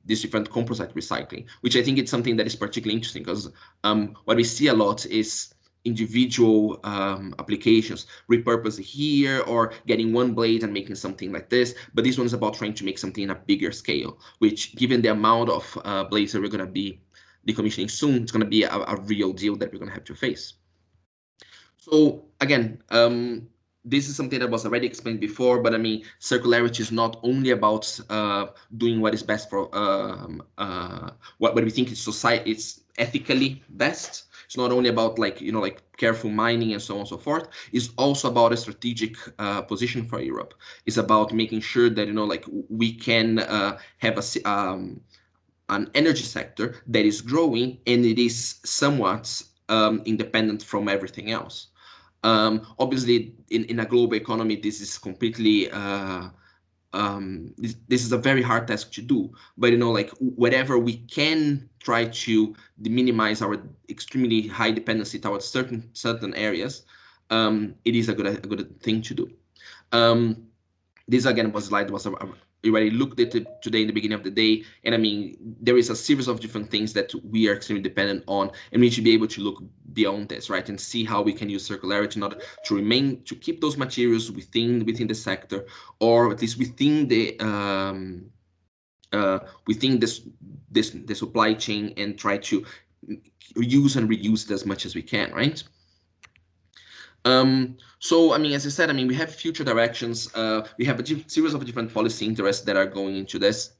different composite recycling, which I think it's something that is particularly interesting, because what we see a lot is individual applications, repurpose here or getting one blade and making something like this. But this one is about trying to make something in a bigger scale, which, given the amount of blades that we're going to be decommissioning soon, it's going to be a real deal that we're going to have to face. So again, this is something that was already explained before, but I mean, circularity is not only about doing what is best for what we think is society, it's ethically best. It's not only about like careful mining and so on and so forth. It's also about a strategic position for Europe. It's about making sure that we can have an energy sector that is growing and it is somewhat independent from everything else. Obviously, in a global economy, this is completely this is a very hard task to do. But whatever we can try to minimize our extremely high dependency towards certain areas, it is a good thing to do. This again was a slide we already looked at it today in the beginning of the day, and I mean there is a series of different things that we are extremely dependent on, and we should be able to look beyond this, right, and see how we can use circularity in order to keep those materials within the sector, or at least within the the supply chain, and try to use and reuse it as much as we can, right? So, I mean, as I said, I mean, we have future directions. We have a series of different policy interests that are going into this.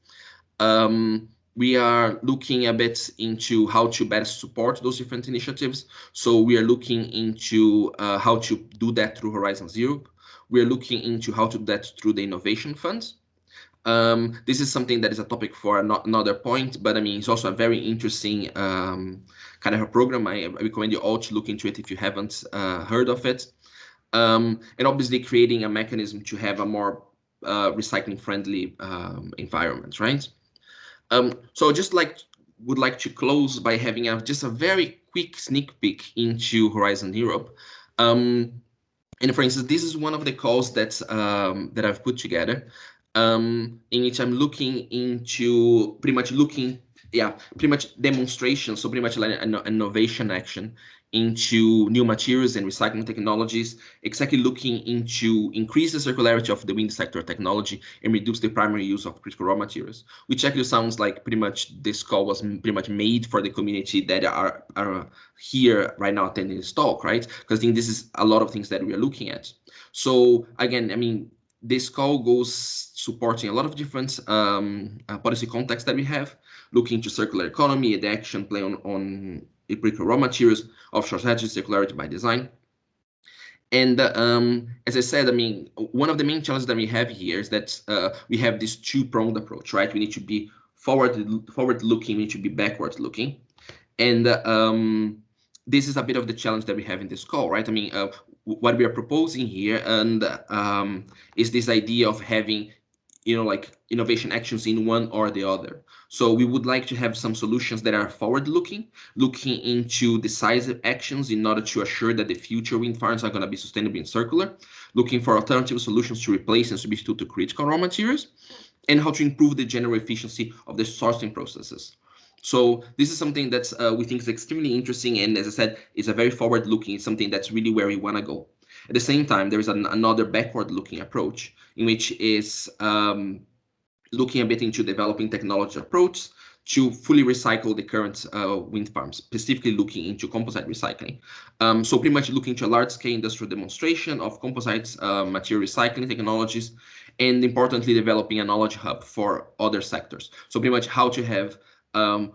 we are looking a bit into how to better support those different initiatives. So we are looking into how to do that through Horizons Europe. We are looking into how to do that through the Innovation Funds. This is something that is a topic for another point, but I mean, it's also a very interesting kind of a program. I recommend you all to look into it if you haven't heard of it. And obviously creating a mechanism to have a more recycling friendly environment, right? So just would like to close by having just a very quick sneak peek into Horizon Europe. And for instance, this is one of the calls that I've put together, in which I'm looking into pretty much demonstration. So pretty much like an innovation action into new materials and recycling technologies, exactly looking into increase the circularity of the wind sector technology and reduce the primary use of critical raw materials, which actually sounds like pretty much this call was pretty much made for the community that are here right now attending this talk, right? Because I think this is a lot of things that we are looking at. So again, I mean, this call goes supporting a lot of different policy contexts that we have, looking into circular economy, the action play on critical raw materials, offshore strategy, circularity by design. And as I said, I mean, one of the main challenges that we have here is that we have this two-pronged approach, right? We need to be forward-looking, we need to be backward-looking. And this is a bit of the challenge that we have in this call, right? I mean, what we are proposing here and is this idea of having, like innovation actions in one or the other. So we would like to have some solutions that are forward-looking, looking into decisive actions in order to assure that the future wind farms are going to be sustainable and circular, looking for alternative solutions to replace and substitute to critical raw materials, and how to improve the general efficiency of the sourcing processes. So this is something that we think is extremely interesting, and as I said, is a very forward-looking, something that's really where we want to go. At the same time, there is another backward-looking approach, in which is looking a bit into developing technology approach to fully recycle the current wind farms, specifically looking into composite recycling. So pretty much looking to a large-scale industrial demonstration of composite material recycling technologies, and importantly, developing a knowledge hub for other sectors. So pretty much how to have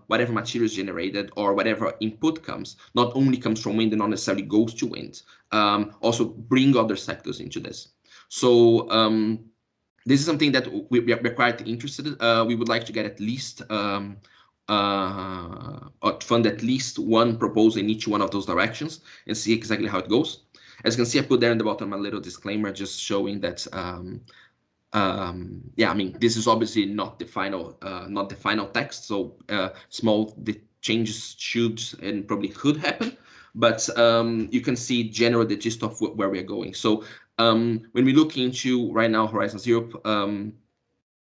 whatever materials generated or whatever input comes, not only comes from wind and not necessarily goes to wind, also bring other sectors into this. So this is something that we're quite interested in. We would like to get at least fund at least one proposal in each one of those directions and see exactly how it goes. As you can see, I put there in the bottom a little disclaimer just showing that I mean, this is obviously not the final text, so the changes should and probably could happen, but you can see generally the gist of where we're going. So when we look into right now Horizons Europe,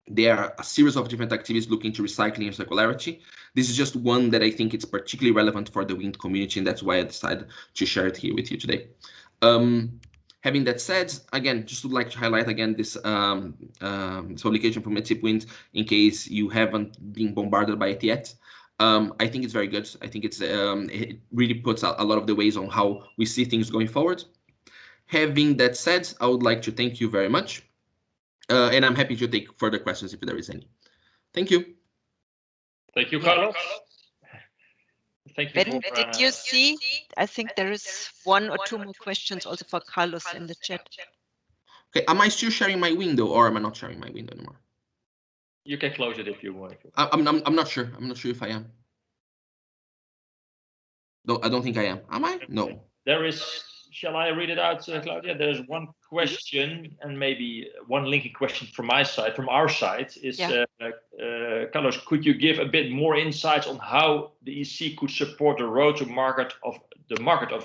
there are a series of different activities looking to recycling and circularity. This is just one that I think it's particularly relevant for the wind community, and that's why I decided to share it here with you today. Having that said, again, just would like to highlight again this publication from ETIPWind in case you haven't been bombarded by it yet. I think it's very good. I think it really puts a lot of the ways on how we see things going forward. Having that said, I would like to thank you very much. And I'm happy to take further questions if there is any. Thank you. Thank you, Carlos. Thank you. Ben, did you see? I think there is one or two more questions also for Carlos in the chat. Okay, am I still sharing my window or am I not sharing my window anymore? You can close it if you want. I'm not sure. I'm not sure if I am. No, I don't think I am. Am I? No. There is. Shall I read it out, Claudia? There's one question and maybe one linking question from our side is, Carlos, could you give a bit more insights on how the EC could support the road to market of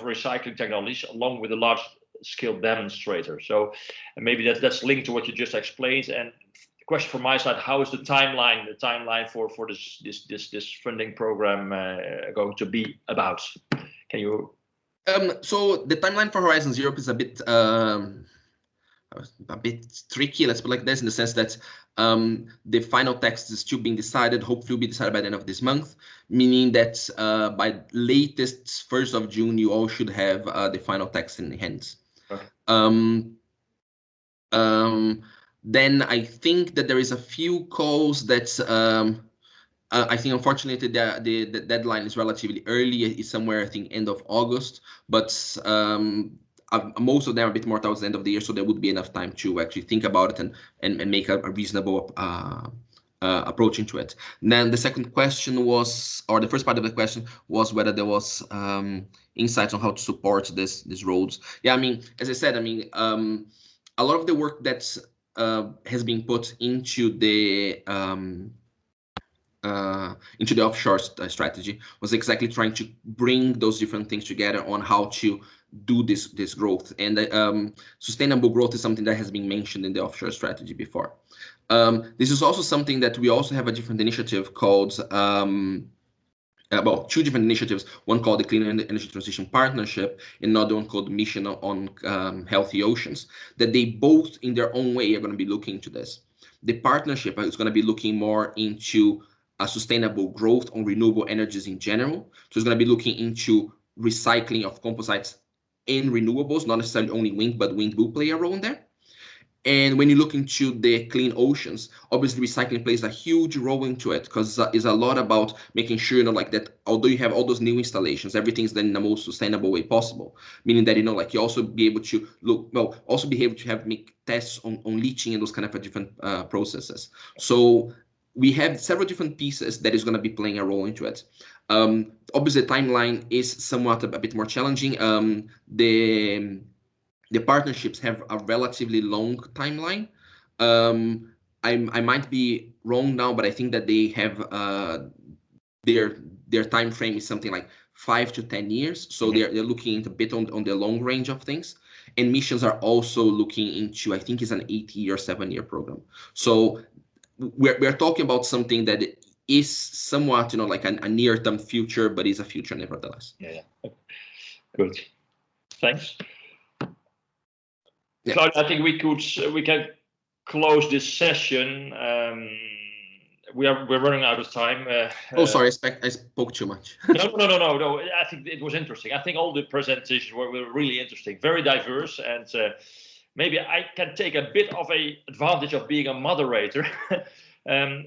recycling technologies along with a large scale demonstrator? So maybe that's linked to what you just explained. And the question from my side, how is the timeline for this funding program going to be about? Can you? So the timeline for Horizons Europe is a bit tricky, let's put it like this, in the sense that the final text is still being decided, hopefully will be decided by the end of this month, meaning that by latest 1st of June, you all should have the final text in hands. Okay. Then I think that there is a few calls that I think unfortunately the deadline is relatively early. It's somewhere, I think, end of August, but most of them are a bit more towards the end of the year, so there would be enough time to actually think about it and make a reasonable approach into it. And then the second question was, or the first part of the question was whether there was insights on how to support these roads. Yeah, I mean, as I said, I mean, a lot of the work that has been put into the offshore strategy was exactly trying to bring those different things together on how to do this growth. And sustainable growth is something that has been mentioned in the offshore strategy before. This is also something that we also have a different initiative called, well, two different initiatives, one called the Clean Energy Transition Partnership, and another one called Mission on Healthy Oceans, that they both in their own way are going to be looking into this. The partnership is going to be looking more into a sustainable growth on renewable energies in general. So it's going to be looking into recycling of composites in renewables, not necessarily only wind, but wind will play a role in there. And when you look into the clean oceans, obviously recycling plays a huge role into it, because it's a lot about making sure, you know, like that, although you have all those new installations, everything's done in the most sustainable way possible. Meaning that, you know, like you also be able to look, well, also be able to make tests on leaching and those kind of different processes. So we have several different pieces that is going to be playing a role into it. Obviously, the timeline is somewhat a bit more challenging. The partnerships have a relatively long timeline. I might be wrong now, but I think that they have their time frame is something like 5 to 10 years. So they're looking a bit on the long range of things. And missions are also looking into, I think it's an 8-year or 7-year program. So we're talking about something that is somewhat, you know, like a near-term future, but is a future nevertheless. Yeah. Good. Thanks. Yeah. Claudia, I think we can close this session. We're running out of time. Oh, sorry, I spoke too much. No. I think it was interesting. I think all the presentations were really interesting, very diverse, and maybe I can take a bit of a advantage of being a moderator.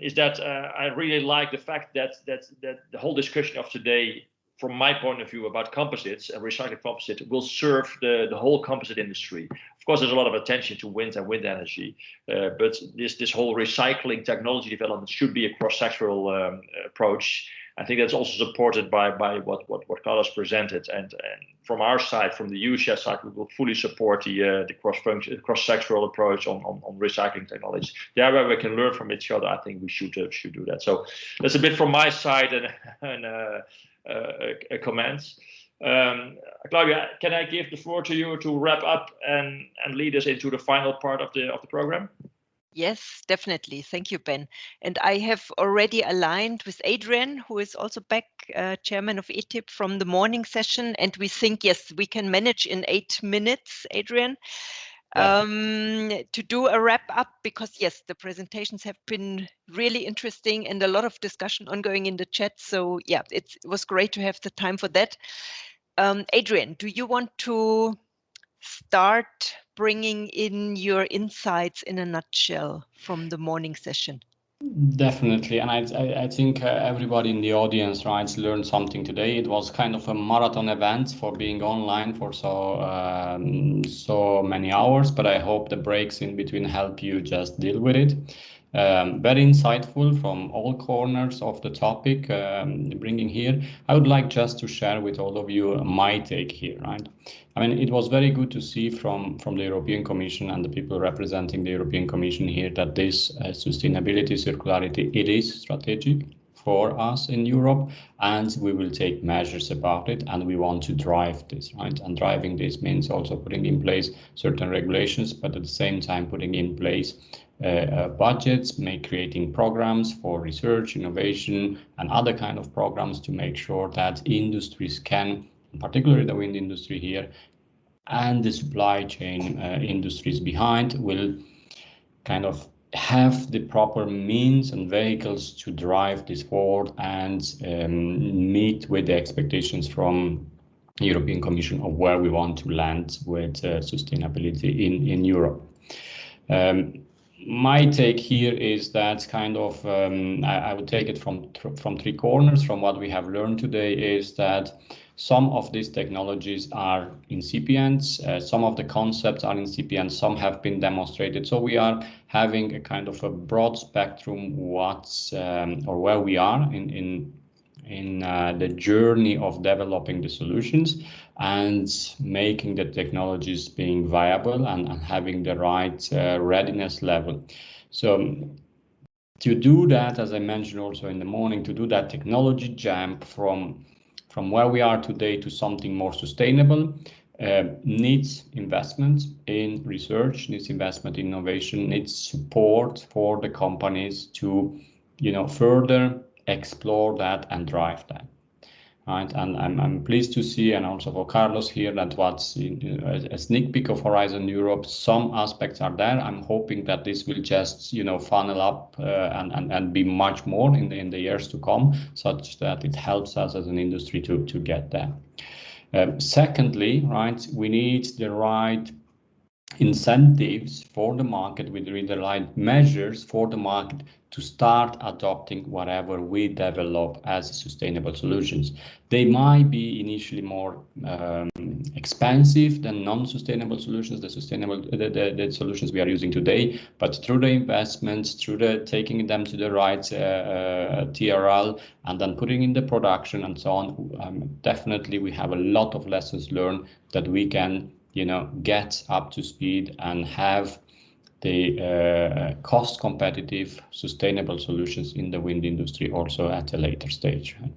Is that I really like the fact that the whole discussion of today, from my point of view, about composites and recycled composite will serve the whole composite industry. Of course, there's a lot of attention to wind and wind energy, but this whole recycling technology development should be a cross-sectoral approach. I think that's also supported by what Carlos presented, and from our side, from the USHA side, we will fully support the cross-sectoral approach on recycling technology. There, where we can learn from each other, I think we should do that. So that's a bit from my side and comments. Claudia, can I give the floor to you to wrap up and lead us into the final part of the program? Yes, definitely. Thank you, Ben. And I have already aligned with Adrian, who is also back, chairman of ETIP from the morning session. And we think, yes, we can manage in 8 minutes, Adrian, to do a wrap up, because yes, the presentations have been really interesting and a lot of discussion ongoing in the chat. So yeah, it was great to have the time for that. Adrian, do you want to start bringing in your insights in a nutshell from the morning session? Definitely, and I think everybody in the audience, right, learned something today. It was kind of a marathon event for being online for so many hours, but I hope the breaks in between help you just deal with it. Very insightful from all corners of the topic bringing here. I would like just to share with all of you my take here, right? I mean, it was very good to see from the European Commission and the people representing the European Commission here that this sustainability, circularity, it is strategic for us in Europe, and we will take measures about it, and we want to drive this, right? And driving this means also putting in place certain regulations, but at the same time putting in place budgets, creating programs for research, innovation, and other kind of programs to make sure that industries can, particularly the wind industry here, and the supply chain industries behind, will kind of have the proper means and vehicles to drive this forward and meet with the expectations from the European Commission of where we want to land with sustainability in Europe. my take here is that kind of I would take it from three corners. From what we have learned today is that some of these technologies are incipients, some of the concepts are incipient, some have been demonstrated. So we are having a kind of a broad spectrum what's or where we are in the journey of developing the solutions and making the technologies being viable and having the right readiness level. So to do that, as I mentioned also in the morning, to do that technology jump from where we are today to something more sustainable needs investment in research, needs investment in innovation, needs support for the companies to, further explore that and drive that. Right, and I'm pleased to see, and also for Carlos here, that what's a sneak peek of Horizon Europe, some aspects are there. I'm hoping that this will just funnel up and be much more in the years to come, such that it helps us as an industry to get there. Secondly, right, we need the right incentives for the market with the right measures for the market to start adopting whatever we develop as sustainable solutions. They might be initially more expensive than non-sustainable solutions, the solutions we are using today, but through the investments, through the taking them to the right TRL and then putting in the production and so on, definitely we have a lot of lessons learned that we can get up to speed and have the cost competitive sustainable solutions in the wind industry also at a later stage. Right?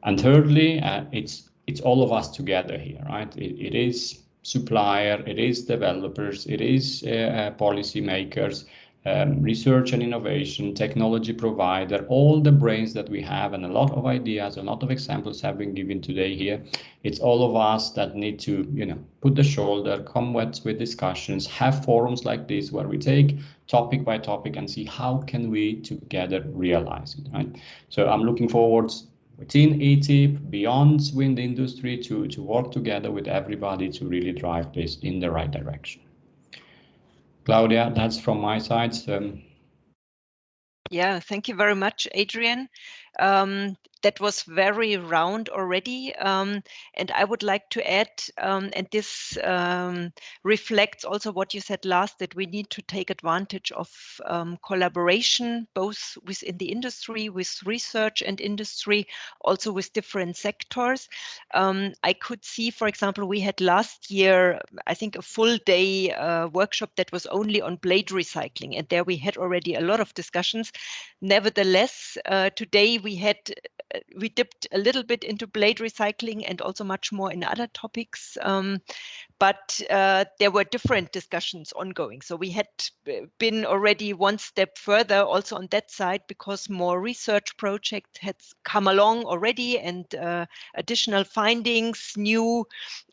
And thirdly, it's all of us together here, right? It is supplier, it is developers, it is policy makers, research and innovation, technology provider, all the brains that we have, and a lot of ideas, a lot of examples have been given today here. It's all of us that need to, put the shoulder, come with discussions, have forums like this where we take topic by topic and see how can we together realize it, right? So I'm looking forward within ETIP, beyond wind industry, to work together with everybody to really drive this in the right direction. Claudia, that's from my side. Yeah, thank you very much, Adrian. That was very round already. And I would like to add, and this reflects also what you said last, that we need to take advantage of collaboration, both within the industry, with research and industry, also with different sectors. I could see, for example, we had last year, I think, a full day workshop that was only on blade recycling. And there we had already a lot of discussions. Nevertheless, today we dipped a little bit into blade recycling and also much more in other topics. But there were different discussions ongoing. So we had been already one step further also on that side, because more research projects had come along already, and additional findings, new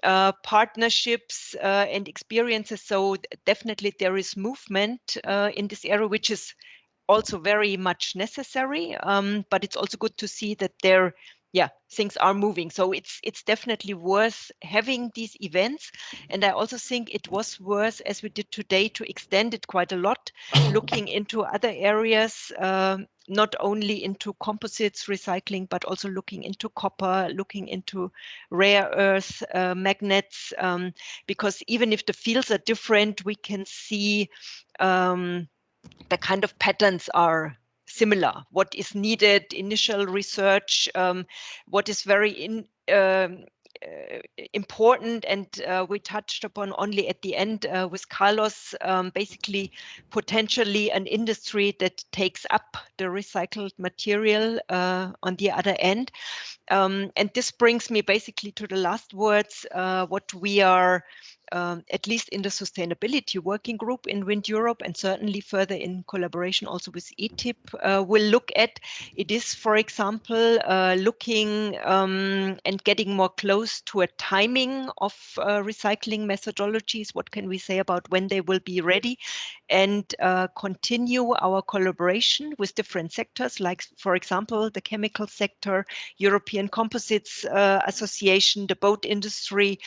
partnerships and experiences. So definitely there is movement in this area, which is also very much necessary, but it's also good to see that things are moving. So it's definitely worth having these events. And I also think it was worth, as we did today, to extend it quite a lot, looking into other areas, not only into composites recycling, but also looking into copper, looking into rare earth magnets, because even if the fields are different, we can see the kind of patterns are similar. What is needed, initial research, what is very important, and we touched upon only at the end with Carlos, basically potentially an industry that takes up the recycled material on the other end. And this brings me basically to the last words, what we are at least in the sustainability working group in Wind Europe, and certainly further in collaboration also with ETIP, will look at. It is, for example, looking and getting more close to a timing of recycling methodologies. What can we say about when they will be ready? And continue our collaboration with different sectors, like, for example, the chemical sector, European Composites Association, the boat industry,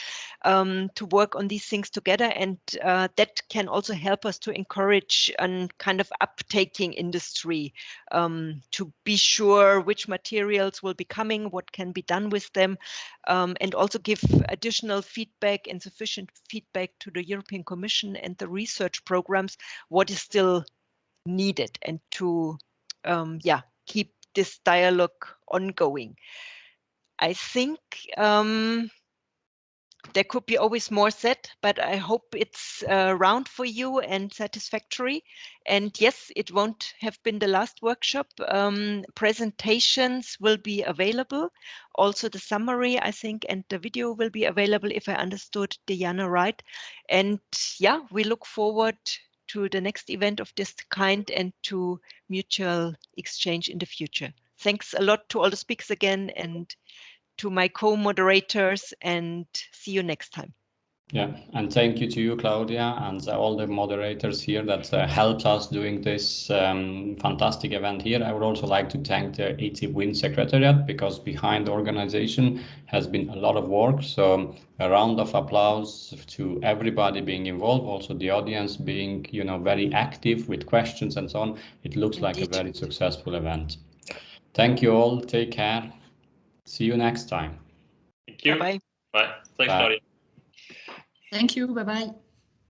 to work on these things together, and that can also help us to encourage a kind of uptaking industry, to be sure which materials will be coming, what can be done with them, and also give additional feedback and sufficient feedback to the European Commission and the research programs, what is still needed, and to keep this dialogue ongoing. I think there could be always more said, but I hope it's round for you and satisfactory. And yes, it won't have been the last workshop. Presentations will be available. Also the summary, I think, and the video will be available, if I understood Diana right. And yeah, we look forward to the next event of this kind and to mutual exchange in the future. Thanks a lot to all the speakers again, and to my co-moderators, and see you next time. Yeah, and thank you to you, Claudia, and all the moderators here that helped us doing this fantastic event here. I would also like to thank the ETIPWind Secretariat, because behind the organization has been a lot of work. So a round of applause to everybody being involved, also the audience being, very active with questions and so on. It looks Indeed. like a very successful event. Thank you all. Take care. See you next time. Thank you. Bye-bye. Bye. Thanks, Bye. Claudia. Thank you. Bye-bye.